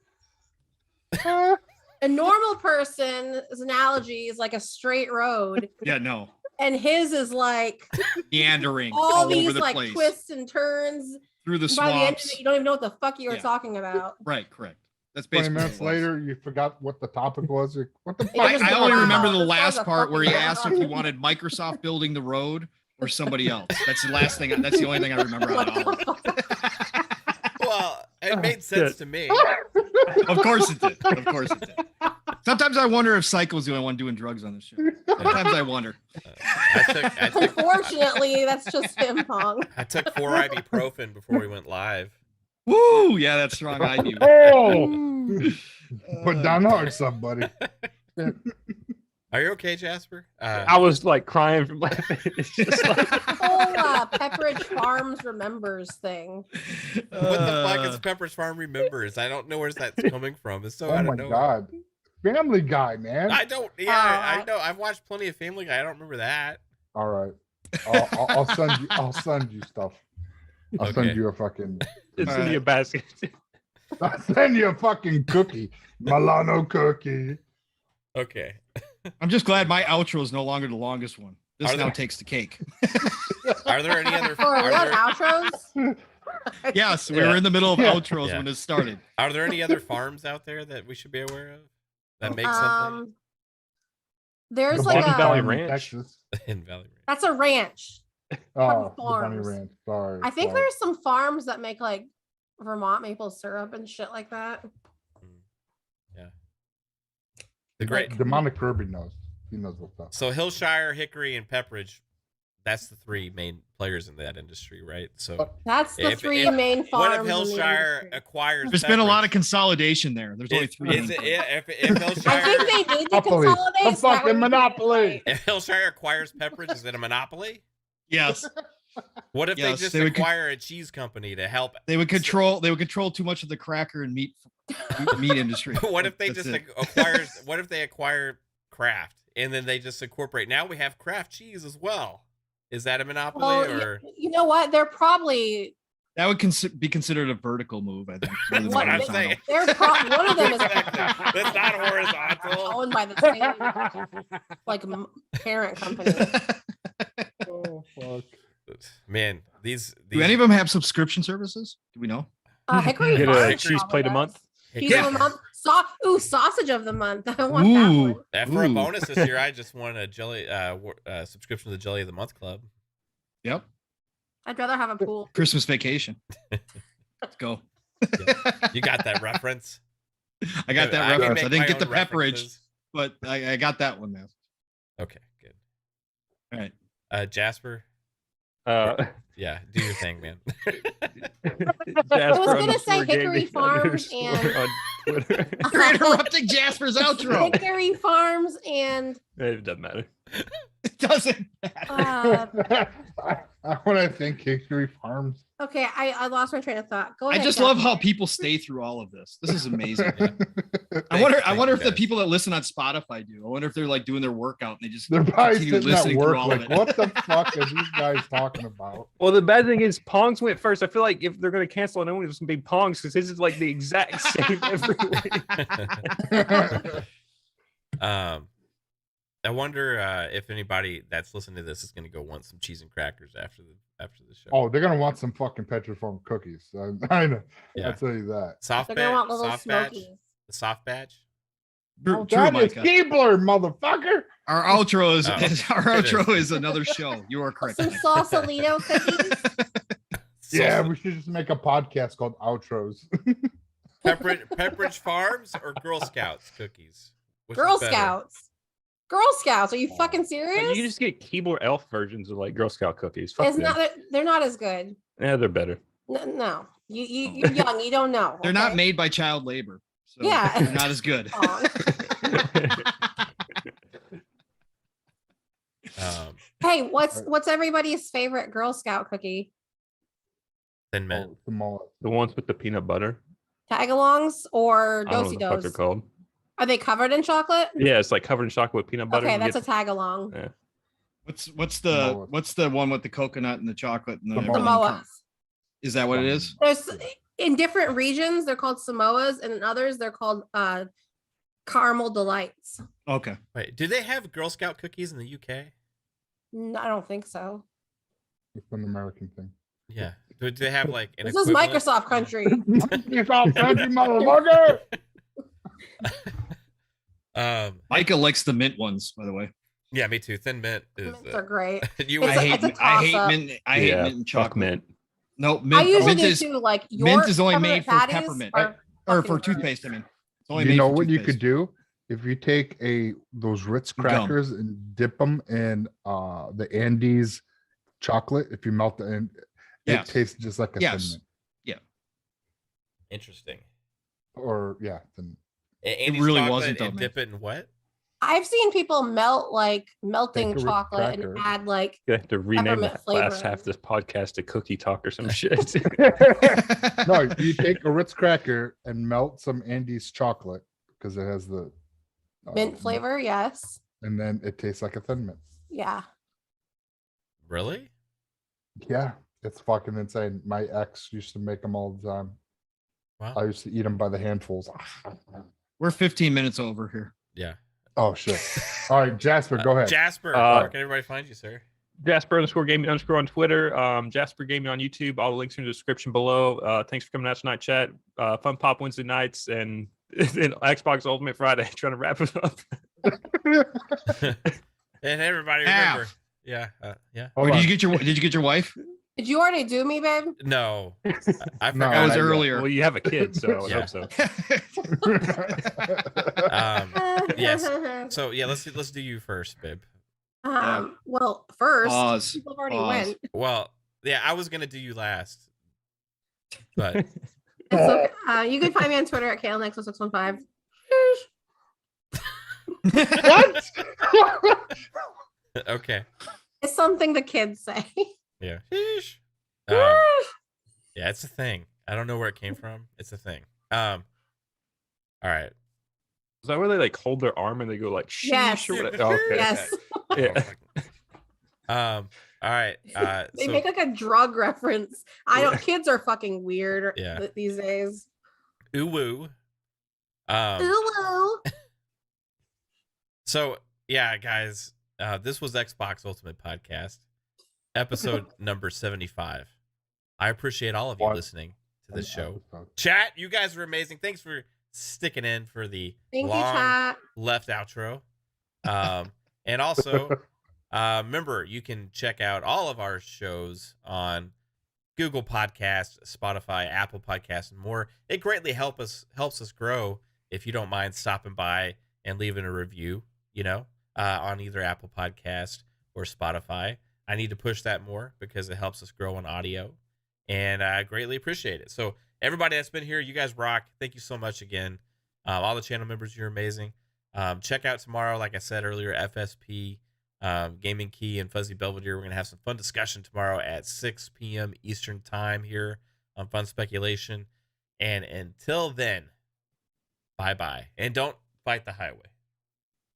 D: a normal person's analogy is like a straight road,
F: Yeah, no.
D: and his is like
F: Meandering
D: all
F: all
D: these
F: over the
D: like
F: place.
D: twists and turns.
F: Through the
D: By the end of
F: swamps.
D: it, you don't even know what the fuck you were
F: Yeah.
D: talking about.
F: Right, correct. That's
B: 20
F: basically
B: minutes
F: what it was.
B: later, you forgot what the topic was. What the
D: It
B: fuck?
D: was
F: I
D: the
F: only
D: wow,
F: remember the
D: this
F: last
D: was a
F: part where he
D: fucking
F: asked if he wanted Microsoft building the road or somebody else. That's the last thing. That's the only thing I remember out of all of it.
C: Well, it made sense to me.
F: Of course it did. Of course it did. Sometimes I wonder if Psycho's the only one doing drugs on this show. Sometimes I wonder.
C: I took
D: Unfortunately, that's just him, Pong.
C: I took 4 ibuprofen before we went live.
F: Woo! Yeah, that's strong IU.
B: Oh, put down hard, somebody.
C: Are you okay, Jasper?
E: I was like crying from laughing. It's just like,
D: The whole Pepperidge Farms remembers thing.
C: What the fuck is Pepper's Farm Remembers? I don't know where that's coming from. It's so
B: Oh
C: out
B: my
C: of nowhere.
B: god, Family Guy, man.
C: I don't. Yeah, I know. I've watched plenty of Family Guy. I don't remember that.
B: All right, I'll send you. I'll send you stuff. I'll
C: Okay.
B: send you a fucking.
E: it's in
F: Alright.
E: your basket.
B: I'll send you a fucking cookie, Milano cookie.
C: Okay.
F: I'm just glad my outro is no longer the longest one. This
C: Are
F: now
C: there-
F: takes the cake.
C: Are there any other?
D: For
C: Are
D: what
C: there,
D: outros?
F: Yes, we
C: Yeah.
F: were in the middle of
B: Yeah.
F: outros
C: Yeah.
F: when this started.
C: are there any other farms out there that we should be aware of that make something
D: There's
B: The
D: like
B: Bunny
D: a
E: Valley
B: Farm in
E: Ranch.
B: Texas.
C: in Valley Range?
D: that's a ranch.
B: Oh, the Bunny
D: farms.
B: Ranch. Sorry.
D: I think
B: sorry.
D: there's some farms that make like Vermont maple syrup and shit like that.
C: The great.
B: Demonic Kirby knows. He knows what's up.
C: So Hillshire, Hickory, and Pepperidge. That's the 3 main players in that industry, right? So
D: That's the
C: If-
D: 3
C: if-
D: main
C: what
D: farms.
C: if
D: in the
C: Hillshire
D: industry.
C: acquires?
F: There's been a lot of
C: Pepperidge?
F: consolidation there. There's only
C: Is,
F: 3.
C: is it, if
D: I
C: Hillshire
D: think they need to
B: Monopoly.
D: consolidate.
B: A
D: so that
B: fucking
D: way-
B: monopoly.
C: if Hillshire acquires Pepperidge, is it a monopoly?
F: Yes,
C: What if
F: Yes,
C: they just
F: they would
C: acquire a cheese company to help?
F: they would control. They would control too much of the cracker and meat industry.
C: What if they
F: That's
C: just
F: it.
C: acquires? What if they acquire Kraft and then they just incorporate? Now we have Kraft cheese as well. Is that a monopoly
D: Well,
C: or?
D: you know what? They're probably
F: That would be considered a vertical move, I think. more than
C: That's what I'm
F: horizontal.
C: saying.
D: one of them is
C: That's not horizontal.
D: owned by the same like parent company.
B: Oh fuck.
C: Man, these
F: Do any of them have subscription services? Do we know?
D: Hickory
E: Get
D: Farms
E: a
C: Hickory
E: cheese plate a
D: probably
E: month.
D: does. Cheese of the month. Sausage of the month. I want that
F: Ooh.
D: one.
C: For a
F: Ooh.
C: bonus this year, I just won a jelly subscription to the Jelly of the Month Club.
F: Yep.
D: I'd rather have a pool.
F: Christmas vacation. Let's go.
C: You got that reference?
F: I got that
C: can
F: reference. I
C: make
F: didn't
C: my
F: get the
C: own
F: pepperidge,
C: references.
F: but I got that one now.
C: Okay, good.
F: All right.
C: Jasper,
E: Uh,
C: yeah, do your thing, man.
E: Jasper
D: gonna say
E: underscore
D: Hickory
E: gaming
D: Farms
E: underscore
D: and-
E: on Twitter.
F: You're interrupting Jasper's outro.
D: Hickory Farms and
E: It doesn't matter.
F: It doesn't matter.
B: When I think Hickory Farms.
D: okay, I lost my train of thought. Go ahead.
F: I just
D: Jeff.
F: love how people stay through all of this. This is amazing. I
C: Thank-
F: wonder
C: thank
F: if
C: you,
F: the
C: guys.
F: people that listen on Spotify do. I wonder if they're like doing their workout and they just
B: They're probably
F: continue
B: sitting at
F: listening through
B: work
F: all of
B: like,
F: it.
B: what the fuck are these guys talking about?
E: Well, the bad thing is Pongs went first. I feel like if they're going to cancel it, it's going to be Pongs because his is like the exact same every week.
C: I wonder if anybody that's listening to this is going to go want some cheese and crackers after the show.
B: Oh, they're gonna want some fucking Petriform cookies. I know.
C: Yeah.
B: I'll tell you that.
C: Soft
D: They're gonna want
C: batch,
D: little
C: soft batch,
D: smokies.
C: the soft batch.
F: True,
B: That is
F: Micah.
B: Keebler, motherfucker.
F: Our outro is
C: Oh,
F: our
C: it is.
F: outro is another show. You are correct.
D: Some Sausalito cookies.
B: Yeah,
C: So,
B: we should just make a podcast called Outros.
C: Pepperidge Farms or Girl Scouts cookies? Which is
D: Girl
C: better?
D: Scouts. Girl Scouts. Are you fucking
E: Like,
D: serious?
E: you just get Keebler Elf versions of like Girl Scout cookies. Fuck
D: It's
E: them.
D: not. They're not as good.
E: Yeah, they're better.
D: No. You're young. You don't know.
F: They're not
D: okay?
F: made by child labor. So
D: Yeah.
F: they're not as good.
D: Wrong. Hey, what's everybody's favorite Girl Scout cookie?
C: Thin Mint.
B: Oh, the mullet.
E: The ones with the peanut butter.
D: Tagalongs or
E: I don't know what the fuck they're
D: Dosey-Dos?
E: called.
D: Are they covered in chocolate?
E: Yeah, it's like covered in chocolate with peanut butter.
D: Okay,
E: and you
D: that's a
E: get-
D: tag along.
E: Yeah.
F: What's
B: Samoas.
F: the one with the coconut and the chocolate and the
B: Samoas.
F: everything?
D: Samoas.
F: Is that what it is?
D: There's in different regions they're called Samoas, and in others they're called Caramel Delights.
F: Okay.
C: Wait, do they have Girl Scout cookies in the UK?
D: No, I don't think so.
B: It's an American thing.
C: Yeah. Do they have like an
D: This is
C: equivalent?
D: Microsoft country.
B: Microsoft country, motherfucker.
F: Micah likes the mint ones, by the way.
C: Yeah, me too. Thin mint is.
D: Mints are great.
C: You
D: It's
C: would-
D: a-
F: I hate
D: toss-up.
F: mint. I hate mint and
E: fuck
F: chocolate.
E: mint.
F: No,
D: I
F: mint.
D: usually
F: Mint
D: do
F: is
D: too. Like your
F: mint is only
D: peppermint
F: made for
D: patties
F: peppermint,
D: are
F: or
D: fucking
F: for
D: great.
F: toothpaste. I mean, it's only
B: You
F: made
B: know
F: for
B: what you could
F: toothpaste.
B: do if you take those Ritz
F: Gum.
B: crackers and dip them in the Andes chocolate. If you melt it, and it
F: Yes.
B: tastes just like a
F: Yes.
B: Thin Mint.
C: Interesting.
B: Or yeah, thin.
C: Andy's
F: really
C: chocolate
F: wasn't, though,
C: and
F: man.
C: dip it in what?
D: I've seen people melt like melting
B: Take a Ritz
D: chocolate
B: cracker.
D: and add like
E: You have to rename the
D: Peppermint flavor.
E: last half of this podcast to cookie talk or some shit.
B: No, you take a Ritz cracker and melt some Andes chocolate because it has the
D: mint flavor. Yes.
B: and then it tastes like a Thin Mint.
D: Yeah.
C: Really?
B: Yeah, it's fucking insane. My ex used to make them all the time.
C: Wow.
B: I used to eat them by the handfuls.
F: We're 15 minutes over here.
C: Yeah.
B: Oh shit! All right, Jasper, go ahead.
C: Jasper,
E: Uh,
C: where can everybody find you, sir?
E: Jasper_gaming_ on Twitter. Jasper Gaming on YouTube. All the links are in the description below. Thanks for coming out tonight, chat. Fun Pop Wednesday nights and Xbox Ultimate Friday. Trying to wrap it up.
C: And everybody
F: Half.
C: remember. Yeah. Yeah.
B: Hold
F: Wait,
B: on.
F: did you get your wife?
D: Did you already do me, babe?
C: No. I
B: No,
F: That
C: forgot.
F: was
B: not yet.
F: earlier.
E: Well, you have a kid, so I would
C: Yeah.
E: hope so.
C: Yes. So yeah, let's do you first, babe.
D: Well, first,
F: Pause.
D: people have already
F: Pause.
D: went.
C: Well, yeah, I was gonna do you last. But
D: So, you can find me on Twitter at KLNX0615.
B: What?
C: okay.
D: It's something the kids say.
C: Yeah. Yeah, it's a thing. I don't know where it came from. It's a thing. All right.
E: Is that where they like hold their arm and they go like sheesh
D: Yes.
E: or whatever? Oh, okay.
D: Yes.
E: Yeah.
C: All right.
D: They
C: So
D: make like a drug reference. I don't. Kids are fucking weird
C: Yeah.
D: these days.
C: Uwu.
D: Ooh.
C: So yeah, guys, this was Xbox Ultimate Podcast, episode number 75. I appreciate all of you
B: What?
C: listening to this show. Chat, you guys were amazing. Thanks for sticking in for the
D: Thank you,
C: long
D: chat.
C: left outro. And also, remember, you can check out all of our shows on Google Podcasts, Spotify, Apple Podcasts, and more. It greatly helps us grow if you don't mind stopping by and leaving a review, on either Apple Podcast or Spotify. I need to push that more because it helps us grow on audio, and I greatly appreciate it. So everybody that's been here, you guys rock. Thank you so much again. All the channel members, you're amazing. Check out tomorrow, like I said earlier, FSP, Gaming Key, and Fuzzy Belvedere. We're going to have some fun discussion tomorrow at 6 p.m. Eastern time here on Fun Speculation. And until then, bye-bye. And don't fight the highway.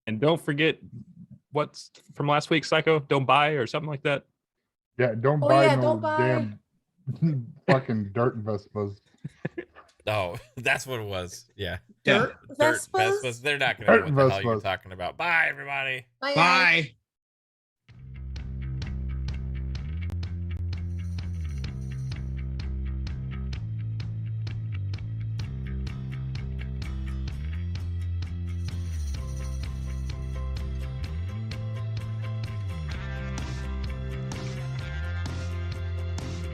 E: And don't forget what's from last week, Psycho. Don't buy or something like that.
B: Yeah, don't
D: Oh,
B: buy
D: yeah,
B: no
D: don't buy.
B: damn fucking dirt Vespas.
C: Oh, that's what it was. Yeah.
F: Yeah.
D: Dirt
C: Dirt
D: Vespas?
C: Vespas. They're not going to know
B: Dirt
C: what the hell you're
B: Vespas.
C: talking about. Bye, everybody.
D: Bye, guys.
F: Bye.